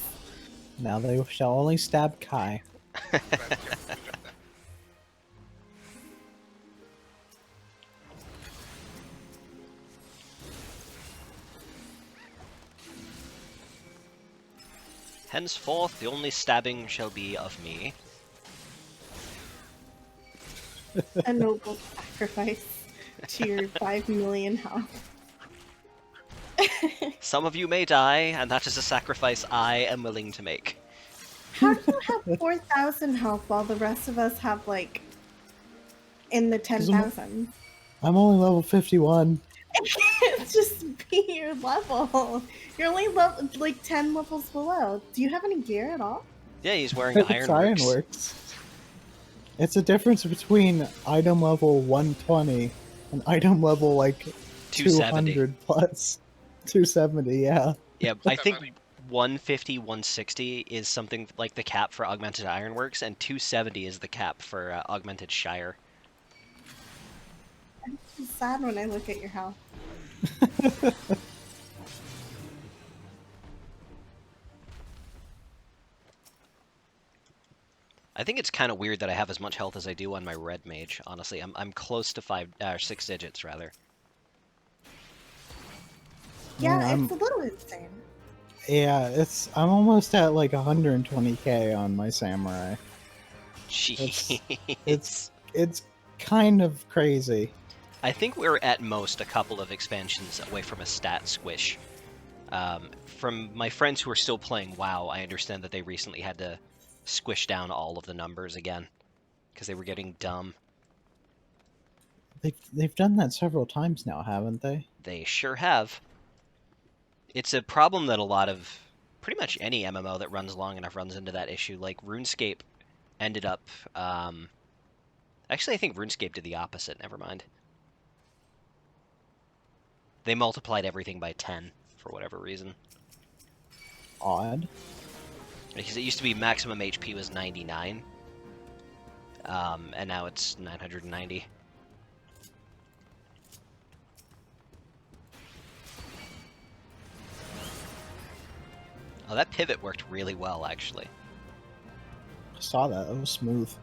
Now they shall only stab Kai. Henceforth, the only stabbing shall be of me. A noble sacrifice to your 5 million health. Some of you may die, and that is a sacrifice I am willing to make. How do you have 4,000 health while the rest of us have, like, in the 10,000? I'm only level 51. It can't just be your level. You're only like 10 levels below. Do you have any gear at all? Yeah, he's wearing It's ironworks. Ironworks. It's a difference between item level 120 and item level like 270. 200 plus. 270, yeah. Yeah, I think 150, 160 is something like the cap for augmented ironworks, and 270 is the cap for augmented shire. I'm so sad when I look at your health. I think it's kind of weird that I have as much health as I do on my red mage. Honestly, I'm close to 6 digits rather. Yeah, it's a little insane. Yeah, I'm almost at like 120k on my samurai. Jeez. It's kind of crazy. I think we're at most a couple of expansions away from a stat squish. From my friends who are still playing WoW, I understand that they recently had to squish down all of the numbers again because they were getting dumb. They've done that several times now, haven't they? They sure have. It's a problem that a lot of, pretty much any MMO that runs long enough runs into that issue. Like RuneScape ended up, actually I think RuneScape did the opposite, never mind. They multiplied everything by 10 for whatever reason. Odd. Because it used to be maximum HP was 99, and now it's 990. Oh, that pivot worked really well, actually. I saw that. That was smooth.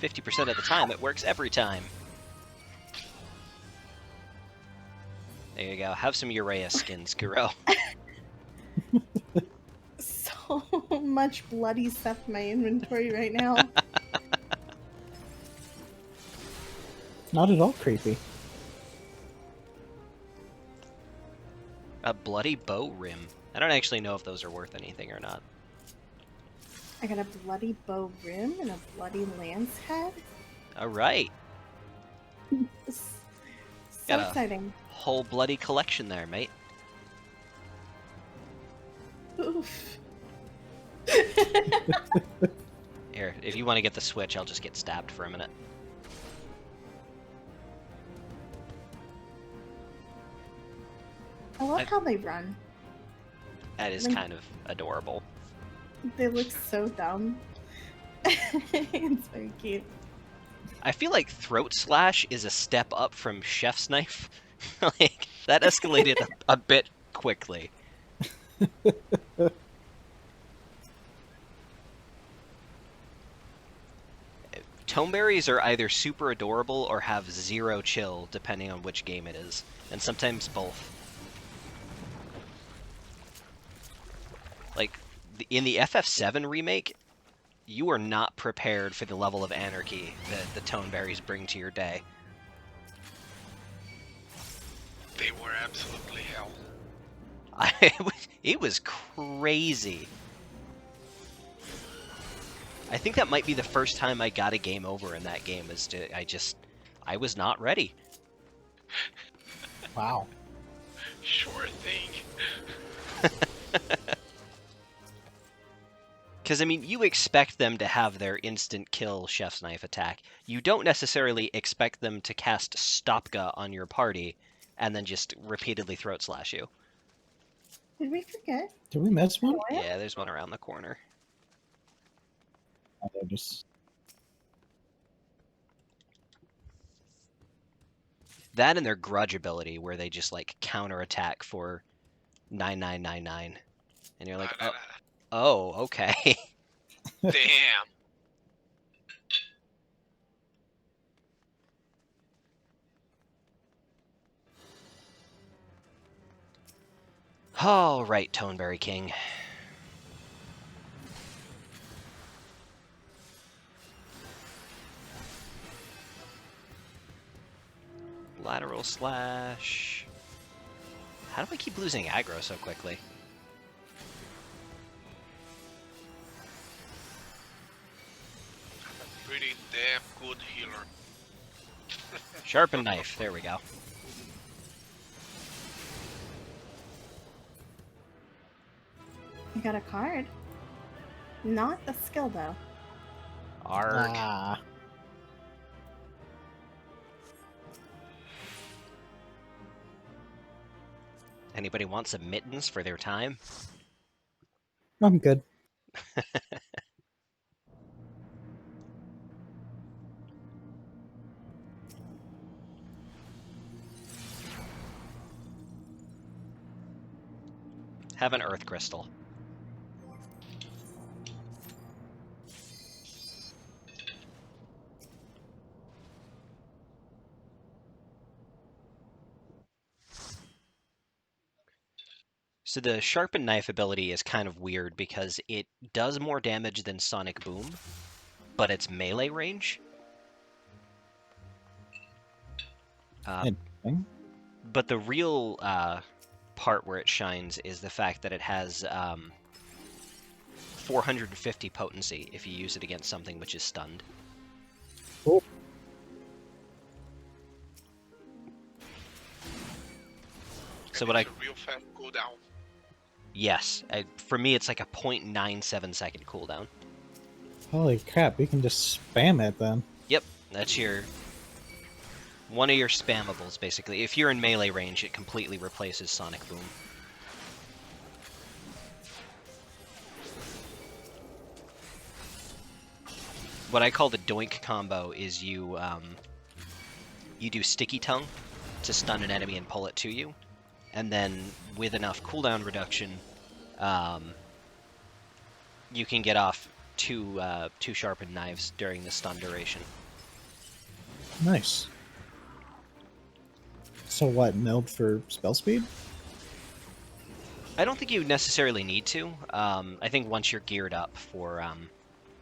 50% of the time, it works every time. There you go. Have some Urea skins, Guro. So much bloody stuff in my inventory right now. Not at all creepy. A bloody bow rim. I don't actually know if those are worth anything or not. I got a bloody bow rim and a bloody lance head. All right. So Got a exciting. whole bloody collection there, mate. Oof. Here, if you want to get the switch, I'll just get stabbed for a minute. I love how they run. That is Like- kind of adorable. They look so dumb. It's very cute. I feel like Throat Slash is a step up from Chef's Knife. Like, that escalated a bit quickly. Toneberries are either super adorable or have 0 chill, depending on which game it is, and sometimes both. Like, in the FF7 remake, you are not prepared for the level of anarchy that the Toneberries bring to your day. They were absolutely hell. It was crazy. I think that might be the first time I got a game over in that game. I was not ready. Wow. Sure thing. Because, I mean, you expect them to have their instant kill Chef's Knife attack. You don't necessarily expect them to cast Stopga on your party and then just repeatedly throat slash you. Did we forget? Did we miss one? Yeah, there's one around the corner. Oh, they're just... That and their grudge ability, where they just, like, counterattack for 9999. And you're like, oh, okay. Damn. All right, Toneberry King. Lateral slash. How do I keep losing aggro so quickly? I'm a pretty damn good healer. Sharpen knife. There we go. I got a card. Not a skill though. Arg. Ah. Anybody want some mittens for their time? I'm good. Have an earth crystal. So the sharpen knife ability is kind of weird because it does more damage than Sonic Boom, but it's melee range. Interesting. But the real part where it shines is the fact that it has 450 potency if you use it against something which is stunned. Cool. So And what it's a real fast cooldown. Yes, for me it's like a 0.97 second cooldown. Holy crap, you can just spam it then. Yep, that's one of your spammables, basically. If you're in melee range, it completely replaces Sonic Boom. What I call the doink combo is you do Sticky Tongue to stun an enemy and pull it to you, and then with enough cooldown reduction, you can get off two sharpened knives during the stun duration. Nice. So what, milled for spell speed? I don't think you necessarily need to. I think once you're geared up for,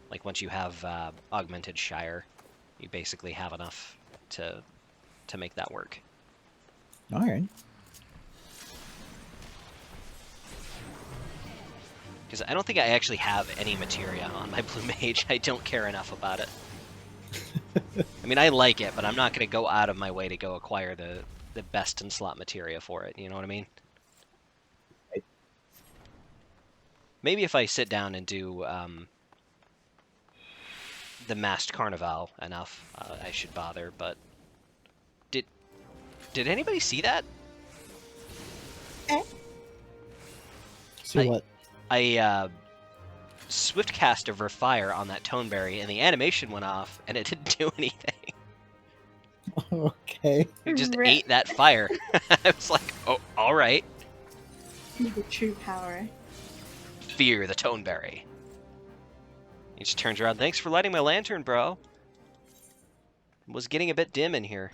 like once you have Augmented Shire, you basically have enough to make that work. Alright. Because I don't think I actually have any materia on my Blue Mage. I don't care enough about it. I mean, I like it, but I'm not going to go out of my way to go acquire the best in slot materia for it. You know what I mean? Maybe if I sit down and do the masked carnival enough, I should bother. But did anybody see that? See I- what? I swift cast over fire on that toneberry, and the animation went off, and it didn't do anything. Okay. It just Rip. ate that fire. I was like, oh, all right. The true power. Fear the toneberry. He just turns around. Thanks for lighting my lantern, bro. It was getting a bit dim in here.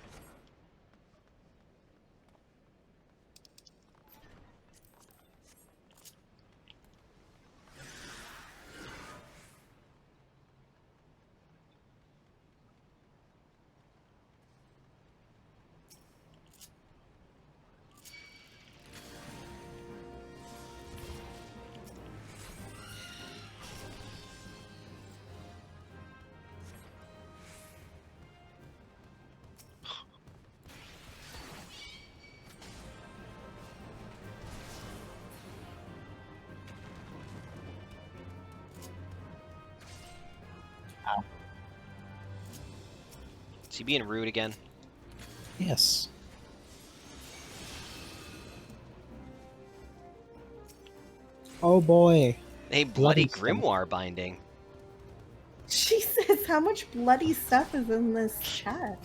Is he being rude again? Yes. Oh boy. Hey, bloody Bloody stuff. grimoire binding. She says, how much bloody stuff is in this chest?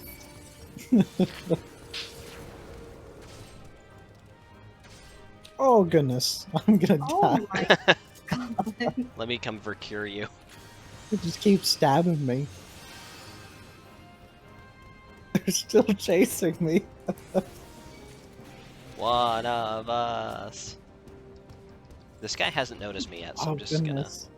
Oh goodness. I'm gonna die. Oh my god. Let me come cure you. It just keeps stabbing me. They're still chasing me. One of us. This guy hasn't noticed me yet, so Oh I'm just goodness.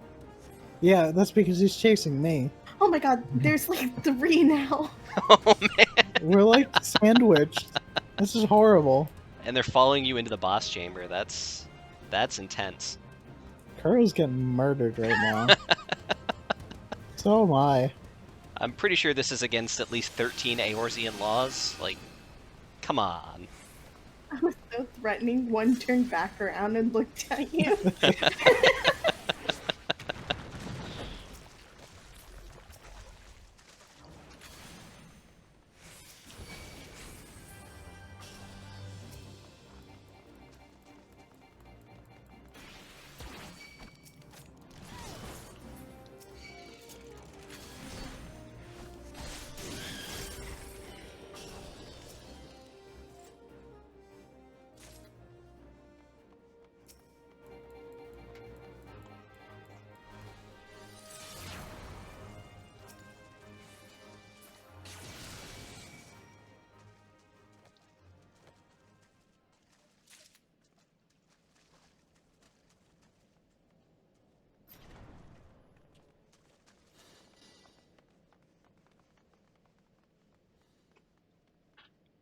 Yeah, that's because he's chasing me. Oh my god, there's like 3 now. gonna. Oh man! We're like sandwiched. This is horrible. And they're following you into the boss chamber. That's intense. Kuro's getting murdered right now. So am I. I'm pretty sure this is against at least 13 Eorzean laws. Like, come on. I was so threatening. One turned back around and looked at you.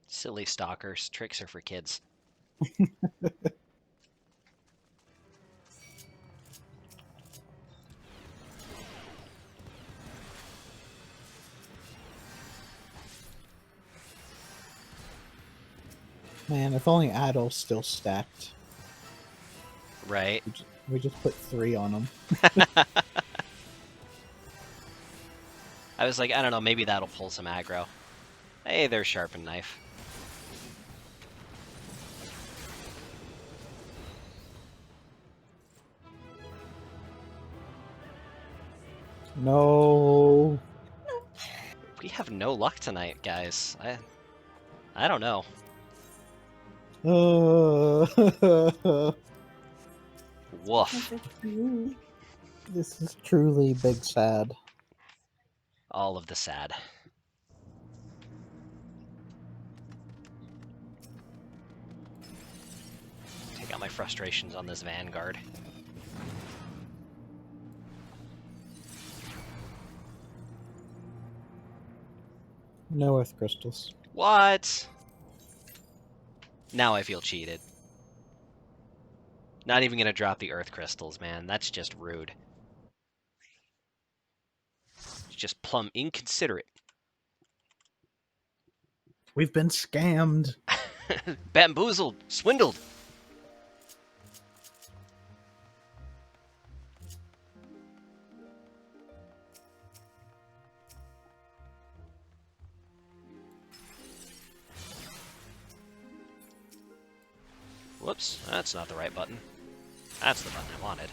Silly stalkers. Tricks are for kids. Man, if only Adol's still stacked. Right? We just put 3 on him. I was like, I don't know, maybe that'll pull some aggro. Hey, there's sharpened knife. No. We have no luck tonight, guys. I don't know. Woof. This is truly big sad. All of the sad. Take out my frustrations on this Vanguard. No earth crystals. What? Now I feel cheated. Not even gonna drop the earth crystals, man. That's just rude. It's just plumb inconsiderate. We've been scammed. Bamboozled. Swindled. Whoops, that's not the right button. That's the button I wanted.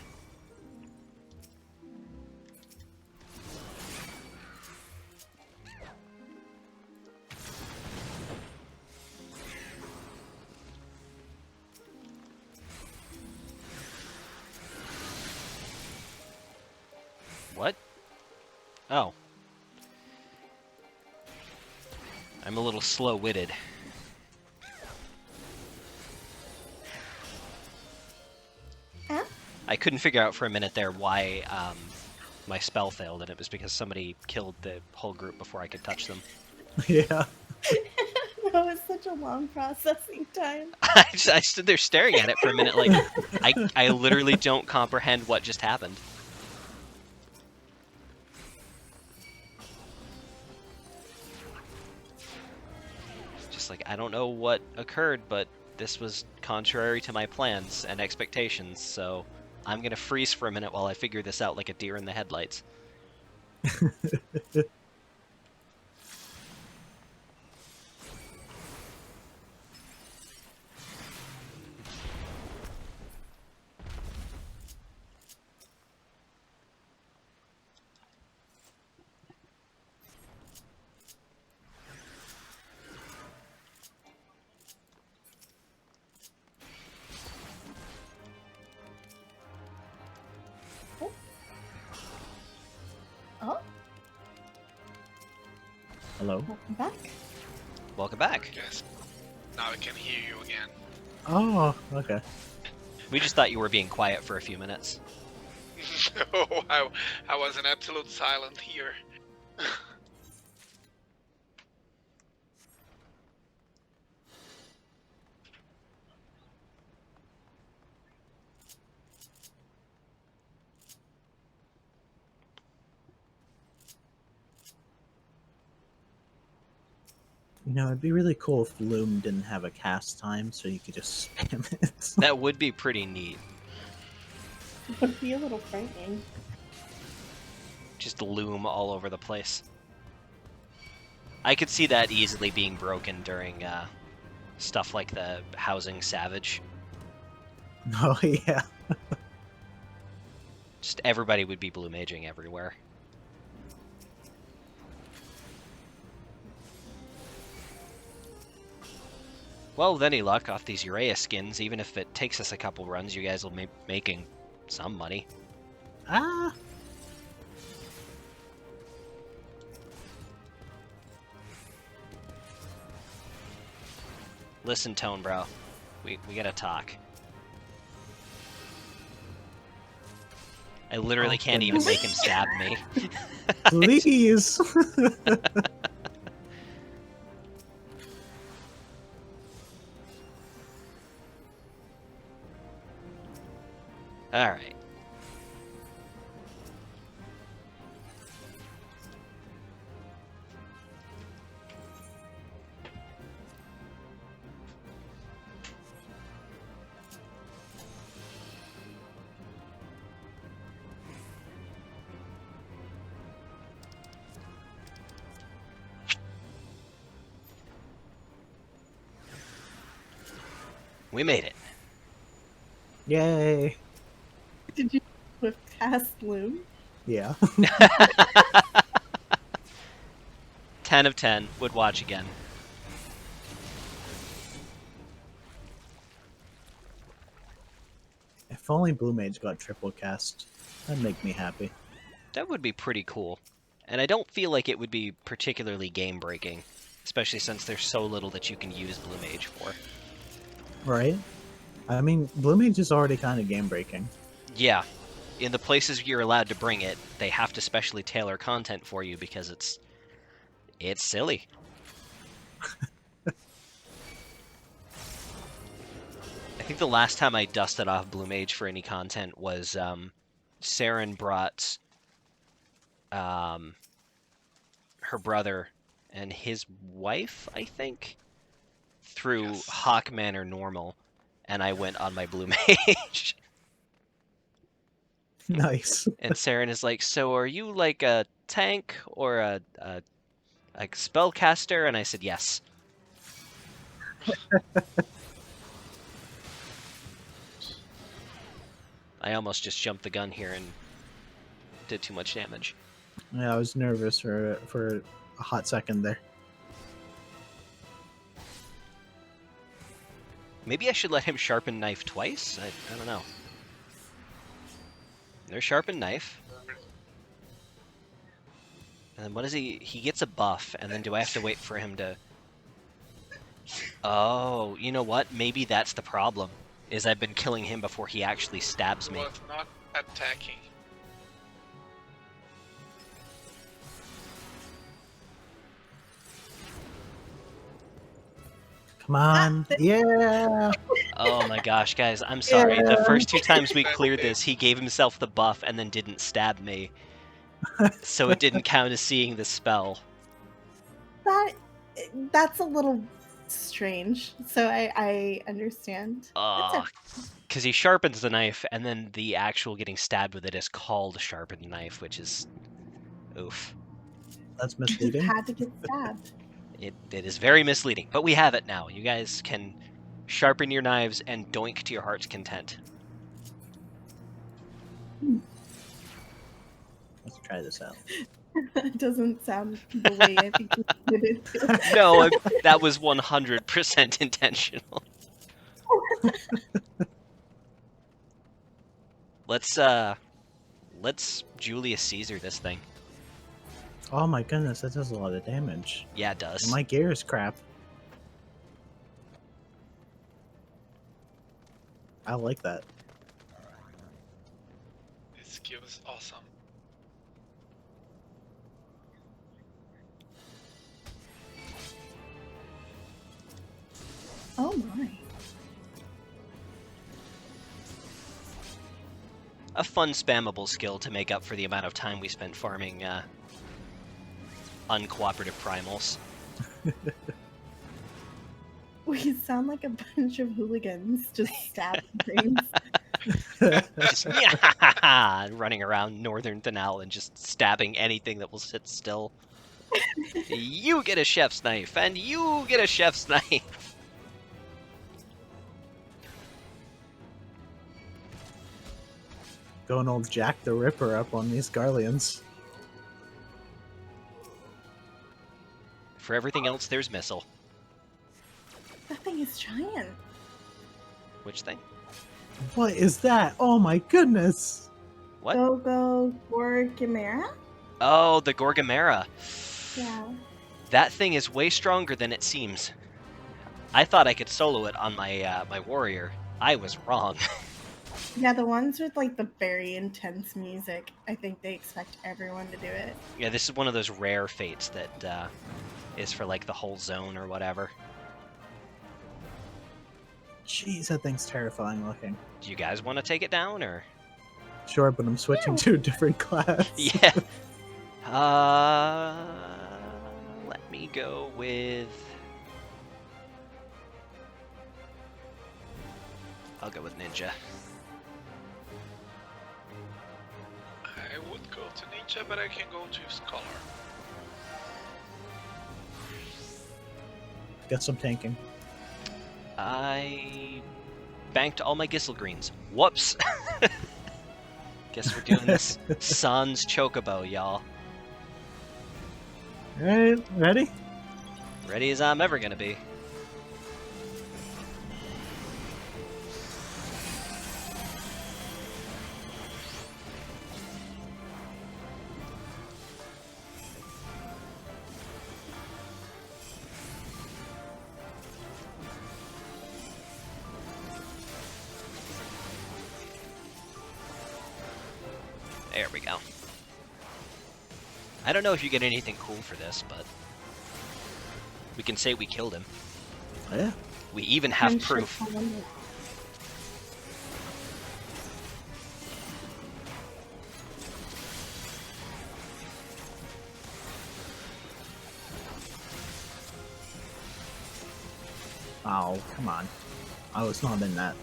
What? Oh. I'm a little slow-witted. Huh? I couldn't figure out for a minute there why my spell failed, and it was because somebody killed the whole group before I could touch them. Yeah. That was such a long processing time. I stood there staring at it for a minute like, I literally don't comprehend what just happened. Just like, I don't know what occurred, but this was contrary to my plans and expectations, so I'm gonna freeze for a minute while I figure this out like a deer in the headlights. Oh, Hello. welcome back. Welcome back. Yes. Now I can hear you again. Oh, okay. We just thought you were being quiet for a few minutes. No, I was in absolute silence here. You know, it'd be really cool if Loom didn't have a cast time, so you could just spam it. That would be pretty neat. It would be a little frightening. Just loom all over the place. I could see that easily being broken during stuff like the Housing Savage. Oh, yeah. Just everybody would be blue maging everywhere. Well, with any luck off these Urea skins, even if it takes us a couple runs, you guys will be making some money. Ah. Listen, Tone Bro, we gotta talk. I literally can't even make him stab me. Please. Alright. We made it. Yay. Did you with cast Loom? Yeah. 10 of 10. Would watch again. If only Blue Mage got triple cast, that'd make me happy. That would be pretty cool. And I don't feel like it would be particularly game-breaking, especially since there's so little that you can use Blue Mage for. Right? I mean, Blue Mage is already kind of game breaking. Yeah. In the places you're allowed to bring it, they have to specially tailor content for you because it's silly. I think the last time I dusted off Blue Mage for any content was Saren brought her brother and his wife, I think, through Yes. Hawk Manor normal, and I went on my Blue Mage. Nice. And Saren is like, so are you like a tank or a spellcaster? And I said, yes. I almost just jumped the gun here and did too much damage. Yeah, I was nervous for a hot second there. Maybe I should let him sharpen knife twice? I don't know. There's sharpen knife. And then what is he? He gets a buff, and then do I have to wait for him to... Oh, you know what? Maybe that's the problem, is I've been killing him before he actually stabs He me. was not attacking. Come on. Yeah. Oh my gosh, guys, I'm sorry. Yeah. The first 2 times we cleared this, he gave himself the buff and then didn't stab me. So it didn't count as seeing the spell. That's a little strange. So I understand. Oh, because he sharpens the knife, and then the actual getting stabbed with it is called sharpened knife, which is... oof. That's You misleading. had to get stabbed. It is very misleading, but we have it now. You guys can sharpen your knives and doink to your heart's content. Let's try this out. It doesn't sound the way I think you did it. No, that was 100% intentional. Let's Julius Caesar this thing. Oh my goodness, that does a lot of damage. Yeah, it does. My gear is crap. I like that. His skill is awesome. Oh my. A fun spammable skill to make up for the amount of time we spent farming uncooperative primals. We sound like a bunch of hooligans just stabbing things. Just running around northern Thanal and just stabbing anything that will sit still. You get a chef's knife, and you get a chef's knife. Going old Jack the Ripper up on these Garleans. For everything else, there's missile. That thing is giant. Which thing? What is that? Oh my goodness! What? Go Gorgamera? Oh, the Gorgamera. Yeah. That thing is way stronger than it seems. I thought I could solo it on my my warrior. I was wrong. Yeah, the ones with like the very intense music, I think they expect everyone to do it. Yeah, this is one of those rare fates that is for like the whole zone or whatever. Jeez, that thing's terrifying looking. Do you guys want to take it down, or? Sure, but I'm switching to a different class. Yeah. Let me go with... I'll go with Ninja. I would go to Ninja, but I can go to Scholar. Get some tanking. I banked all my Gissel greens. Whoops. Guess we're doing this Sans Chocobo, y'all. Alright, ready? Ready as I'm ever gonna be. There we go. I don't know if you get anything cool for this, but we can say we killed him. Yeah. We even have I'm sure proof. someone will- Oh, come on. I was not in that.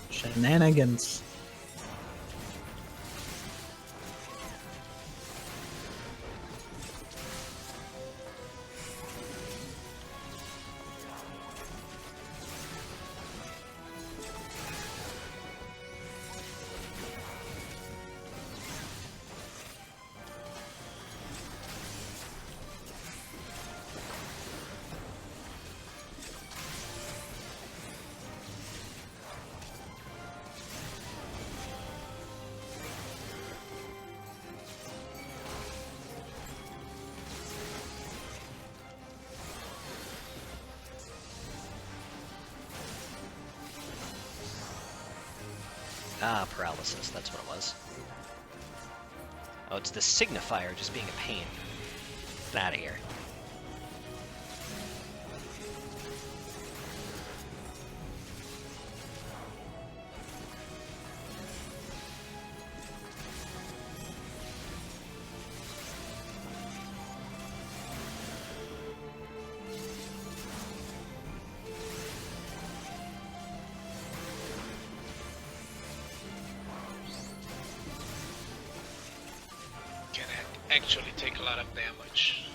Shenanigans. Ah, paralysis, that's what it was. Oh, it's the signifier just being a pain. Get out of here. Can actually take a lot of damage.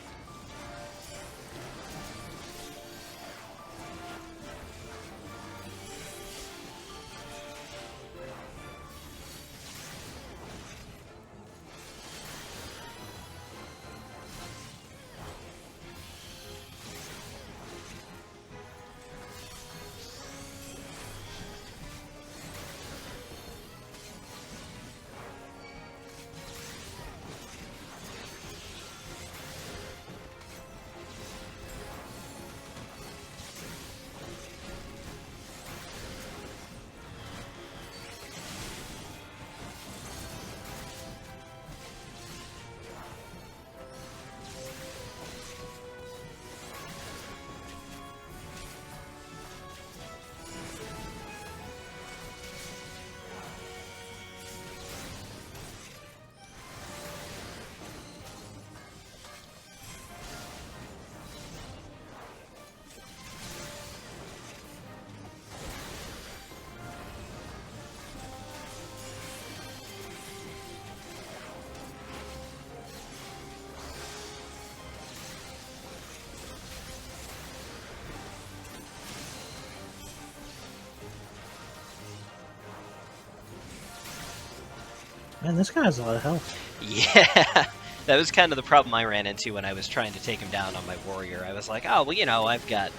Man, this guy has a lot of health. Yeah, that was kind of the problem I ran into when I was trying to take him down on my warrior. I was like, oh, well, you know, I've got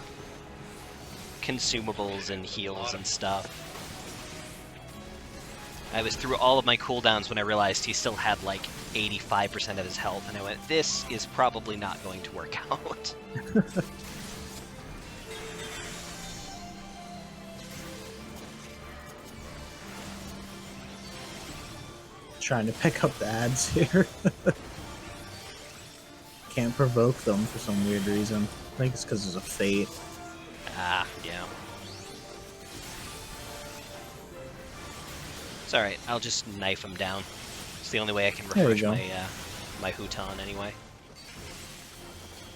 consumables and heals and stuff. I was through all of my cooldowns when I realized he still had like 85% of his health, and I went, this is probably not going to work out. Trying to pick up the ads here. Can't provoke them for some weird reason. I think it's because there's a fate. Ah, yeah. It's alright, I'll just knife him down. It's the only way I can There we refresh go. my Huton anyway.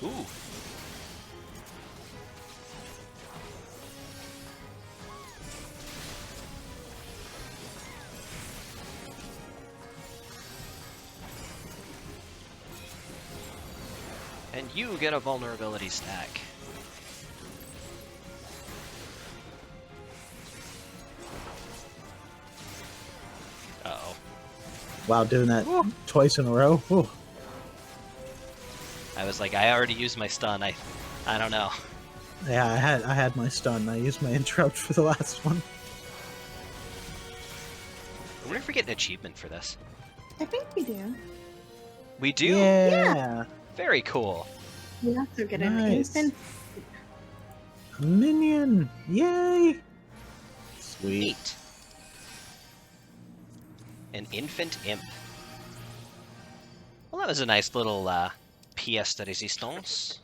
Ooh. And you get a vulnerability stack. Uh-oh. Wow, doing that twice in a row. Ooh. I was like, I already used my stun. I don't know. Yeah, I had my stun. I used my interrupt for the last one. I wonder if we get an achievement for this. I think we do. We do? Yeah. Very cool. We also get an Nice. infant. A minion. Yay. Sweet. Neat. An infant imp. Well, that was a nice little pièce de résistance.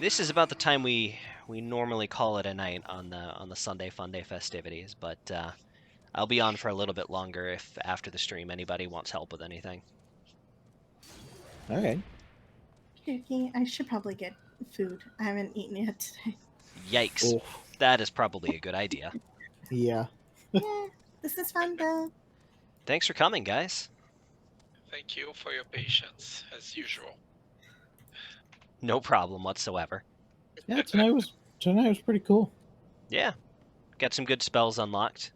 This is about the time we normally call it a night on the Sunday Funday festivities, but I'll be on for a little bit longer if after the stream anybody wants help with anything. All right. Okay, I should probably get food. I haven't eaten yet today. Yikes. Oh, That is probably a good idea. yeah. Yeah, this is fun though. Thanks for coming, guys. Thank you for your patience, as usual. No problem whatsoever. Yeah, tonight was pretty cool. Yeah. Got some good spells unlocked.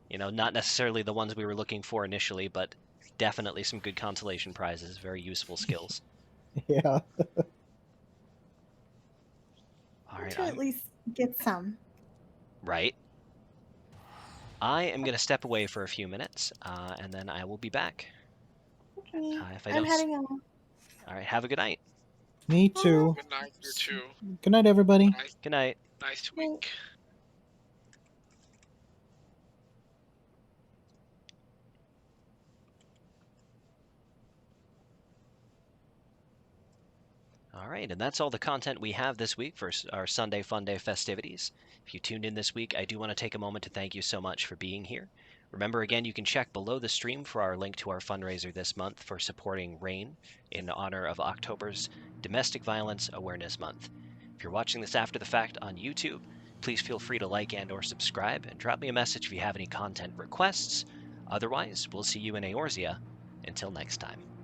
You know, not necessarily the ones we were looking for initially, but definitely some good consolation prizes. Very useful skills. Yeah. All right, To at least get some. right. I am going to step away for a few minutes, and then I will be back. Okay, If I I'm don't heading on. All right, have a good night. Me too. Good night, you two. Good night, everybody. Nice, Good night. nice week. All right, and that's all the content we have this week for our Sunday Funday festivities. If you tuned in this week, I do want to take a moment to thank you so much for being here. Remember, again, you can check below the stream for our link to our fundraiser this month for supporting RAIN in honor of October's Domestic Violence Awareness Month. If you're watching this after the fact on YouTube, please feel free to like and or subscribe and drop me a message if you have any content requests. Otherwise, we'll see you in Eorzea. Until next time.